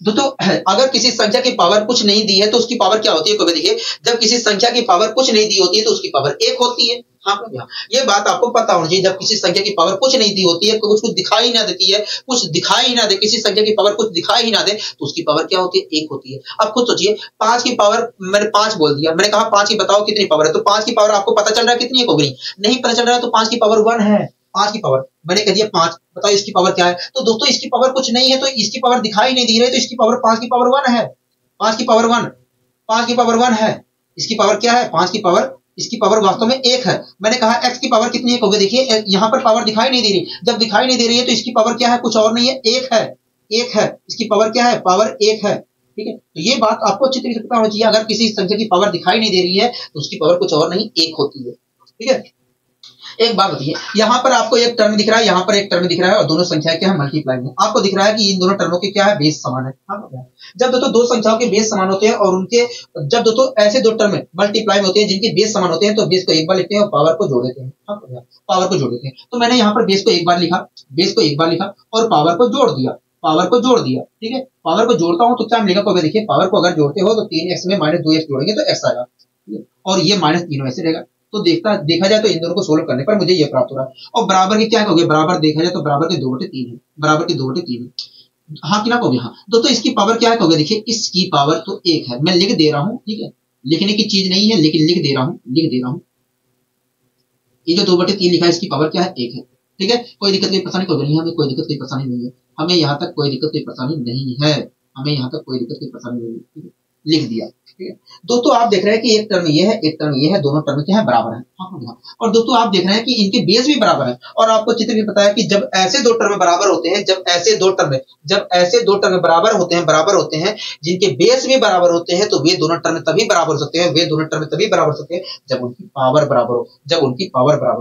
दोस्तों अगर किसी संख्या की पावर कुछ नहीं दी है तो उसकी पावर क्या होती है कभी देखिए, जब किसी संख्या की पावर कुछ नहीं दी होती है तो उसकी पावर 1 होती है। हाँ, ये बात आपको पता होनी चाहिए, जब किसी संख्या की पावर कुछ नहीं दी होती है, कुछ दिखाई ना देती है, कुछ दिखाई ना दे, किसी संख्या की पावर कुछ दिखाई ही ना दे तो उसकी पावर क्या होती है, 1 होती है। अब खुद सोचिए 5 की पावर, मैंने 5 बोल दिया, मैंने कहा 5 की बताओ कितनी पावर है, तो 5 की पावर आपको पता चल रहा है कितनी है, नहीं पता चल रहा है तो 5 की पावर 1 है। 5 की पावर मैंने कह दिया 5, बताओ इसकी पावर क्या है। तो दोस्तों इसकी पावर कुछ नहीं है तो इसकी पावर दिखाई नहीं दे रही, तो इसकी पावर 5 की पावर 1 है। 5 की पावर 1 है, इसकी पावर क्या है, 5 की पावर इसकी पावर वास्तव में 1 है। मैंने कहा x की पावर कितनी है, कहोगे देखिए यहाँ पर पावर दिखाई नहीं दे रही, जब दिखाई नहीं दे रही है तो इसकी पावर क्या है, कुछ और नहीं है, 1 है, 1 है, इसकी पावर क्या है, पावर 1 है। ठीक है, तो ये बात आपको अच्छी तरीके से पता होना चाहिए, अगर किसी संख्या की पावर दिखाई नहीं दे रही है तो उसकी पावर कुछ और नहीं 1 होती है। ठीक है, एक बात बताइए, यहाँ पर आपको एक टर्म दिख रहा है, यहाँ पर एक टर्म दिख रहा है, और दोनों संख्याएं क्या है, मल्टीप्लाई में। आपको दिख रहा है कि इन दोनों टर्मों के क्या है, बेस समान है। जब दोस्तों दो संख्याओं के बेस समान होते हैं और उनके जब दोस्तों ऐसे दो टर्म मल्टीप्लाई में होते हैं जिनके बेस समान होते हैं तो बेस को एक बार लिखते हैं और पावर को जोड़ देते हैं। पावर को जोड़ देते हैं, तो मैंने यहाँ पर बेस को एक बार लिखा, बेस को एक बार लिखा और पावर को जोड़ दिया, पावर को जोड़ दिया। ठीक है, पावर को जोड़ता हूं तो क्या मिलेगा, को देखिए पावर को अगर जोड़ते हो तो 3x में -2x जोड़ेंगे तो x आएगा, और ये -3 ऐसे रहेगा। तो देखा जाए तो इन दोनों को सोल्व करने पर मुझे ये प्राप्त हो रहा है। और बराबर के क्या कहोगे, बराबर देखा जाए तो बराबर के 2/3 है, बराबर के 2/3 है। हाँ कि ना कहोगे, हाँ। दोस्तों इसकी पावर क्या है कहोगे, देखिए इसकी पावर तो 1 है, मैं लिख दे रहा हूँ। ठीक है, लिखने की चीज नहीं है लेकिन लिख दे रहा हूँ। ये जो 2/3 लिखा है इसकी पावर क्या है, 1 है। ठीक है, कोई दिक्कत कोई परेशानी कोई नहीं है, हमें कोई दिक्कत कोई परेशानी नहीं है, हमें यहाँ तक कोई दिक्कत कोई परेशानी नहीं है, हमें यहाँ तक कोई दिक्कत कोई परेशानी नहीं है। ठीक है, लिख दिया। ठीक है, दोस्तों आप देख रहे हैं कि एक टर्म ये है, एक टर्म ये है, दोनों टर्म क्या है, बराबर है। हाँ, और दोस्तों आप देख रहे हैं कि इनके बेस भी बराबर है, और आपको चित्र भी पता है कि जब ऐसे दो टर्म बराबर होते हैं, जब ऐसे दो टर्म बराबर होते हैं जिनके बेस भी बराबर होते हैं, तो वे दोनों टर्म तभी बराबर हो सकते हैं, जब उनकी पावर बराबर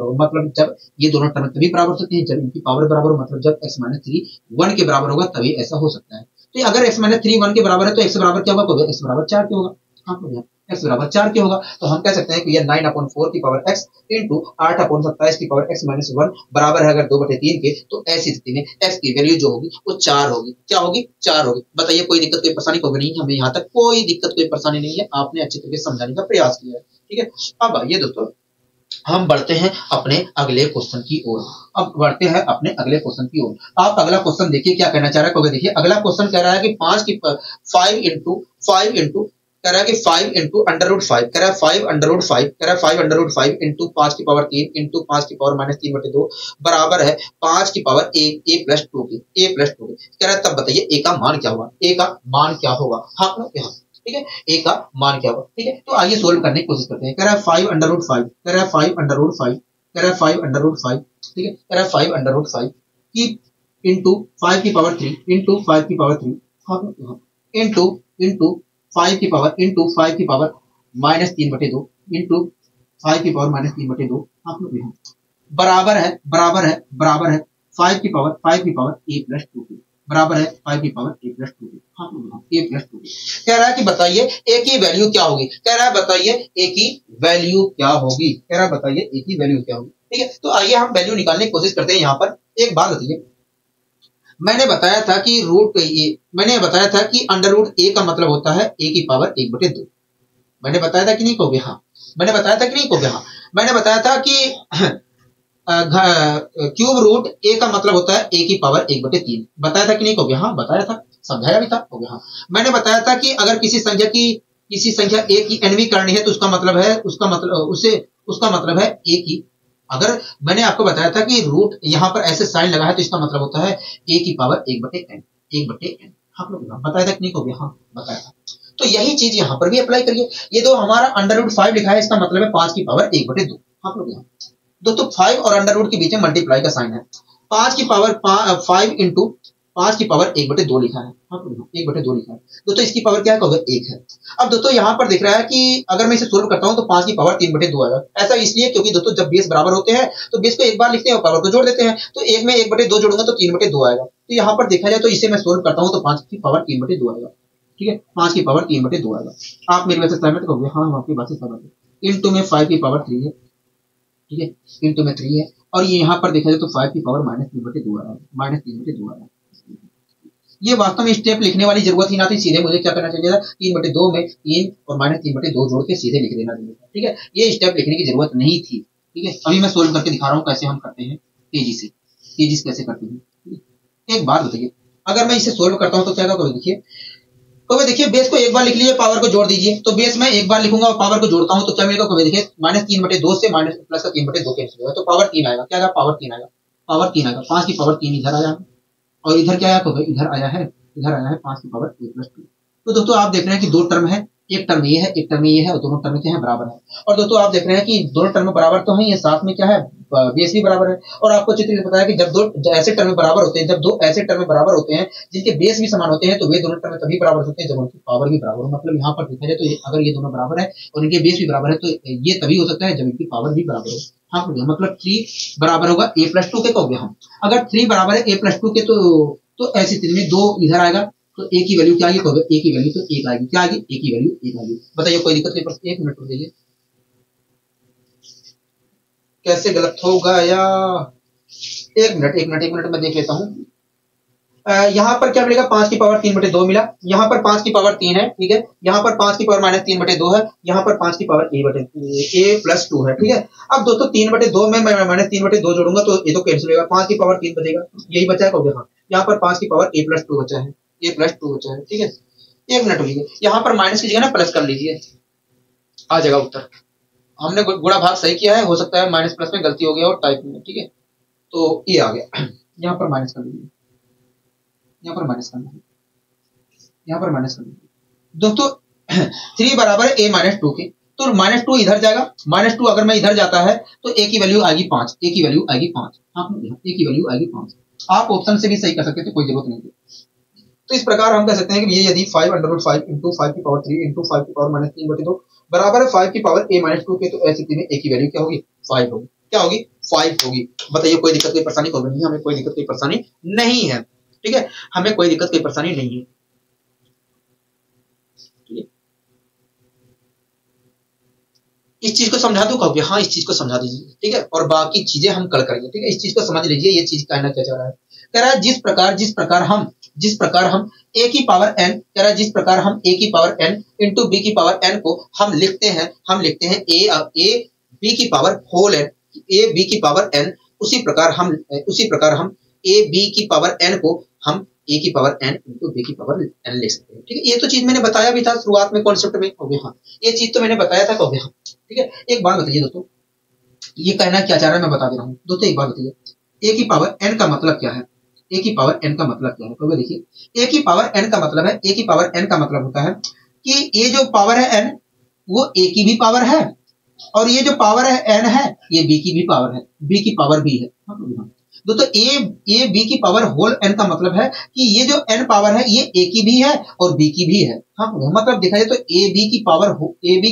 हो, मतलब जब ये दोनों टर्म तभी बराबर हो सकते हैं जब इनकी पावर बराबर हो, मतलब जब x - 3 1 के बराबर होगा तभी ऐसा हो सकता है। तो अगर x - 3 1 के बराबर है तो x बराबर क्या होगा, x बराबर 4 के होगा। x बराबर 4 के होगा, तो हम कह सकते हैं कि यह 9/4 की पावर x इंटू 8/27 की पावर x - 1 बराबर है अगर 2/3 के, तो ऐसी स्थिति में x की वैल्यू जो होगी वो 4 होगी। क्या होगी, 4 होगी। बताइए कोई दिक्कत कोई परेशानी होगी नहीं, हमें यहाँ तक कोई दिक्कत कोई परेशानी नहीं है, आपने अच्छी तरीके से समझाने का प्रयास किया है। ठीक है, अब आइए दोस्तों हम बढ़ते हैं अपने अगले क्वेश्चन की ओर। आप अगला क्वेश्चन देखिए क्या कहना चाह रहा है, देखिए अगला क्वेश्चन कह रहा है कि 5 इंटू √5 कह रहा है 5 इंटू 5 की पावर 3 इंटू 5 की पावर -3/2 बराबर है 5 की पावर a प्लस 2 की, कह रहा है तब बताइए a का मान क्या होगा, हाँ यहाँ। ठीक है, a का मान क्या होगा। ठीक है, तो आइए सोल्व करने की कोशिश करते हैं। कह रहा है 5 √5, कह रहा है 5 √5, कह रहा है 5 √5, ठीक है, कह रहा है 5 √5 की इंटू 5 की पावर 3 इंटू 5 की पावर 3 इंटू 5 की पावर -3/2 इंटू 5 की पावर -3/2 बराबर है 5 की पावर a प्लस 2 की, बराबर है 5 की पावर a प्लस 2 की, a प्लस 2 की। कह रहा है कि बताइए a की वैल्यू क्या होगी, कह रहा है बताइए a की वैल्यू क्या होगी, ठीक है, तो आइए हम वैल्यू निकालने की कोशिश करते हैं। यहाँ पर एक बात बताइए, मैंने बताया था कि √a का मतलब होता है a की पावर 1/2। मैंने बताया था कि नहीं कहोगे, हाँ। मैंने बताया था कि क्यूब रूट a का मतलब होता है a की पावर 1/3। बताया था कि नहीं कहोगे, हाँ बताया था, समझाया भी था, कहोगे हाँ। मैंने बताया था कि अगर किसी संख्या a की nवीं करनी है तो उसका मतलब है a की, अगर मैंने आपको बताया था कि रूट यहाँ पर ऐसे साइन लगा है तो इसका मतलब होता है a की पावर 1/n। हाँ बताया था कि नहीं कहोगे, हाँ बताया था। तो यही चीज यहाँ पर भी अप्लाई करिए। ये तो हमारा √5 लिखा है, इसका मतलब है 5 की पावर 1/2। हाँ दोस्तों 5 और √ के बीच में मल्टीप्लाई का साइन है। 5 की पावर 5 इंटू 5 की पावर 1/2 लिखा है, 1/2 लिखा है। दोस्तों इसकी पावर क्या है, 1 है। अब दोस्तों यहाँ पर दिख रहा है कि अगर मैं इसे सोल्व करता हूँ तो 5 की पावर 3/2 आएगा। ऐसा इसलिए क्योंकि दोस्तों जब बेस बराबर होते हैं तो बेस को एक बार लिखते हैं और पावर को जोड़ देते हैं, तो एक में 1/2 जोड़ूंगा तो 3/2 आएगा। तो यहाँ पर देखा जाए तो इसे मैं सोल्व करता हूँ तो 5 की पावर 3/2 आएगा। ठीक है, 5 की पावर 3/2 आएगा। आप मेरी वैसे सहमत कहोगे, हाँ हम आपकी बात से सहमत है। इंटू में 5 की पावर 3 है, ठीक है, इंटू में 3 है, और ये यहाँ पर देखा जाए तो 5 की पावर -3/2 आ रहा है। ये वास्तव में स्टेप लिखने वाली जरूरत ही ना थी, सीधे मुझे क्या करना चाहिए था, 3/2 में 3 और -3/2 जोड़ के सीधे लिख देना चाहिए था। ठीक है, ये स्टेप लिखने की जरूरत नहीं थी। ठीक है, अभी मैं सोल्व करके दिखा रहा हूँ कैसे हम करते हैं, तेजी से कैसे करते हैं। एक बात बताइए, अगर मैं इसे सोल्व करता हूँ तो क्या होगा, देखिए बेस को एक बार लिख लीजिए, पावर को जोड़ दीजिए। तो बेस में एक बार लिखूंगा और पावर को जोड़ता हूं तो क्या मिलेगा, देखिए -3/2 से प्लस का 3/2 कैंसिल होगा तो पावर 3 आएगा। क्या आएगा, पावर 3 आएगा। 5 की पावर 3 इधर आया और इधर क्या आया, इधर आया है 5 की पावर a प्लस 2। तो दोस्तों आप देख रहे हैं कि दो टर्म है, एक टर्म ये है, एक टर्म ये है, और दोनों टर्म क्या है, बराबर है। और दोस्तों आप देख रहे हैं कि दोनों टर्म बराबर तो है, ये साथ में क्या है, बेस भी बराबर है। और आपको चित्र में बताया कि जब दो ऐसे टर्म बराबर होते हैं, जब दो ऐसे टर्म बराबर होते हैं जिनके बेस भी समान होते हैं, तो वे दोनों टर्म तभी बराबर होते हैं जब उनकी पावर भी बराबर हो। मतलब यहाँ पर देखा जाए तो अगर ये दोनों बराबर है और इनके बेस भी बराबर है, तो ये तभी हो सकता है जब इनकी पावर भी बराबर हो। हाँ, मतलब 3 बराबर होगा a+2 के, कहोगे हम। अगर 3 बराबर है a+2 के, तो ऐसी स्थिति में 2 इधर आएगा, तो a की वैल्यू क्या आएगी, कहोगे a की वैल्यू तो 1 आएगी। क्या आएगी, a की वैल्यू 1 आएगी। बताइए कोई दिक्कत नहीं, पर 1 मिनट रुक जाइए, कैसे गलत होगा या 1 मिनट मैं देख लेता हूँ। यहाँ पर क्या मिलेगा, 5 की पावर 3/2 मिला। यहाँ पर 5 की पावर 3 है, ठीक है। यहाँ पर 5 की पावर -3/2 है। यहाँ पर 5 की पावर a+2 है, ठीक है। अब दोस्तों 3/2 में मैं -3/2 जोड़ूंगा तो ये तो कैंसिल होगा, 5 की पावर 3 बचेगा, यही बचा है, कहोगे हाँ। यहाँ पर 5 की पावर a+2 बचा है, a+2 बचा है, ठीक है। 1 मिनट होगी, यहाँ पर माइनस की जगह ना प्लस कर लीजिए, आ जाएगा उत्तर। हमने गुणा भाग सही किया है, हो सकता है माइनस प्लस में गलती हो गया और टाइप में, ठीक है। तो ये आ गया, यहाँ पर माइनस कर लीजिए, यहाँ पर माइनस कर लीजिए, यहाँ पर माइनस कर लीजिए। दोस्तों 3 बराबर है a-2 के, तो -2 इधर जाएगा, -2 अगर मैं इधर जाता है तो a की वैल्यू आएगी 5, a की वैल्यू आएगी 5, हाँ, a की वैल्यू आएगी 5। आप ऑप्शन से भी सही कर सकते हैं, तो कोई जरूरत नहीं है। तो इस प्रकार हम कह सकते हैं कि ये यदि 5√5 इंटू 5 की पावर 3 इंटू 5 की पावर -3/2 बराबर है 5 की पावर a-2 के, तो ऐसी स्थिति में a की वैल्यू क्या होगी, 5 होगी। क्या होगी, 5 होगी। बताइए कोई दिक्कत, कोई परेशानी होगी नहीं, हमें कोई दिक्कत, कोई परेशानी नहीं है, ठीक है। हमें कोई दिक्कत, कोई परेशानी नहीं है, ठीक है। इस चीज को समझा दूं, कहोगे हाँ, इस चीज को समझा दीजिए, ठीक है। और बाकी चीजें हम कल करेंगे, ठीक है। इस चीज को समझ लीजिए, ये चीज कहना क्या चाह रहा है। कह रहा है जिस प्रकार हम a की पावर n, कह रहा है जिस प्रकार हम a की पावर n इंटू b की पावर n को हम लिखते हैं a b की power whole n, a b की पावर n, उसी प्रकार हम a b की पावर n को हम a की पावर n इंटू b की पावर n लिख सकते हैं, ठीक है। ये तो चीज मैंने बताया भी था शुरुआत में कॉन्सेप्ट में, कहोगे हाँ, ये चीज तो मैंने बताया था, कहोगे हाँ, ठीक है। एक बात बताइए दोस्तों, ये कहना क्या चाह रहा है मैं बता दे रहा हूँ। दोस्तों एक बात बताइए, a की पावर n का मतलब क्या है, a की पावर n का मतलब क्या है, तो देखिए a की पावर n का मतलब है, a की पावर n का मतलब होता है कि ये जो पावर है n, वो a की भी पावर है, और ये जो पावर है n है, ये b की भी पावर है, b की पावर भी है। दोस्तों a b की पावर होल n का मतलब है कि ये जो n पावर है ये a की भी है और b की भी है। हाँ, मतलब देखा जाए तो a b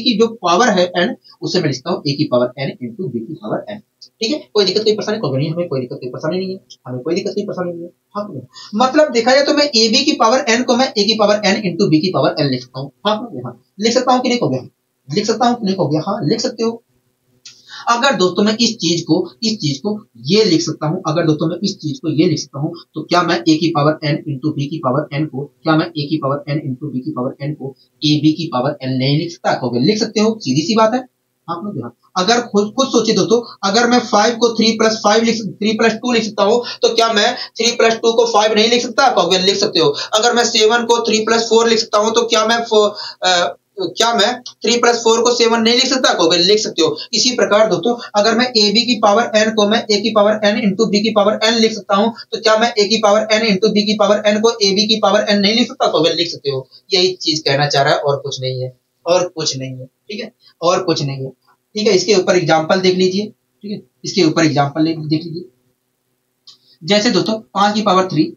की जो पावर है n, उसे मैं लिखता हूँ a की पावर n इंटू b की पावर n, ठीक है। कोई दिक्कत, कोई परेशानी कोई नहीं, हमें कोई दिक्कत, कोई परेशानी नहीं है, हमें कोई दिक्कत, कोई परेशानी नहीं है। हाँ, मतलब देखा जाए तो मैं a b की पावर n को मैं a की पावर n इंटू b की पावर n लिख सकता हूँ। हाँ, लिख सकता हूँ कि नहीं, हो गया, लिख सकता हूँ कि नहीं, हो गया, हाँ लिख सकते हो। अगर दोस्तों मैं इस चीज को ये लिख सकता हूं, अगर दोस्तों मैं इस चीज को ये लिख सकता हूं, तो क्या मैं a की पावर n इंटू बी की पावर n को, क्या मैं a की पावर n इंटू बी की पावर n को a b की पावर n नहीं लिख सकता, कहोगे लिख सकते हो, सीधी सी बात है। आप लोग अगर खुद सोचिए दोस्तों, अगर मैं 5 को 3+2 लिख सकता हूं, तो क्या मैं 3+2 को 5 नहीं लिख सकता, कहोगे लिख सकते हो। अगर मैं 7 को 3+4 लिख सकता हूं, तो क्या मैं 3+4 को 7 नहीं लिख सकता, कहोगे लिख सकते हो। इसी प्रकार दोस्तों, अगर मैं a b की पावर n को मैं a की पावर n इंटू b की पावर n लिख सकता हूं, तो क्या मैं a की पावर n इंटू b की पावर n को a b की पावर n नहीं लिख सकता, कहोगे लिख सकते हो। यही चीज कहना चाह रहा है, और कुछ नहीं है, और कुछ नहीं है, ठीक है, और कुछ नहीं है, ठीक है। इसके ऊपर एग्जाम्पल देख लीजिए, ठीक है, इसके ऊपर एग्जाम्पल देख लीजिए। जैसे दोस्तों 5 की पावर 3,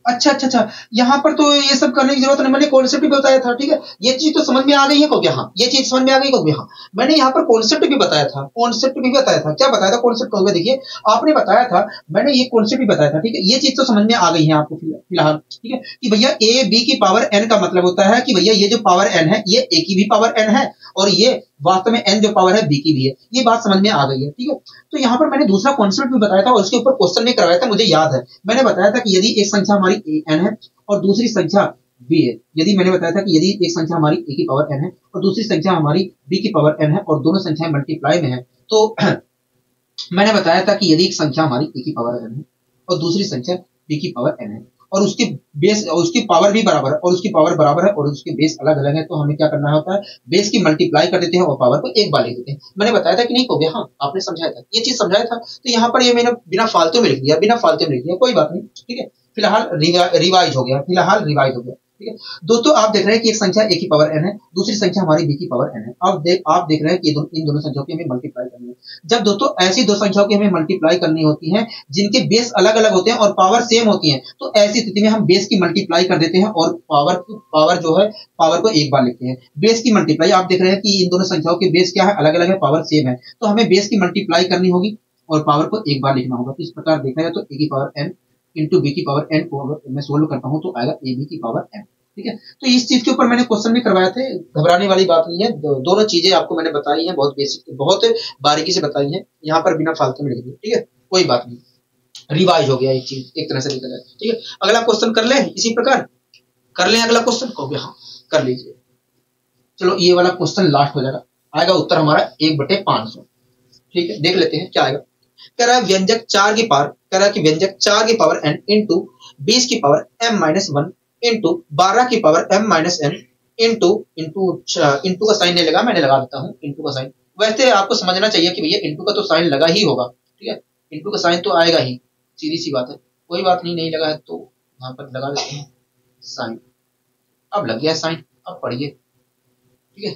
अच्छा, यहाँ पर तो ये सब करने की जरूरत नहीं, मैंने कॉन्सेप्ट भी बताया था, ठीक है। ये चीज तो समझ में आ गई है, को क्या, हाँ, ये चीज समझ में आ गई, को हाँ। मैंने यहाँ पर कॉन्सेप्ट भी बताया था, क्या बताया था कॉन्सेप्ट, होगा देखिए, आपने बताया था, मैंने ये कॉन्सेप्ट भी बताया था, ठीक है। ये चीज तो समझ में आ गई है आपको फिलहाल, ठीक है, कि भैया a b की पावर n का मतलब होता है कि भैया ये जो पावर n है, ये a की भी पावर n है, और ये वास्तव में n जो पावर है b की भी है। ये बात समझ में आ गई है, ठीक है। तो यहाँ पर मैंने दूसरा कॉन्सेप्ट भी बताया था, और उसके ऊपर क्वेश्चन भी करवाया था, मुझे याद है। मैंने बताया था कि यदि एक संख्या हमारी n है और दूसरी संख्या b है, यदि मैंने बताया था कि यदि एक संख्या हमारी a की पावर n है और दूसरी संख्या हमारी b की पावर n है, और दोनों संख्याएं मल्टीप्लाई में है, तो मैंने बताया था कि यदि एक संख्या हमारी a की पावर n है और दूसरी संख्या b की पावर n है, और उसकी बेस और उसकी पावर भी बराबर है और उसकी पावर बराबर है और उसके बेस अलग अलग है, तो हमें क्या करना होता है, बेस की मल्टीप्लाई कर देते हैं और पावर को एक बार लिख देते हैं। मैंने बताया था कि नहीं को, हाँ आपने समझाया था, ये चीज समझाया था। तो यहाँ पर ये मैंने बिना फालतू में लिख दिया, बिना फालतू में लिख दिया, कोई बात नहीं, ठीक है। फिलहाल रिवाइज हो गया, फिलहाल रिवाइज हो गया, ठीक है। दोस्तों आप देख रहे हैं कि एक संख्या a की पावर n है, दूसरी संख्या हमारी b की पावर n है। आप देख रहे हैं कि इन दोनों संख्याओं की हमें मल्टीप्लाई करनी है। जब दोस्तों ऐसी दो संख्याओं की हमें मल्टीप्लाई करनी होती है जिनके बेस अलग अलग होते हैं और पावर सेम होती है, तो ऐसी स्थिति में हम बेस की मल्टीप्लाई कर देते हैं और पावर जो है पावर को एक बार लिखते हैं। बेस की मल्टीप्लाई, आप देख रहे हैं कि इन दोनों संख्याओं के बेस क्या है, अलग अलग है, पावर सेम है, तो हमें बेस की मल्टीप्लाई करनी होगी और पावर को एक बार लिखना होगा। तो इस प्रकार देखा जाए तो a की पावर n इंटू बी की पावर n को अगर मैं सोल्व करता हूं तो आएगा ए बी की पावर n, ठीक है। तो इस चीज के ऊपर मैंने क्वेश्चन भी करवाए थे, घबराने वाली बात नहीं है, दोनों चीजें आपको मैंने बताई हैं, बहुत बेसिक, बहुत बारीकी से बताई हैं, यहाँ पर बिना फालतू में लिख दिया, ठीक है, कोई बात नहीं, रिवाइज हो गया एक चीज एक तरह से देखा जाए, ठीक है। अगला क्वेश्चन कर लें, इसी प्रकार कर लें अगला क्वेश्चन को, हाँ कर लीजिए। चलो ये वाला क्वेश्चन लास्ट हो जाएगा, आएगा उत्तर हमारा 1/500, ठीक है। देख लेते हैं क्या आएगा। कह रहा है व्यंजक 4 की पावर, कह रहा है कि व्यंजक 4 की पावर n इंटू 20 की पावर m-1 इंटू 12 की पावर m-n इंटू इंटू का साइन नहीं लगा, मैंने लगा देता हूं इंटू का साइन। वैसे आपको समझना चाहिए कि भैया इंटू का तो साइन लगा ही होगा, ठीक है, इंटू का साइन तो आएगा ही, सीधी सी बात है, कोई बात नहीं, नहीं लगा है तो यहाँ पर लगा देते हैं साइन। अब लग गया साइन, अब पढ़िए, ठीक है।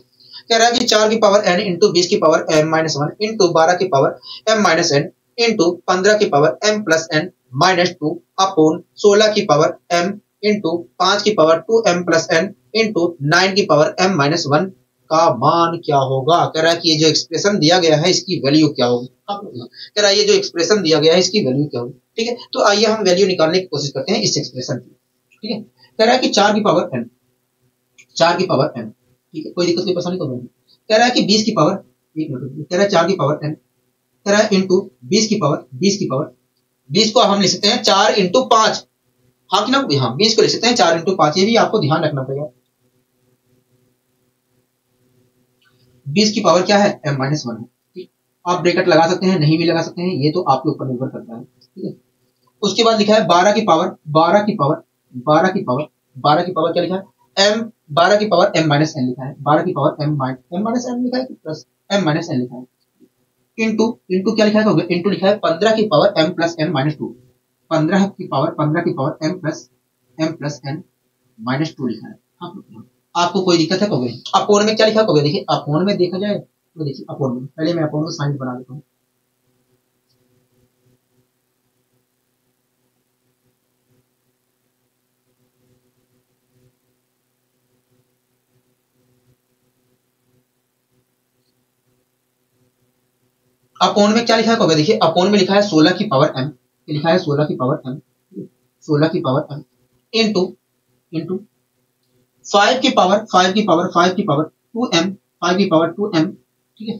कह रहा है कि 4 की पावर n इंटू 20 की पावर m-1 इंटू 12 की पावर m-n इंटू 15 की पावर m+n-2 अपॉन 16 की पावर m इंटू 5 की पावर 2m+n इंटू 9 की पावर m-1 का मान क्या होगा। कह रहा है कि ये जो एक्सप्रेशन दिया गया है इसकी वैल्यू क्या होगी। कह रहा है ये जो एक्सप्रेशन दिया गया है इसकी वैल्यू क्या होगी, ठीक है। तो आइए हम वैल्यू निकालने की कोशिश करते हैं इस एक्सप्रेशन की, ठीक है। कह रहा है कि 4 की पावर n, 4 की पावर n, ठीक है, कोई दिक्कत कोई परेशानी तो नहीं। कह रहा है कि 20 की पावर, कह रहा है 4 की पावर n, कह रहा है इंटू 20 की पावर 20 को हम लिख सकते हैं 4 इंटू 5, हाँ कि ना, हाँ 20 को लिख सकते हैं 4 इंटू 5, ये भी आपको ध्यान रखना पड़ेगा। 20 की पावर क्या है m-1 है, ठीक। आप ब्रैकेट लगा सकते हैं, नहीं भी लगा सकते हैं, ये तो आपके ऊपर निर्भर करता है, ठीक है। उसके बाद लिखा है 12 की पावर क्या लिखा है, 12 की पावर m-n लिखा है, 12 की पावर m-n लिखा है प्लस m-n लिखा है, इंटू क्या लिखा है, इंटू लिखा है 15 की पावर m+n-2, 15 की पावर m+n-2 लिखा है। आपको कोई दिक्कत है कहोगे, अपोन में क्या लिखा कहोगे, देखिए अपोन में देखा जाए तो देखिए अपोन में, पहले मैं अपोन को साइन बना देता हूँ। अपोन में क्या लिखा है कहोगे, देखिए अपोन में लिखा है 16 की पावर m, लिखा है 16 की पावर m, 16 की पावर m इंटू 5 की पावर 2m, 5 की पावर 2m, ठीक है,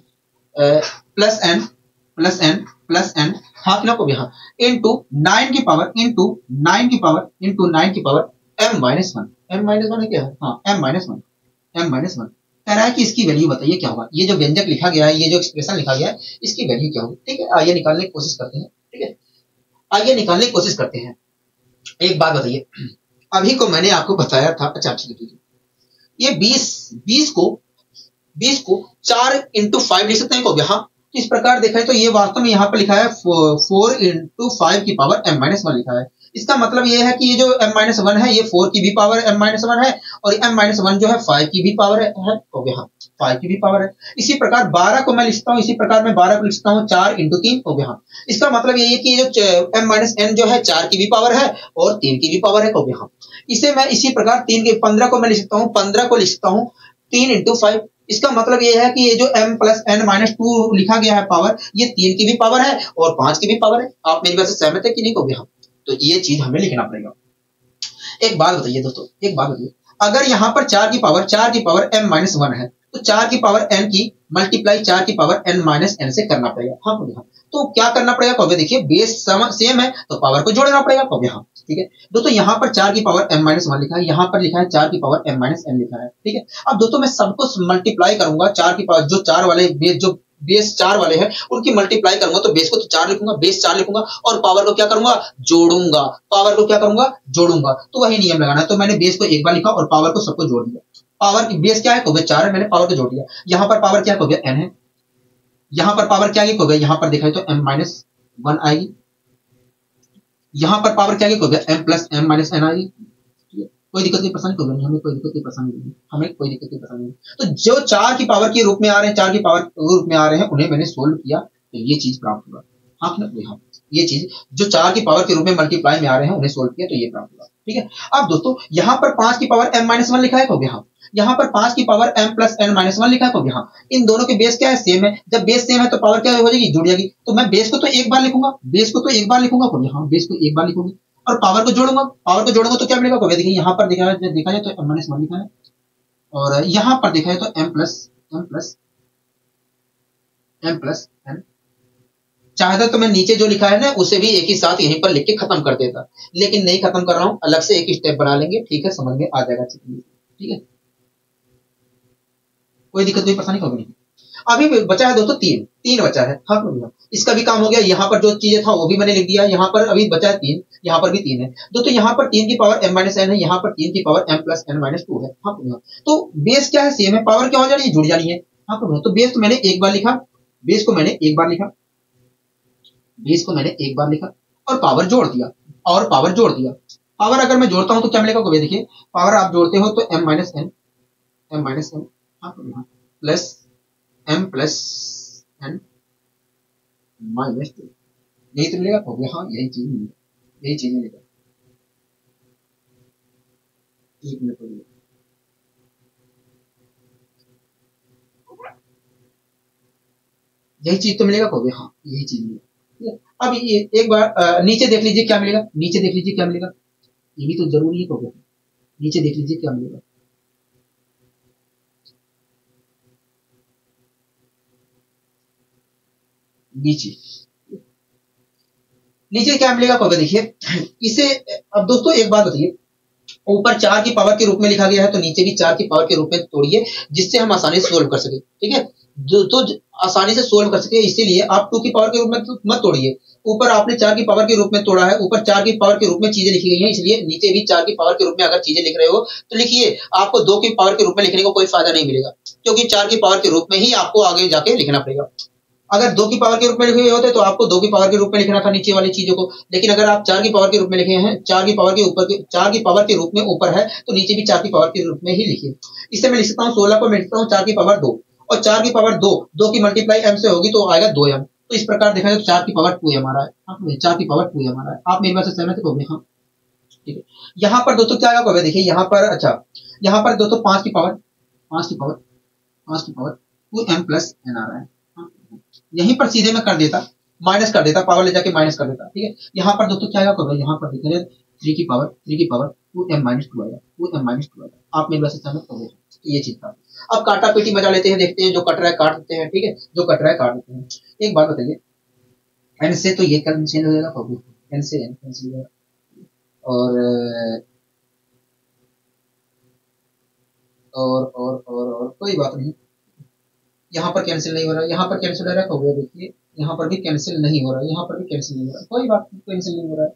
प्लस n हाँ कि ना को भी, हाँ इंटू 9 की पावर m-1 है क्या है, हाँ m-1 कह रहा है कि इसकी वैल्यू बताइए क्या होगा। ये जो व्यंजक लिखा गया है, ये जो एक्सप्रेशन लिखा गया है, इसकी वैल्यू क्या होगी, ठीक है। आइए निकालने की कोशिश करते हैं, ठीक है, आइए निकालने की कोशिश करते हैं। एक बात बताइए, अभी को मैंने आपको बताया था, अच्छा ठीक है, ये 20 को 4 इंटू 5 लिख सकते हैं को, हाँ। तो इस प्रकार देखा है तो ये वास्तव में यहाँ पर लिखा है 4 इंटू 5 की पावर m-1 लिखा है। इसका मतलब ये है कि ये जो m-1 है ये 4 की भी पावर m-1 है और m-1 जो है 5 की भी पावर है, हो गया, हाँ 5 की भी पावर है। इसी प्रकार 12 को मैं लिखता हूँ, इसी प्रकार मैं 12 को लिखता हूँ 4 इंटू 3, हो गया, हाँ। इसका मतलब ये है कि ये जो m-n जो है 4 की भी पावर है और 3 की भी पावर है, हो गया, हाँ। इसे मैं इसी प्रकार 15 को मैं लिख सकता हूँ, 15 को लिख सकता हूँ 3 इंटू 5। इसका मतलब ये है कि ये जो m+n-2 लिखा गया है पावर, ये 3 की भी पावर है और 5 की भी पावर है। आप मेरी बात से सहमत है कि नहीं हो गया, तो ये चीज हमें लिखना पड़ेगा। एक बात बताइए दोस्तों, एक बात बताइए, अगर यहाँ पर 4 की पावर m-1 है तो 4 की पावर n की मल्टीप्लाई 4 की पावर n-n से करना पड़ेगा, हाँ बोलिए, हाँ। तो क्या करना पड़ेगा कहोगे, देखिए बेस सेम है तो पावर को जोड़ना पड़ेगा, कहोगे, हाँ ठीक है। दोस्तों यहाँ पर 4 की पावर m-1 लिखा है, यहाँ पर लिखा है 4 की पावर m-n लिखा है, ठीक है। अब दोस्तों मैं सबको मल्टीप्लाई करूंगा, 4 की पावर जो 4 वाले बेस जो बेस 4 वाले हैं उनकी मल्टीप्लाई करूंगा तो बेस को तो 4 लिखूंगा, बेस 4 लिखूंगा और पावर को क्या करूंगा, जोड़ूंगा। पावर को क्या करूंगा, जोड़ूंगा। तो वही नियम लगाना है। तो मैंने बेस को एक बार लिखा और पावर को सबको जोड़ दिया। पावर की बेस क्या है, हो गया 4 है, मैंने पावर को जोड़ दिया। यहाँ पर पावर क्या हो गया, n है। यहाँ पर पावर क्या हो गया, यहाँ पर देखा तो m-1 आएगी। यहाँ पर पावर क्या हो गया, m+m-n आएगी। कोई दिक्कत नहीं, परेशानी कोई नहीं, हमें कोई दिक्कत नहीं, परेशानी नहीं, हमें कोई दिक्कत नहीं, परेशानी नहीं। तो जो 4 की पावर के रूप में आ रहे हैं, 4 की पावर के रूप में आ रहे हैं, उन्हें मैंने सोल्व किया तो ये चीज प्राप्त हुआ। हाँ ना, हाँ, ये चीज जो 4 की पावर के रूप में मल्टीप्लाई में आ रहे हैं उन्हें सोल्व किया तो ये प्राप्त हुआ। ठीक है। अब दोस्तों यहाँ पर 5 की पावर m-1 लिखा है, हो गया। यहाँ पर 5 की पावर m+n-1 लिखा है, हो गया। इन दोनों के बेस क्या है, सेम है। जब बेस सेम है तो पावर क्या हो जाएगी, जुड़ जाएगी। तो मैं बेस को तो एक बार लिखूंगा, बेस को तो एक बार लिखूंगा, हो गया। हाँ, बेस को एक बार लिखूंगी और पावर को जोड़ूंगा। पावर को जोड़ूंगा तो क्या मिलेगा, हो गया। देखिए यहाँ पर देखा जाए तो m-1 लिखा है और यहाँ पर देखा जाए तो m+n। चाहता तो मैं नीचे जो लिखा है ना उसे भी एक ही साथ यहीं पर लिख के खत्म कर देता, लेकिन नहीं खत्म कर रहा हूं, अलग से एक स्टेप बना लेंगे। ठीक है, समझ में आ जाएगा। ठीक है, कोई दिक्कत नहीं, परेशानी होगी नहीं। अभी बचा है दोस्तों तीन बचा है। हाँ, इसका भी काम हो गया। यहाँ पर जो चीजें था वो भी मैंने लिख दिया। यहाँ पर अभी बचा है 3, यहाँ पर भी 3 है दोस्तों। यहाँ पर 3 की पावर m-n है, यहाँ पर 3 की पावर m+n-2 है। हाँ, तो बेस क्या है, सेम है, पावर क्या हो जानी है, जुड़ जानी है। हाँ, तो बेस तो मैंने एक बार लिखा, बेस को मैंने एक बार लिखा, बेस को मैंने एक बार लिखा और पावर जोड़ दिया, और पावर जोड़ दिया। पावर अगर मैं जोड़ता हूं तो क्या मिलेगा, देखिए पावर आप जोड़ते हो तो m-n प्लस m+n-2 यही तो मिलेगा, हो गया। हाँ, यही चीज मिलेगा, यही चीज मिलेगा। एक मिनट हो गया, यही चीज तो मिलेगा, हो गया। हाँ, यही चीज मिलेगा। अब ये एक बार नीचे देख लीजिए क्या मिलेगा, नीचे देख लीजिए क्या मिलेगा, ये भी तो जरूरी है, हो गया। नीचे देख लीजिए क्या मिलेगा, नीचे नीचे क्या मिलेगा, हो गया। देखिए इसे अब दोस्तों एक बात बताइए, ऊपर 4 की पावर के रूप में लिखा गया है तो नीचे भी 4 की पावर के रूप में तोड़िए, जिससे हम आसानी से सोल्व कर सके। ठीक है, तो आसानी से सोल्व कर सके, इसीलिए आप 2 की पावर के रूप में तो मत तोड़िए। ऊपर आपने 4 की पावर के रूप में तोड़ा है, ऊपर 4 की पावर के रूप में चीजें लिखी गई हैं, इसलिए नीचे भी 4 की पावर के रूप में अगर चीजें लिख रहे हो तो लिखिए। आपको 2 की पावर के रूप में लिखने को कोई फायदा नहीं मिलेगा, क्योंकि 4 की पावर के रूप में ही आपको आगे जाके लिखना पड़ेगा। अगर 2 की पावर के रूप में लिखे होते तो आपको 2 की पावर के रूप में लिखना था नीचे वाली चीजों को, लेकिन अगर आप 4 की पावर के रूप में लिखे हैं, 4 की पावर के ऊपर 4 की पावर के रूप में ऊपर है तो नीचे भी 4 की पावर के रूप में ही लिखिए। इससे मैं लिख सकता हूँ 16 को मैं लिखता हूँ 4 की पावर 2, और 4 की पावर 2 की मल्टीप्लाई m से होगी तो आएगा 2m। तो इस प्रकार देखा जाए तो 4 की पावर 2m आ रहा है। 4 की पावर 2m आ रहा है। आप मेरी बात से सहमत हो गए? हाँ, ठीक है। यहाँ पर दोस्तों क्या आएगा, देखिए यहाँ पर, अच्छा यहाँ पर दोस्तों 5 की पावर 2m+n आ रहा है। यहीं पर सीधे मैं कर देता, माइनस कर देता, पावर ले जाके माइनस कर देता। ठीक है, यहाँ पर दोस्तों क्या आएगा, यहाँ पर देखिए 3 की पावर 2m-2 आएगा, 2m-2 आएगा। आप मेरी बात से सहमत हो गए? ये चीज था। अब काटा पीटी मजा लेते हैं, देखते हैं जो कट रहा है काट देते हैं। ठीक है, जो कट रहा है काट देते हैं। एक बात बताइए, एन से तो ये कैंसिल हो जाएगा, एन से एन कैंसिल हो जाएगा, और कोई बात नहीं, यहाँ पर कैंसिल नहीं हो रहा है, यहाँ पर कैंसिल हो रहा है, हो गया। देखिए यहाँ पर भी कैंसिल नहीं हो रहा है, यहाँ पर भी कैंसिल नहीं हो रहा है, कोई बात नहीं, कैंसिल नहीं हो रहा है,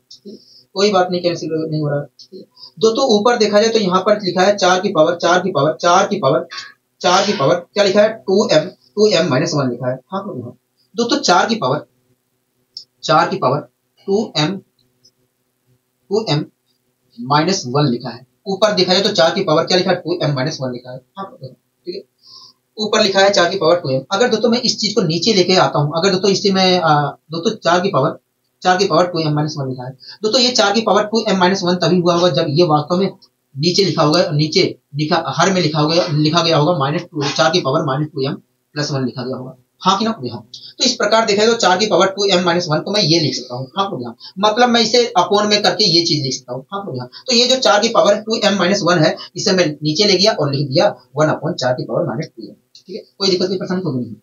कोई बात नहीं, कैंसिल नहीं हो रहा है। दोस्तों ऊपर देखा जाए तो यहाँ पर लिखा है 4 की पावर क्या लिखा है, 2m-1 लिखा है। हाँ, दोस्तों 4 की पावर 2m-1 लिखा है। ऊपर देखा जाए तो 4 की पावर क्या लिखा है, 2m-1 लिखा है। हाँ, ठीक है, ऊपर लिखा है 4 की पावर 2m। अगर दोस्तों मैं इस चीज को नीचे लेके आता हूं, अगर दोस्तों इससे मैं दोस्तों 4 की पावर 2m-1 लिखा है। दोस्तों ये 4 की पावर 2m-1 तभी हुआ होगा जब ये वास्तव में नीचे लिखा होगा, नीचे हर में लिखा गया होगा -2, 4 की पावर -2m+1 लिखा गया होगा। हाँ कि ना? हाँ। तो इस प्रकार देखा जाए तो 4 की पावर 2m-1 को मैं ये लिख सकता हूँ। हाँ, मतलब मैं इसे अपोन में करके ये चीज लिख सकता हूँ। हाँ, तो ये जो 4 की पावर 2m-1 है, इसे मैं नीचे ले गया और लिख दिया 1/4 की पावर -2m। ठीक है, कोई दिक्कत नहीं, परेशानी होगी नहीं।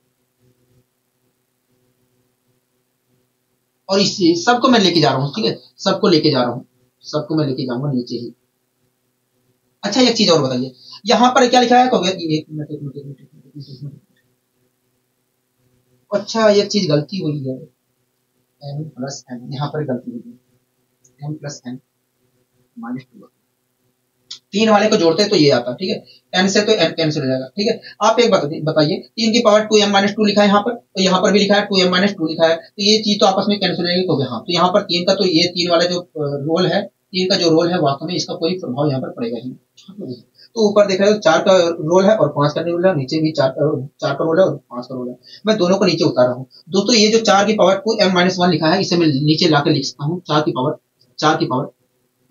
और इस सबको मैं लेके जा रहा हूँ। ठीक है, सबको लेके जा रहा हूँ, सबको मैं लेके जाऊंगा नीचे ही। अच्छा, एक चीज और बताइए, यहाँ पर क्या लिखा है, एक मिनट, अच्छा ये चीज गलती हुई है, एन प्लस एन यहाँ पर गलती हुई है, एन प्लस एन माइनस 2, 3 वाले को जोड़ते हैं तो ये आता है, ठीक है, n से तो n कैंसिल हो जाएगा, ठीक है। आप एक बात बताइए, 3 की पावर 2m माइनस 2 लिखा है यहाँ पर, तो यहाँ पर भी लिखा है 2m माइनस 2 लिखा है, तो ये चीज तो आपस में कैंसिल हो जाएगी, तो हाँ, तो यहाँ पर 3 का तो ये 3 वाला जो रोल है, 3 का जो रोल है वास्तव में इसका कोई प्रभाव यहाँ पर पड़ेगा ही नहीं। तो ऊपर देखा जाए 4 का रोल है और 5 का रोल है, नीचे भी 4 का रोल है और 5 का रोल है। मैं दोनों को नीचे उतार रहा हूँ दोस्तों। ये जो 4 की पावर 2m माइनस 1 लिखा है, इसे मैं नीचे लाकर लिख सकता हूँ 4 की पावर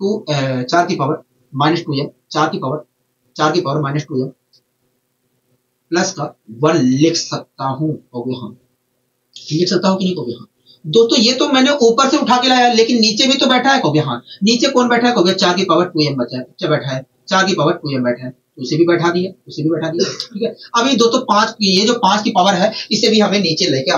2 माइनस 2m, 4 की पावर माइनस 2m प्लस का 1 लिख सकता हूँ, हो गया हाँ, लिख सकता हूँ कि नहीं, हो गया हाँ। दोस्तों ये तो मैंने ऊपर से उठा के लाया, लेकिन नीचे भी तो बैठा है, हो गया हाँ। नीचे कौन बैठा है, हो गया 4 की पावर 2m बैठा है, 4 की पावर 2m बैठा है, तो उसे भी बैठा दिया, ठीक है। अभी दोस्तों 5 ये जो 5 की पावर है, इसे भी हमें नीचे लेकर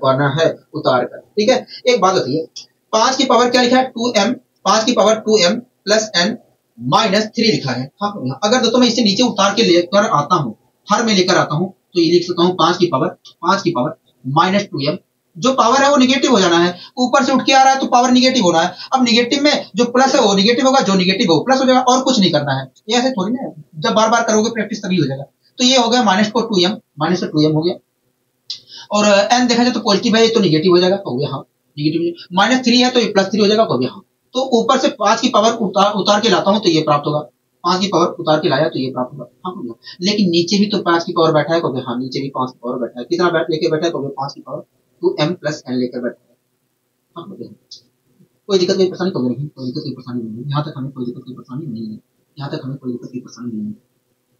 आना है, उतार कर, ठीक है। एक बात बताइए, 5 की पावर क्या लिखा है 2m, 5 की power 2m plus n minus 3 लिखा है, हाँ। अगर दोस्तों मैं इसे नीचे उतार के लेकर आता हूँ, हर में लेकर आता हूँ, तो ये लिख सकता हूँ 5 की पावर माइनस 2m, जो पावर है वो निगेटिव हो जाना है, ऊपर से उठ के आ रहा है तो पावर निगेटिव होना है। अब निगेटिव में जो प्लस है वो निगेटिव होगा, जो निगेटिव हो प्लस हो जाएगा, और कुछ नहीं करना है। ये ऐसे थोड़ी ना, जब बार बार करोगे प्रैक्टिस तभी हो जाएगा। तो ये हो गया माइनस को 2m, माइनस से 2m हो गया, और n देखा जाए तो पॉजिटिव है तो निगेटिव हो जाएगा, हो गया हाँ, निगेटिव। माइनस 3 है तो ये प्लस 3 हो जाएगा, हो गया हाँ। तो ऊपर से 5 की पावर उतार के लाता हूँ तो ये प्राप्त होगा, 5 की पावर उतार के लाया तो ये प्राप्त होगा, हाँ हो गया। लेकिन नीचे भी तो 5 की पावर बैठा है, हो गया हाँ, नीचे भी 5 की पावर बैठा है, कितना लेके बैठा है, हो गया 5 की पावर 2m प्लस n लेकर बैठा है, हाँ हो गया। कोई दिक्कत कोई परेशानी, तो नहीं, कोई दिक्कत कोई परेशानी नहीं है, यहाँ तक हमें कोई दिक्कत कोई परेशानी नहीं है, यहाँ तक हमें कोई दिक्कत कोई परेशानी नहीं है,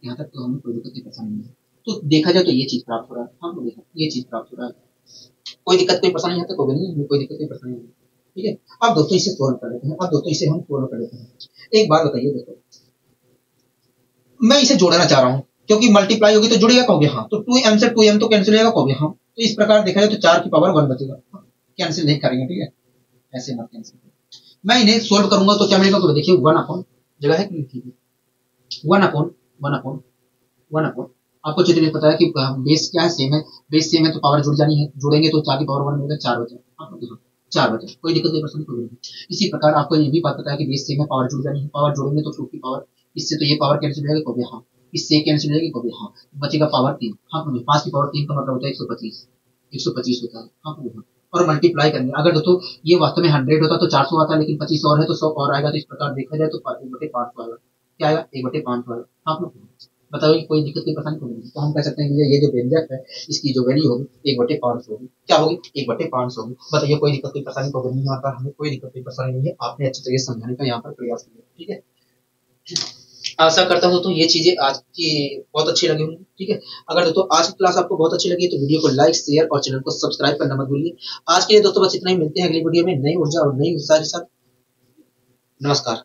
यहाँ तक तो हमें कोई दिक्कत कोई परेशानी नहीं है। तो देखा जाए तो ये चीज प्राप्त हो रहा है, हाँ हो गया, ये चीज प्राप्त हो रहा है, कोई दिक्कत कोई परेशानी यहाँ तक हो गई नहीं, कोई दिक्कत कोई परेशानी नहीं, ठीक है। अब दोस्तों इसे सोल्व कर लेते हैं, अब दोस्तों इसे हम सोल्व कर लेते हैं। एक बात बताइए दोस्तों, मैं इसे जोड़ना चाह रहा हूँ, क्योंकि मल्टीप्लाई होगी तो जुड़ेगा, कहोगे हाँ, तो 2m से 2m तो कैंसिल होगा, कहोगे हाँ। तो इस प्रकार देखा जाए तो 4 की पावर 1 बचेगा, कैंसिल नहीं करेंगे, ठीक है, ऐसे मत कैंसिल। मैं इन्हें सोल्व करूंगा तो क्या मिलेगा, तो देखिए 1 अपॉन जगह है कि 1 अपॉन आपको चित्र पता है कि बेस क्या है, सेम है, बेस सेम है तो पावर जुड़ जानी है, जुड़ेंगे तो 4 की पावर 1 मिलेगा, 4 बचे, चार बचे, कोई दिक्कत नहीं, परेशानी कोई नहीं। इसी प्रकार आपको ये भी बात पता है कि बेस सेम है, पावर जुड़ जानी है, पावर जोड़ेंगे तो 2 की पावर, इससे तो ये पावर कैंसिल हो जाएगी, कभी हाँ, इससे कैंसिल हो जाएगी, कभी हाँ, बचेगा पावर 3, हाँ 5 की पावर 3 का मतलब होता है 125 होता है, हाँ हाँ। और मल्टीप्लाई करेंगे, अगर दोस्तों ये वास्तव में 100 होता तो 400 आता है, लेकिन 25 और है तो 100 और आएगा, तो इस प्रकार देखा जाए तो 1/500 आएगा, क्या आएगा 1/500 आएगा, हाँ बताओ कोई दिक्कत कोई परेशानी कोई नहीं। तो हम कह सकते हैं कि ये जो व्यंजक है इसकी जो वैल्यू होगी 1/500 होगी, क्या होगी 1/500 होगी। बताइए कोई दिक्कत कोई परेशानी कोई नहीं, यहाँ पर हमें कोई दिक्कत कोई परेशानी नहीं है, आपने अच्छी तरीके से समझाने का यहाँ पर प्रयास किया, ठीक है। आशा करता हूँ तो ये चीजें आज की बहुत अच्छी लगी होंगी, ठीक है। अगर दोस्तों आज की क्लास आपको बहुत अच्छी लगी तो वीडियो को लाइक शेयर और चैनल को सब्सक्राइब करना मत भूलिए। आज के लिए दोस्तों बस इतना ही, मिलते हैं अगली वीडियो में नई ऊर्जा और नई उत्साह के साथ। नमस्कार।